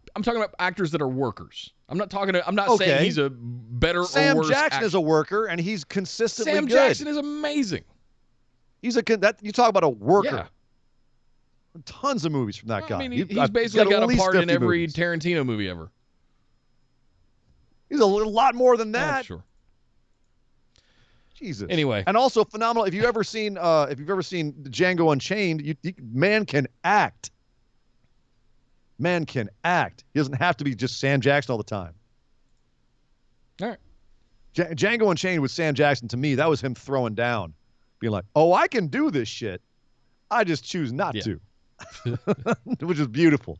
Speaker 4: actors that are workers. I'm not saying he's a better or worse
Speaker 8: Sam Jackson is a worker, and he's consistently good.
Speaker 4: Sam Jackson is amazing.
Speaker 8: You talk about a worker.
Speaker 4: Yeah.
Speaker 8: Tons of movies from that guy.
Speaker 4: I mean, he's basically got a part in every movies. Tarantino movie ever.
Speaker 8: He's a lot more than that.
Speaker 4: Oh, sure.
Speaker 8: Jesus.
Speaker 4: Anyway,
Speaker 8: and also phenomenal. If you've ever seen Django Unchained, man can act. Man can act. He doesn't have to be just Sam Jackson all the time.
Speaker 4: All right.
Speaker 8: Django Unchained with Sam Jackson, to me, that was him throwing down, being like, "Oh, I can do this shit. I just choose not to," which is beautiful.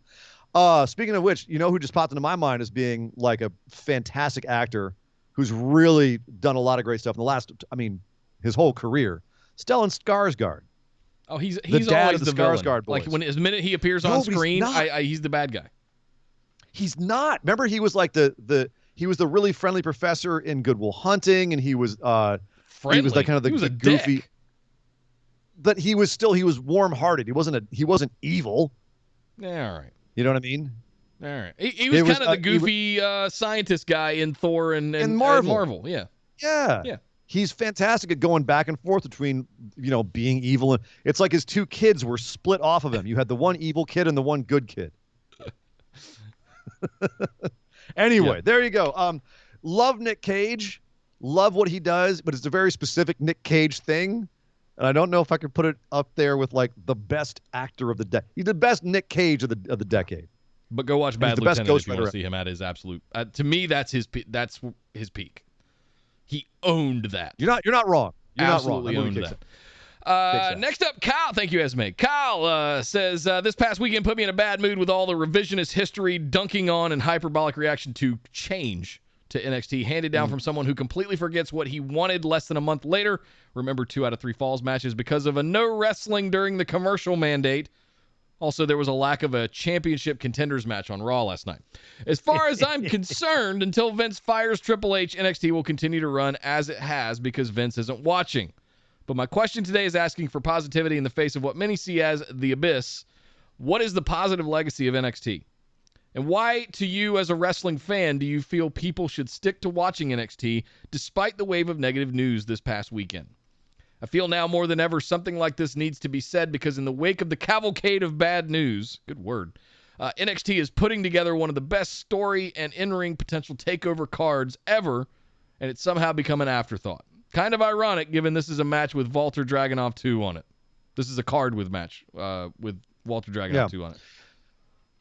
Speaker 8: Speaking of which, you know who just popped into my mind as being like a fantastic actor who's really done a lot of great stuff in the last, his whole career. Stellan Skarsgård.
Speaker 4: Oh, he's
Speaker 8: dad
Speaker 4: always
Speaker 8: of
Speaker 4: the villain.
Speaker 8: Skarsgård boys.
Speaker 4: Like when the minute he appears on screen, he's the bad guy.
Speaker 8: He's not. Remember, he was like he was the really friendly professor in Good Will Hunting, and he was
Speaker 4: friendly.
Speaker 8: He was like kind of the goofy.
Speaker 4: Dick.
Speaker 8: But he was warm-hearted. He wasn't evil.
Speaker 4: Yeah, all right.
Speaker 8: You know what I mean?
Speaker 4: All right. He was kind of the goofy scientist guy in Thor and Marvel. Yeah.
Speaker 8: Yeah. Yeah. He's fantastic at going back and forth between, being evil. And it's like his two kids were split off of him. You had the one evil kid and the one good kid. Anyway, There you go. Love Nick Cage. love what he does, but it's a very specific Nick Cage thing. And I don't know if I could put it up there with like the best actor of the decade. He's the best Nick Cage of the decade.
Speaker 4: But go watch Bad
Speaker 8: the best
Speaker 4: Lieutenant if you want
Speaker 8: Ghostwriter.
Speaker 4: to see him at his absolute. To me, that's his peak. He owned that.
Speaker 8: You're not wrong. You're
Speaker 4: Absolutely
Speaker 8: not wrong.
Speaker 4: owned that. Next up, Kyle. Thank you, Esme. Kyle says, this past weekend put me in a bad mood with all the revisionist history, dunking on, and hyperbolic reaction to change to NXT handed down from someone who completely forgets what he wanted less than a month later. Remember 2 out of 3 Falls matches because of a no wrestling during the commercial mandate. Also, there was a lack of a championship contenders match on Raw last night. As far as I'm concerned, until Vince fires Triple H, NXT will continue to run as it has because Vince isn't watching. But my question today is asking for positivity in the face of what many see as the abyss. What is the positive legacy of NXT? And why, to you as a wrestling fan, do you feel people should stick to watching NXT despite the wave of negative news this past weekend? I feel now more than ever something like this needs to be said because in the wake of the cavalcade of bad news, good word, NXT is putting together one of the best story and in-ring potential takeover cards ever, and it's somehow become an afterthought. Kind of ironic given this is a match with Walter Dragunov 2 on it. This is a card with match with Walter Dragunov 2 on it.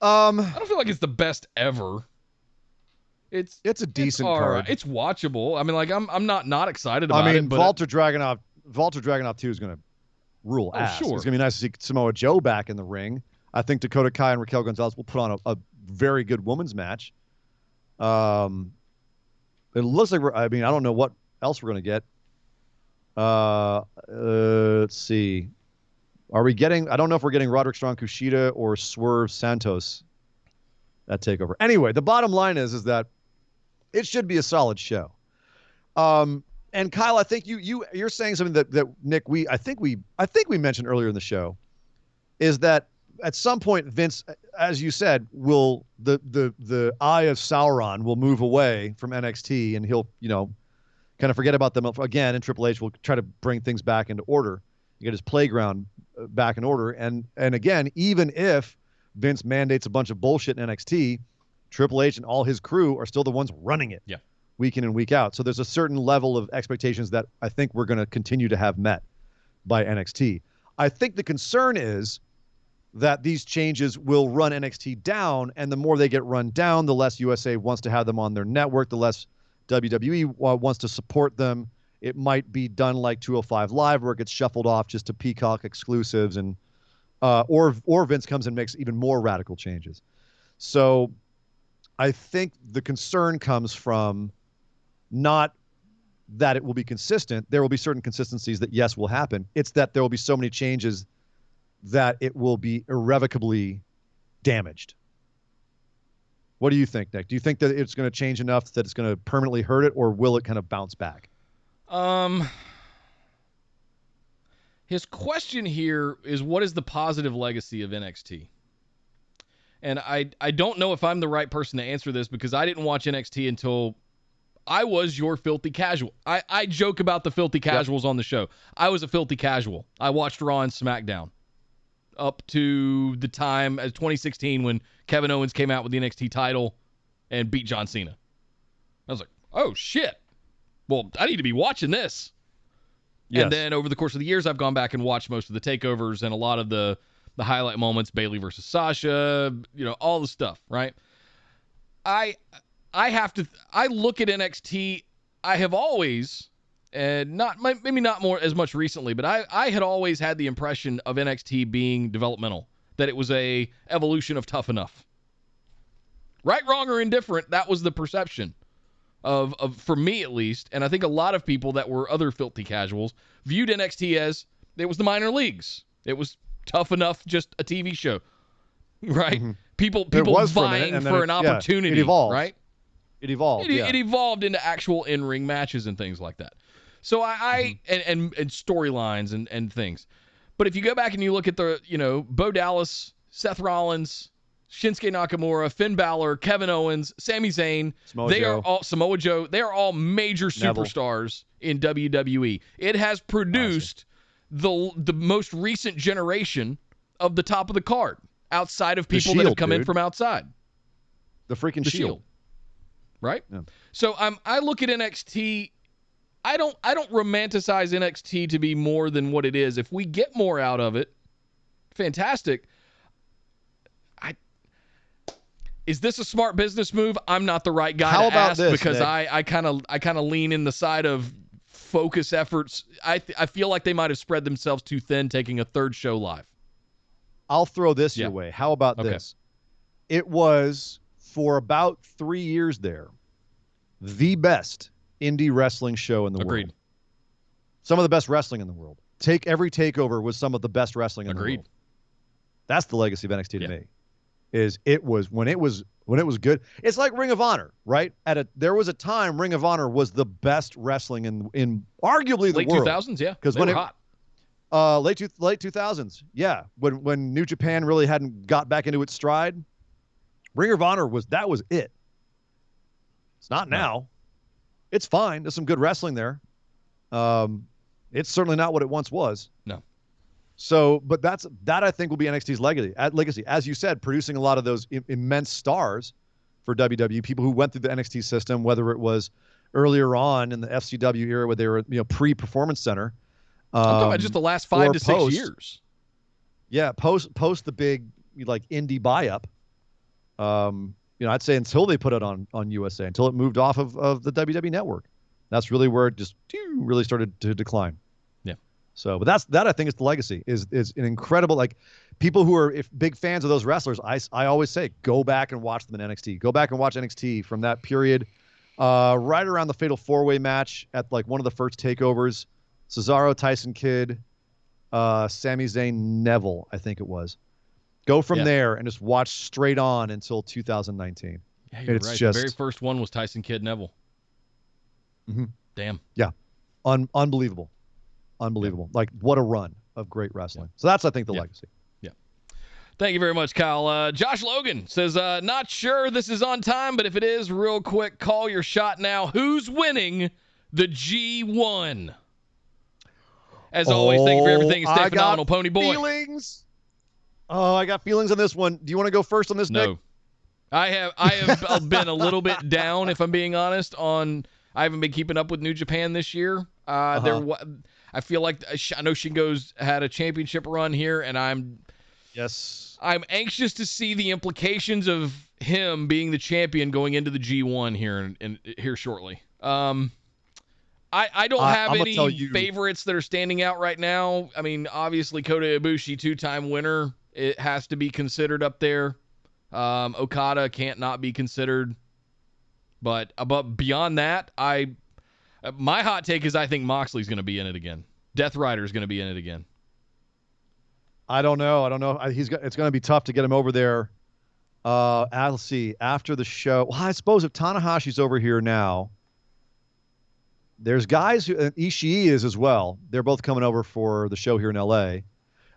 Speaker 4: I don't feel like it's the best ever. It's a decent card. Right. It's watchable. I mean, like I'm not excited about it. But
Speaker 8: Walter Dragunov 2 is going to rule ass.
Speaker 4: Sure.
Speaker 8: It's going to be nice to see Samoa Joe back in the ring. I think Dakota Kai and Raquel Gonzalez will put on a very good women's match. It looks like I don't know what else we're going to get. Let's see. Are we getting? I don't know if we're getting Roderick Strong Kushida or Swerve Santos at TakeOver. Anyway, the bottom line is that it should be a solid show. And Kyle, I think you're saying something that Nick, I think we mentioned earlier in the show, is that at some point Vince, as you said, will the eye of Sauron will move away from NXT and he'll kind of forget about them again, and Triple H will try to bring things back into order, get his playground back in order, and again, even if Vince mandates a bunch of bullshit in NXT, Triple H and all his crew are still the ones running it.
Speaker 4: Yeah.
Speaker 8: Week in and week out. So there's a certain level of expectations that I think we're going to continue to have met by NXT. I think the concern is that these changes will run NXT down, and the more they get run down, the less USA wants to have them on their network, the less WWE wants to support them. It might be done like 205 Live, where it gets shuffled off just to Peacock exclusives, and or Vince comes and makes even more radical changes. So I think the concern comes from not that it will be consistent. There will be certain consistencies that, yes, will happen. It's that there will be so many changes that it will be irrevocably damaged. What do you think, Nick? Do you think that it's going to change enough that it's going to permanently hurt it, or will it kind of bounce back?
Speaker 4: His question here is, what is the positive legacy of NXT? And I don't know if I'm the right person to answer this because I didn't watch NXT until I was your filthy casual. I joke about the filthy casuals on the show. I was a filthy casual. I watched Raw and SmackDown up to the time as 2016 when Kevin Owens came out with the NXT title and beat John Cena. I was like, oh, shit. Well, I need to be watching this. Yes. And then over the course of the years, I've gone back and watched most of the takeovers and a lot of the highlight moments, Bayley versus Sasha, all the stuff, right? I look at NXT, I have always, and maybe not more as much recently, but I had always had the impression of NXT being developmental, that it was a evolution of Tough Enough. Right, wrong, or indifferent, that was the perception of for me at least, and I think a lot of people that were other filthy casuals viewed NXT as it was the minor leagues. It was Tough Enough, just a TV show, right? Mm-hmm. People vying for an opportunity,
Speaker 8: it evolved.
Speaker 4: Right?
Speaker 8: It evolved.
Speaker 4: It evolved into actual in-ring matches and things like that. So and storylines and things. But if you go back and you look at the, Bo Dallas, Seth Rollins, Shinsuke Nakamura, Finn Balor, Kevin Owens, Sami Zayn, Samoa Joe, they are all major superstars in WWE. It has produced the most recent generation of the top of the card outside of people that have come in from outside.
Speaker 8: The freaking Shield.
Speaker 4: Right?
Speaker 8: Yeah.
Speaker 4: So I look at NXT I don't romanticize NXT to be more than what it is. If we get more out of it, fantastic. Is this a smart business move? I'm not the right guy to ask because Nick? I kind of lean in the side of focus efforts. I feel like they might have spread themselves too thin taking a third show live.
Speaker 8: I'll throw this your way. How about this? It was, for about 3 years there, the best indie wrestling show in the world. Some of the best wrestling in the world. Every takeover was some of the best wrestling in the world. That's the legacy of NXT to me. It was when it was good. It's like Ring of Honor, right? There was a time Ring of Honor was the best wrestling in arguably the world.
Speaker 4: Late 2000s, yeah.
Speaker 8: Because when it hot. Late 2000s, yeah. When New Japan really hadn't got back into its stride, Ring of Honor was it. It's not now. It's fine. There's some good wrestling there. It's certainly not what it once was.
Speaker 4: No.
Speaker 8: So, but that I think will be NXT's legacy. As you said, producing a lot of those immense stars for WWE, people who went through the NXT system, whether it was earlier on in the FCW era where they were, pre-Performance Center.
Speaker 4: I'm talking about just the last 5 to 6 years.
Speaker 8: Yeah, post the big indie buy-up. I'd say until they put it on USA, until it moved off of the WWE network. That's really where it just really started to decline.
Speaker 4: Yeah.
Speaker 8: So, but that I think is the legacy, is an incredible, people who are big fans of those wrestlers, I always say, go back and watch them in NXT. Go back and watch NXT from that period, right around the Fatal 4-Way match at one of the first takeovers. Cesaro, Tyson Kidd, Sami Zayn, Neville, I think it was. Go from there and just watch straight on until 2019.
Speaker 4: Yeah, you're right. The very first one was Tyson Kidd, Neville.
Speaker 8: Mm-hmm.
Speaker 4: Damn.
Speaker 8: Yeah. Unbelievable. What a run of great wrestling. So that's, I think, the legacy.
Speaker 4: Yeah. Thank you very much, Kyle. Josh Logan says, not sure this is on time, but if it is, real quick, call your shot now. Who's winning the G1? As always, thank you for everything. Stay phenomenal, Pony Boy.
Speaker 8: Feelings. Oh, I got feelings on this one. Do you want to go first on this, Nick?
Speaker 4: No. I have been a little bit down, if I'm being honest, I haven't been keeping up with New Japan this year. I feel like I know Shingo's had a championship run here, and I'm anxious to see the implications of him being the champion going into the G1 here shortly. I don't have any favorites that are standing out right now. I mean, obviously Kota Ibushi, 2-time winner, it has to be considered up there. Okada can't not be considered. But beyond that, my hot take is I think Moxley's going to be in it again. Death Rider's going to be in it again.
Speaker 8: I don't know. It's going to be tough to get him over there. I'll see. After the show, well, I suppose if Tanahashi's over here now, there's guys who Ishii is as well. They're both coming over for the show here in LA.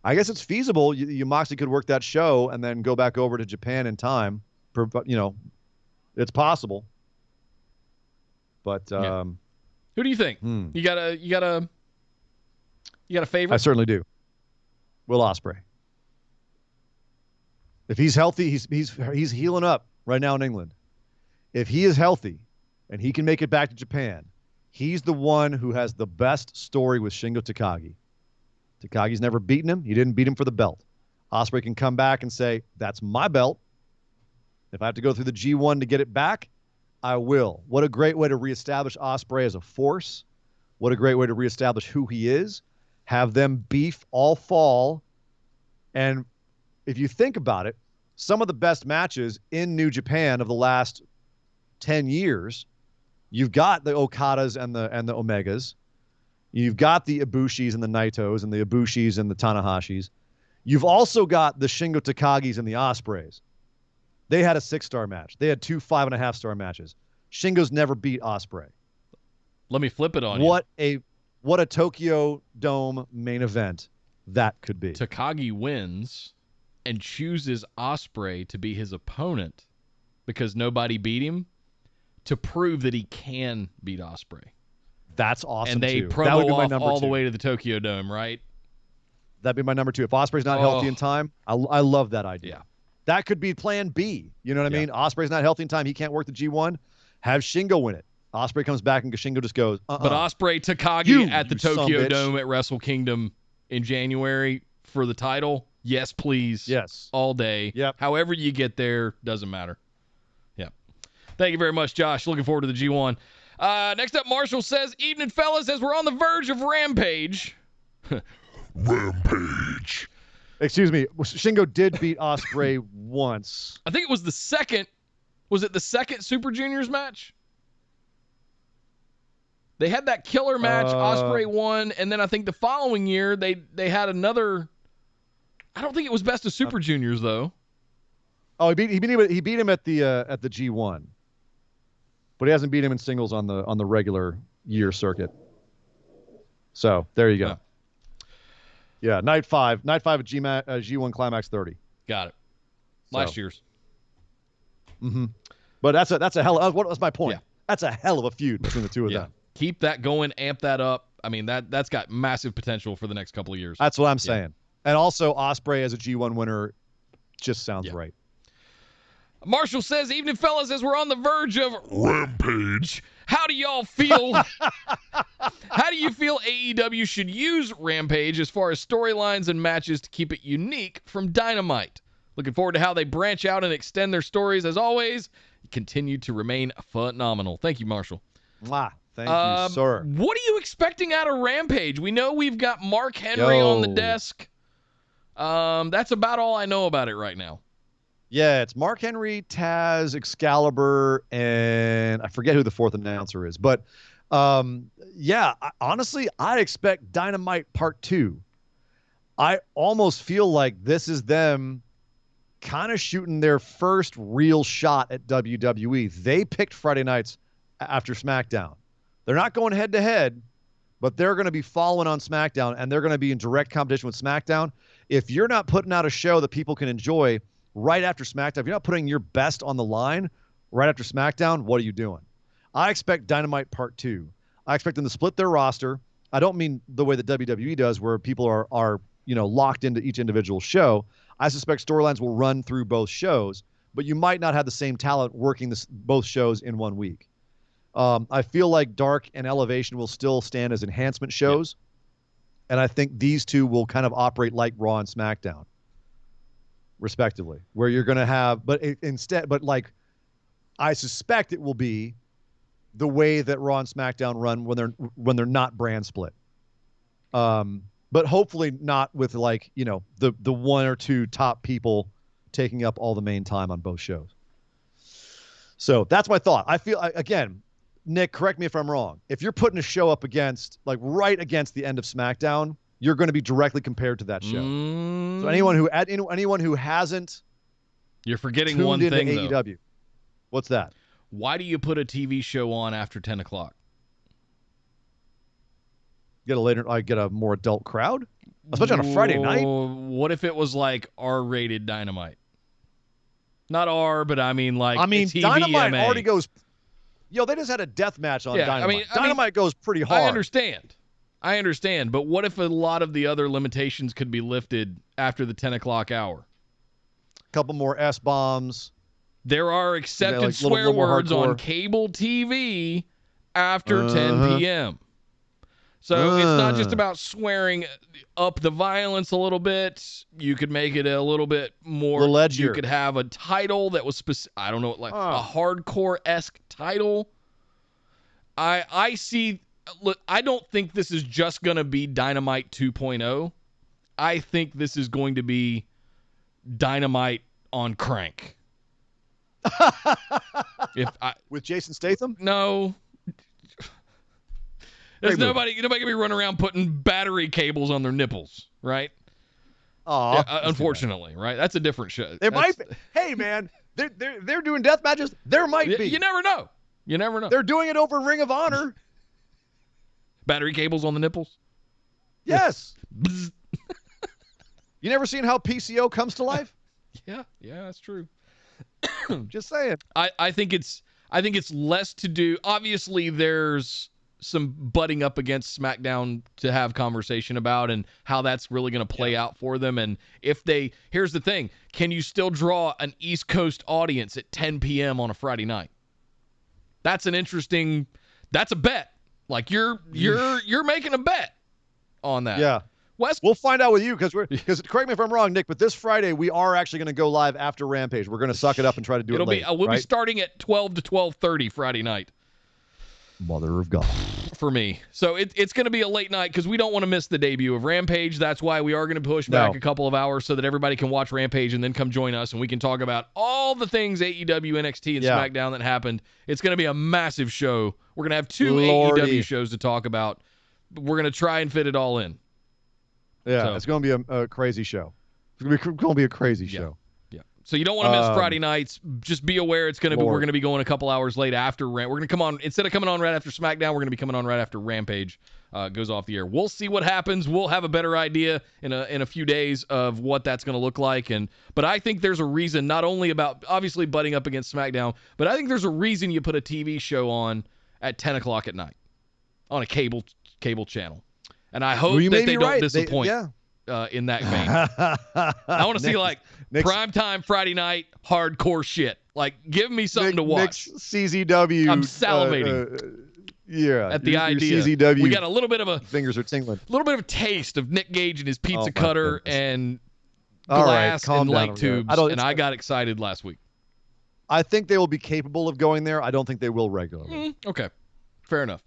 Speaker 8: I guess it's feasible. You Moxley could work that show and then go back over to Japan in time. It's possible. But
Speaker 4: who do you think? You got a favorite?
Speaker 8: I certainly do. Will Ospreay. If he's healthy, he's healing up right now in England. If he is healthy and he can make it back to Japan, he's the one who has the best story with Shingo Takagi. Takagi's never beaten him. He didn't beat him for the belt. Ospreay can come back and say, that's my belt. If I have to go through the G1 to get it back, I will. What a great way to reestablish Ospreay as a force. What a great way to reestablish who he is. Have them beef all fall. And if you think about it, some of the best matches in New Japan of the last 10 years, you've got the Okadas and the Omegas. You've got the Ibushis and the Naitos and the Ibushis and the Tanahashis. You've also got the Shingo Takagis and the Ospreys. They had a 6-star match. They had 2 5.5-star matches. Shingo's never beat Ospreay.
Speaker 4: Let me flip it on you.
Speaker 8: What a Tokyo Dome main event that could be.
Speaker 4: Takagi wins and chooses Ospreay to be his opponent because nobody beat him to prove that he can beat Ospreay.
Speaker 8: That's awesome,
Speaker 4: and they promo off all the way to the Tokyo Dome, right?
Speaker 8: That'd be my number 2. If Ospreay's not healthy in time, I love that idea.
Speaker 4: Yeah.
Speaker 8: That could be plan B. You know what I mean? Ospreay's not healthy in time. He can't work the G1. Have Shingo win it. Ospreay comes back and Shingo just goes,
Speaker 4: But Ospreay Takagi at the
Speaker 8: you son of a
Speaker 4: Tokyo
Speaker 8: bitch.
Speaker 4: Dome at Wrestle Kingdom in January for the title. Yes, please.
Speaker 8: Yes.
Speaker 4: All day.
Speaker 8: Yep.
Speaker 4: However you get there, doesn't matter. Yep. Thank you very much, Josh. Looking forward to the G1. Next up, Marshall says, evening, fellas, as we're on the verge of Rampage.
Speaker 9: Rampage.
Speaker 8: Excuse me. Shingo did beat Ospreay once.
Speaker 4: I think it was the second. Was it the second Super Juniors match? They had that killer match. Ospreay won, and then I think the following year they had another. I don't think it was Best of Super Juniors though.
Speaker 8: Oh, he beat him at the G1, but he hasn't beat him in singles on the regular year circuit. So there you go. Yeah, night five at G1 Climax 30.
Speaker 4: Got it. Last year's.
Speaker 8: Mm-hmm. But that's a hell of, what was my point?
Speaker 4: Yeah.
Speaker 8: That's a hell of a feud between the two of them.
Speaker 4: Keep that going, amp that up. I mean, that's got massive potential for the next couple of years.
Speaker 8: That's what I'm saying. And also Ospreay as a G1 winner just sounds right.
Speaker 4: Marshall says, evening, fellas, as we're on the verge of
Speaker 9: Rampage.
Speaker 4: How do y'all feel? How do you feel AEW should use Rampage as far as storylines and matches to keep it unique from Dynamite? Looking forward to how they branch out and extend their stories. As always, continue to remain phenomenal. Thank you, Marshall.
Speaker 8: Mwah. Thank you, sir.
Speaker 4: What are you expecting out of Rampage? We know we've got Mark Henry on the desk. That's about all I know about it right now.
Speaker 8: Yeah, it's Mark Henry, Taz, Excalibur, and I forget who the fourth announcer is. But, honestly, I expect Dynamite Part 2. I almost feel like this is them kind of shooting their first real shot at WWE. They picked Friday nights after SmackDown. They're not going head-to-head, but they're going to be following on SmackDown, and they're going to be in direct competition with SmackDown. If you're not putting out a show that people can enjoy right after SmackDown, if you're not putting your best on the line right after SmackDown, what are you doing? I expect Dynamite Part 2. I expect them to split their roster. I don't mean the way that WWE does where people are locked into each individual show. I suspect storylines will run through both shows, but you might not have the same talent working both shows in 1 week. I feel like Dark and Elevation will still stand as enhancement shows, and I think these two will kind of operate like Raw and SmackDown, respectively, where you're going to have, I suspect it will be the way that Raw and SmackDown run when they're not brand split. But hopefully not with the one or two top people taking up all the main time on both shows. So that's my thought. I feel, again, Nick, correct me if I'm wrong. If you're putting a show up against, right against the end of SmackDown, you're going to be directly compared to that show. So anyone who hasn't,
Speaker 4: you're forgetting one thing,
Speaker 8: AEW.
Speaker 4: Though.
Speaker 8: What's that?
Speaker 4: Why do you put a TV show on after 10 o'clock?
Speaker 8: Get a more adult crowd, especially on a Friday night.
Speaker 4: What if it was like R-rated Dynamite? Not R, but TVMA.
Speaker 8: Dynamite already goes. They just had a death match on Dynamite. Dynamite goes pretty hard.
Speaker 4: I understand, but what if a lot of the other limitations could be lifted after the 10 o'clock hour?
Speaker 8: A couple more S-bombs.
Speaker 4: There are accepted swear words on cable TV after 10 p.m. So it's not just about swearing up the violence a little bit. You could make it a little bit more. You could have a title that was specific. I don't know, a hardcore-esque title. I see. Look, I don't think this is just going to be Dynamite 2.0. I think this is going to be Dynamite on crank.
Speaker 8: With Jason Statham?
Speaker 4: No. There's nobody gonna be running around putting battery cables on their nipples, right?
Speaker 8: Oh,
Speaker 4: unfortunately, right? That's a different show.
Speaker 8: Might be. Hey, man, they're doing death matches. There might be.
Speaker 4: You never know. You never know.
Speaker 8: They're doing it over Ring of Honor.
Speaker 4: Battery cables on the nipples.
Speaker 8: Yes. You never seen how PCO comes to life?
Speaker 4: Yeah, that's true.
Speaker 8: Just saying.
Speaker 4: I think it's less to do. Obviously, there's some butting up against SmackDown to have conversation about and how that's really going to play out for them. And here's the thing, can you still draw an East Coast audience at 10 p.m. on a Friday night? That's an interesting, That's a bet. Like you're making a bet on that.
Speaker 8: Yeah.
Speaker 4: Wes,
Speaker 8: we'll find out with you because correct me if I'm wrong, Nick, but this Friday we are actually going to go live after Rampage. We're going to suck it up and try to do it late.
Speaker 4: We'll be starting at 12 to 12:30 Friday night.
Speaker 8: Mother of God.
Speaker 4: For me. So it's going to be a late night because we don't want to miss the debut of Rampage. That's why we are going to push back a couple of hours so that everybody can watch Rampage and then come join us and we can talk about all the things AEW, NXT, and SmackDown that happened. It's going to be a massive show. We're going to have 2 AEW shows to talk about. We're going to try and fit it all in.
Speaker 8: Yeah, so, it's going to be a crazy show. It's going to be a crazy show.
Speaker 4: Yeah. So you don't want to miss Friday nights. Just be aware it's going to be. We're going to be going a couple hours late after We're going to come on instead of coming on right after SmackDown. We're going to be coming on right after Rampage goes off the air. We'll see what happens. We'll have a better idea in a few days of what that's going to look like. But I think there's a reason, not only about obviously butting up against SmackDown, but I think there's a reason you put a TV show on at 10 o'clock at night on a cable channel. And I hope that they don't disappoint in that vein. I want to see Nick's primetime Friday night hardcore shit. Like, give me something to watch.
Speaker 8: Nick's CZW.
Speaker 4: I'm salivating. At the idea.
Speaker 8: CZW.
Speaker 4: We got a little bit of
Speaker 8: fingers are tingling.
Speaker 4: A little bit of a taste of Nick Gage and his pizza cutter and glass and light tubes. I got excited last week.
Speaker 8: I think they will be capable of going there. I don't think they will regularly.
Speaker 4: Okay. Fair enough.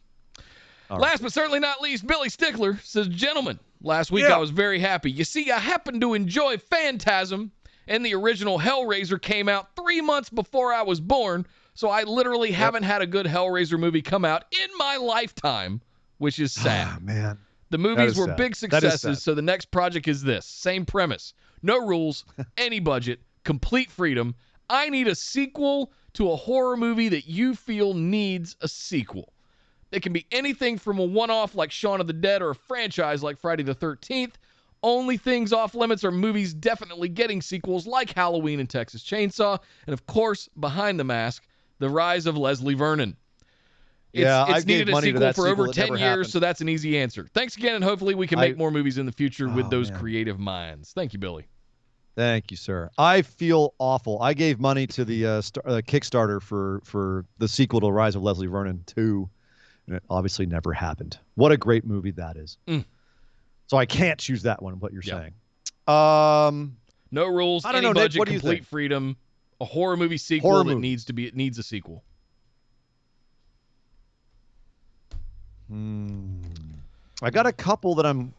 Speaker 4: Last but certainly not least, Billy Stickler says, gentlemen, last week I was very happy. You see, I happened to enjoy Phantasm, and the original Hellraiser came out 3 months before I was born, so I literally haven't had a good Hellraiser movie come out in my lifetime, which is sad.
Speaker 8: Oh, man.
Speaker 4: The movies were big successes, so the next project is this. Same premise. No rules, any budget, complete freedom. I need a sequel to a horror movie that you feel needs a sequel. It can be anything from a one-off like Shaun of the Dead or a franchise like Friday the 13th. Only things off limits are movies definitely getting sequels like Halloween and Texas Chainsaw. And, of course, Behind the Mask, The Rise of Leslie Vernon. It's needed a sequel for over 10 years, so that's an easy answer. Thanks again, and hopefully we can make more movies in the future with those creative minds. Thank you, Billy.
Speaker 8: Thank you, sir. I feel awful. I gave money to the Kickstarter for the sequel to Rise of Leslie Vernon 2. And it obviously never happened. What a great movie that is. So I can't choose that one, what you're saying.
Speaker 4: No rules, any budget, Nick, complete freedom, a horror movie sequel that needs a sequel.
Speaker 8: I got a couple.
Speaker 4: The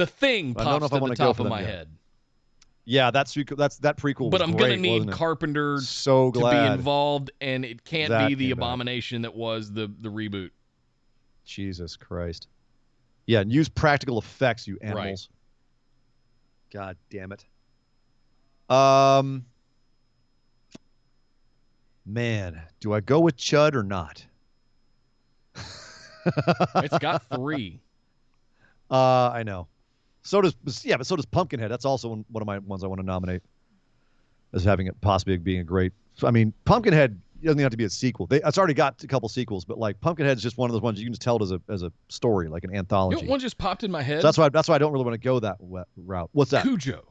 Speaker 4: Thing pops to the top of my head.
Speaker 8: Yeah, that prequel.
Speaker 4: But I'm
Speaker 8: going to
Speaker 4: need Carpenter
Speaker 8: to be
Speaker 4: involved, and it can't be the abomination that was the reboot.
Speaker 8: Jesus Christ. Yeah, and use practical effects, you animals. Right. God damn it. Man, do I go with Chud or not?
Speaker 4: It's got 3.
Speaker 8: I know. So does Pumpkinhead. That's also one of my ones I want to nominate as having it possibly being a great. I mean, Pumpkinhead doesn't have to be a sequel. It's already got a couple sequels, but like Pumpkinhead is just one of those ones you can just tell it as a story, like an anthology.
Speaker 4: One just popped in my head.
Speaker 8: So that's why I don't really want to go that route. What's that?
Speaker 4: Cujo.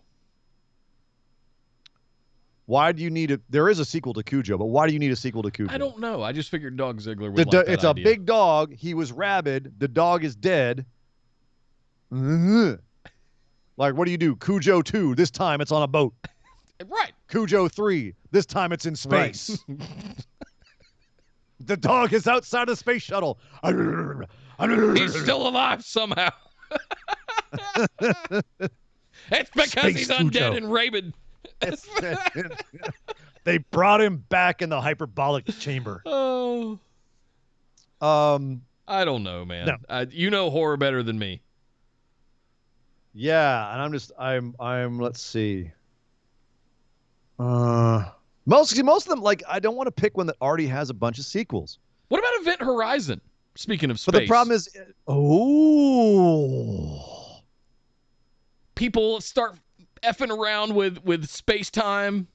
Speaker 8: Why do you need it? There is a sequel to Cujo, but why do you need a sequel to Cujo?
Speaker 4: I don't know. I just figured Dog Ziggler would like that
Speaker 8: It's
Speaker 4: idea.
Speaker 8: A big dog. He was rabid. The dog is dead. Like, what do you do? Cujo 2. This time it's on a boat.
Speaker 4: Right.
Speaker 8: Cujo 3. This time it's in space. Right. The dog is outside a space shuttle.
Speaker 4: He's still alive somehow. It's because
Speaker 8: Space
Speaker 4: he's undead
Speaker 8: Cujo.
Speaker 4: and rabid.
Speaker 8: They brought him back in the hyperbolic chamber.
Speaker 4: Oh. I don't know, man.
Speaker 8: No.
Speaker 4: You know horror better than me.
Speaker 8: Yeah, and I'm let's see. Most of them, like, I don't want to pick one that already has a bunch of sequels.
Speaker 4: What about Event Horizon? Speaking of space.
Speaker 8: But the problem is,
Speaker 4: people start effing around with space-time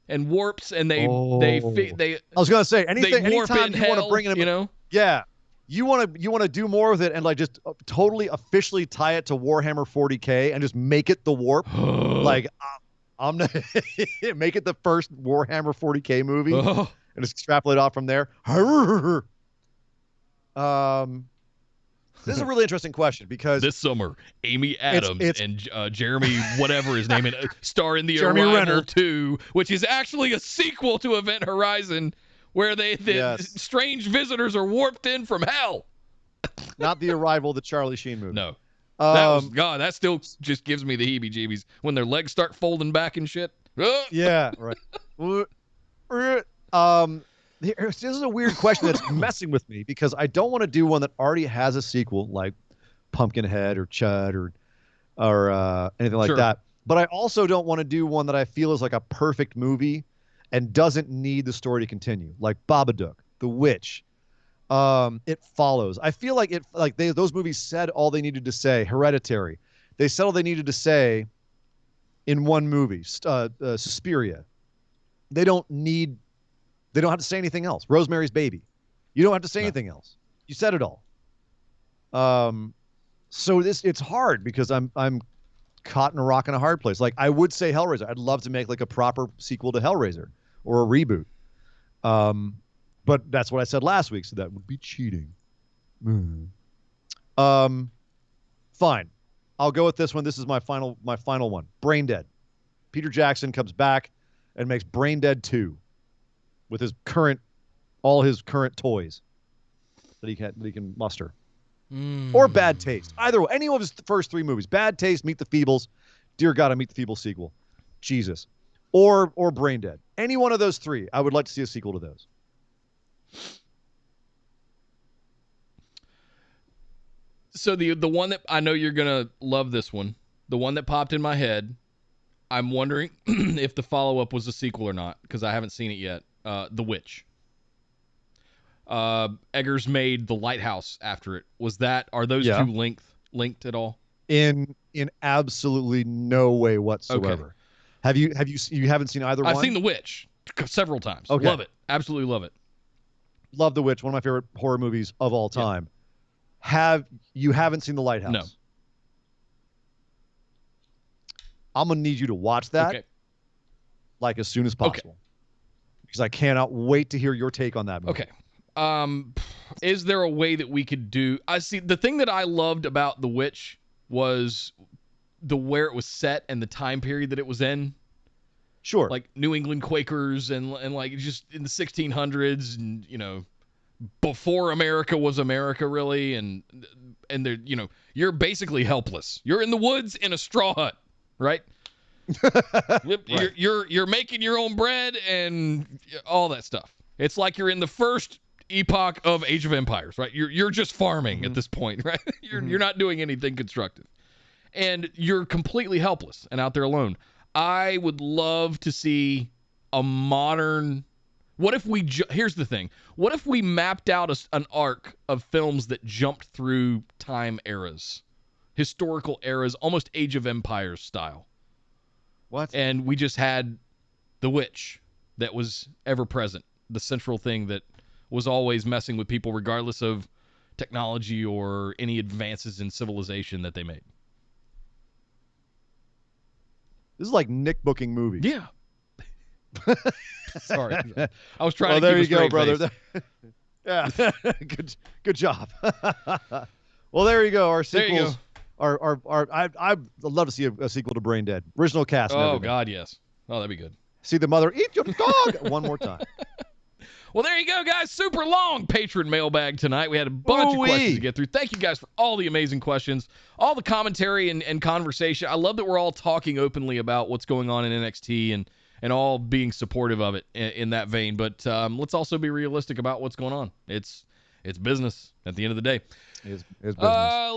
Speaker 4: and warps, and they
Speaker 8: I was gonna say anything. Anytime you want to bring in, yeah, you want to do more with it and like just totally officially tie it to Warhammer 40K and just make it the warp. Like I'm gonna make it the first Warhammer 40K movie, and just extrapolate off from there. This is a really interesting question because
Speaker 4: this summer, Amy Adams and Jeremy, whatever his name, star in the
Speaker 8: Jeremy
Speaker 4: Arrival
Speaker 8: Renner
Speaker 4: 2, which is actually a sequel to Event Horizon, where the strange visitors are warped in from hell.
Speaker 8: Not the Arrival, the Charlie Sheen movie.
Speaker 4: No. That still just gives me the heebie-jeebies when their legs start folding back and shit.
Speaker 8: Yeah, right. This is a weird question that's messing with me because I don't want to do one that already has a sequel like Pumpkinhead or Chud or anything like that. But I also don't want to do one that I feel is like a perfect movie and doesn't need the story to continue, like Babadook, The Witch. It Follows. I feel like those movies said all they needed to say. Hereditary, they said all they needed to say in one movie. Suspiria, they don't have to say anything else. Rosemary's Baby, you don't have to say anything else. You said it all. So it's hard because I'm caught in a rock and a hard place. Like I would say Hellraiser. I'd love to make like a proper sequel to Hellraiser or a reboot. But that's what I said last week, so that would be cheating. Fine. I'll go with this one. This is my final one. Brain Dead. Peter Jackson comes back and makes Brain Dead 2 with all his current toys that he can muster. Or Bad Taste. Either way, any of his first 3 movies. Bad Taste, Meet the Feebles. Dear God, a Meet the Feebles sequel. Jesus. Or Brain Dead. Any one of those 3. I would like to see a sequel to those.
Speaker 4: So the one that I know you're gonna love, this one, the one that popped in my head, I'm wondering if the follow-up was a sequel or not because I haven't seen it yet. The Witch. Eggers made The Lighthouse after it. Are those two linked at all?
Speaker 8: In absolutely no way whatsoever. Okay. You haven't seen either one?
Speaker 4: I've seen The Witch several times.
Speaker 8: Okay.
Speaker 4: Love it. Absolutely love it.
Speaker 8: Love The Witch, one of my favorite horror movies of all time. You haven't seen The Lighthouse?
Speaker 4: No.
Speaker 8: I'm going to need you to watch that like as soon as possible. Because I cannot wait to hear your take on that movie.
Speaker 4: Okay. Is there a way that we could do... the thing that I loved about The Witch was where it was set and the time period that it was in.
Speaker 8: Sure. Like
Speaker 4: New England Quakers and like just in the 1600s and, before America was America really. And they're, you're basically helpless. You're in the woods in a straw hut, right? Right. You're making your own bread and all that stuff. It's like you're in the first epoch of Age of Empires, right? You're just farming at this point, right? You're not doing anything constructive. And you're completely helpless and out there alone. I would love to see a modern... What if we... Here's the thing. What if we mapped out an arc of films that jumped through time eras? Historical eras, almost Age of Empires style.
Speaker 8: What?
Speaker 4: And we just had The Witch that was ever present. The central thing that was always messing with people regardless of technology or any advances in civilization that they made.
Speaker 8: This is like Nick booking movies.
Speaker 4: Yeah. Sorry. I was trying to
Speaker 8: there
Speaker 4: keep
Speaker 8: you
Speaker 4: a
Speaker 8: go,
Speaker 4: straight
Speaker 8: brother.
Speaker 4: face.
Speaker 8: Yeah. Good job. Well, there you go. Our sequels I'd love to see a sequel to Brain Dead. Original cast.
Speaker 4: Oh, God, yes. Oh, that'd be good.
Speaker 8: See the mother eat your dog one more time.
Speaker 4: Well, there you go, guys. Super long patron mailbag tonight. We had a bunch of questions to get through. Thank you guys for all the amazing questions, all the commentary and conversation. I love that we're all talking openly about what's going on in NXT and all being supportive of it in that vein. But let's also be realistic about what's going on. It's business at the end of the day.
Speaker 8: It's business.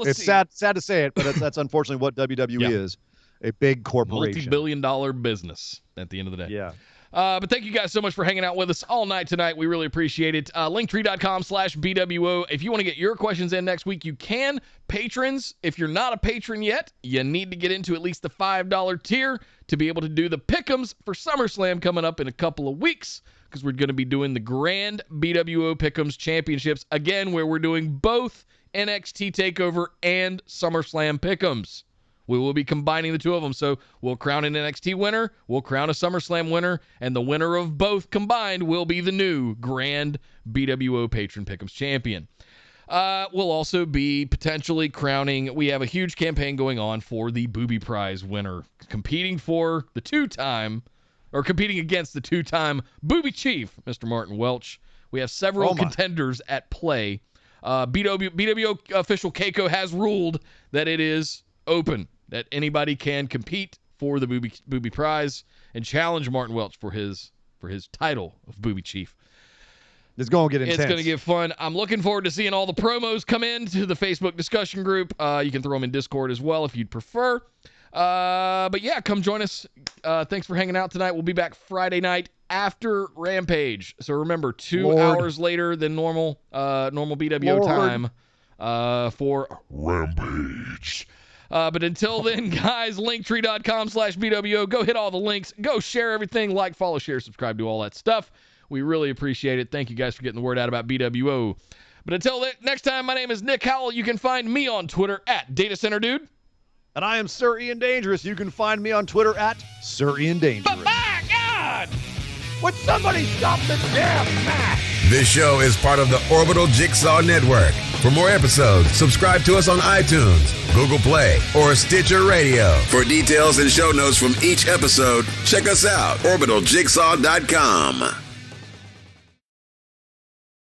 Speaker 8: It's sad to say it, but that's unfortunately what WWE is. A big corporation.
Speaker 4: Multi-billion-dollar business at the end of the day.
Speaker 8: Yeah.
Speaker 4: But thank you guys so much for hanging out with us all night tonight. We really appreciate it. Linktree.com/BWO. If you want to get your questions in next week, you can. Patrons, if you're not a patron yet, you need to get into at least the $5 tier to be able to do the pick'ems for SummerSlam coming up in a couple of weeks, because we're going to be doing the Grand BWO Pick'ems Championships again, where we're doing both NXT TakeOver and SummerSlam Pick'ems. We will be combining the two of them. So we'll crown an NXT winner, we'll crown a SummerSlam winner, and the winner of both combined will be the new Grand BWO Patron Pick'ems champion. We'll also be potentially crowning, we have a huge campaign going on for the Booby Prize winner, competing against the two-time Booby Chief, Mr. Martin Welch. We have several contenders at play. BWO official Keiko has ruled that it is open, that anybody can compete for the Booby Prize and challenge Martin Welch for his title of Booby Chief.
Speaker 8: It's going to get intense.
Speaker 4: It's going to get fun. I'm looking forward to seeing all the promos come in to the Facebook discussion group. You can throw them in Discord as well if you'd prefer. But yeah, come join us. Thanks for hanging out tonight. We'll be back Friday night after Rampage. So remember, 2 hours later than normal BWO time for Rampage. But until then, guys, linktree.com/BWO. Go hit all the links. Go share everything. Like, follow, share, subscribe, do all that stuff. We really appreciate it. Thank you guys for getting the word out about BWO. But until next time, my name is Nick Howell. You can find me on Twitter at DataCenterDude.
Speaker 8: And I am Sir Ian Dangerous. You can find me on Twitter at Sir Ian Dangerous.
Speaker 4: But my God!
Speaker 8: Would somebody stop the damn match?
Speaker 10: This show is part of the Orbital Jigsaw Network. For more episodes, subscribe to us on iTunes, Google Play, or Stitcher Radio. For details and show notes from each episode, check us out, orbitaljigsaw.com.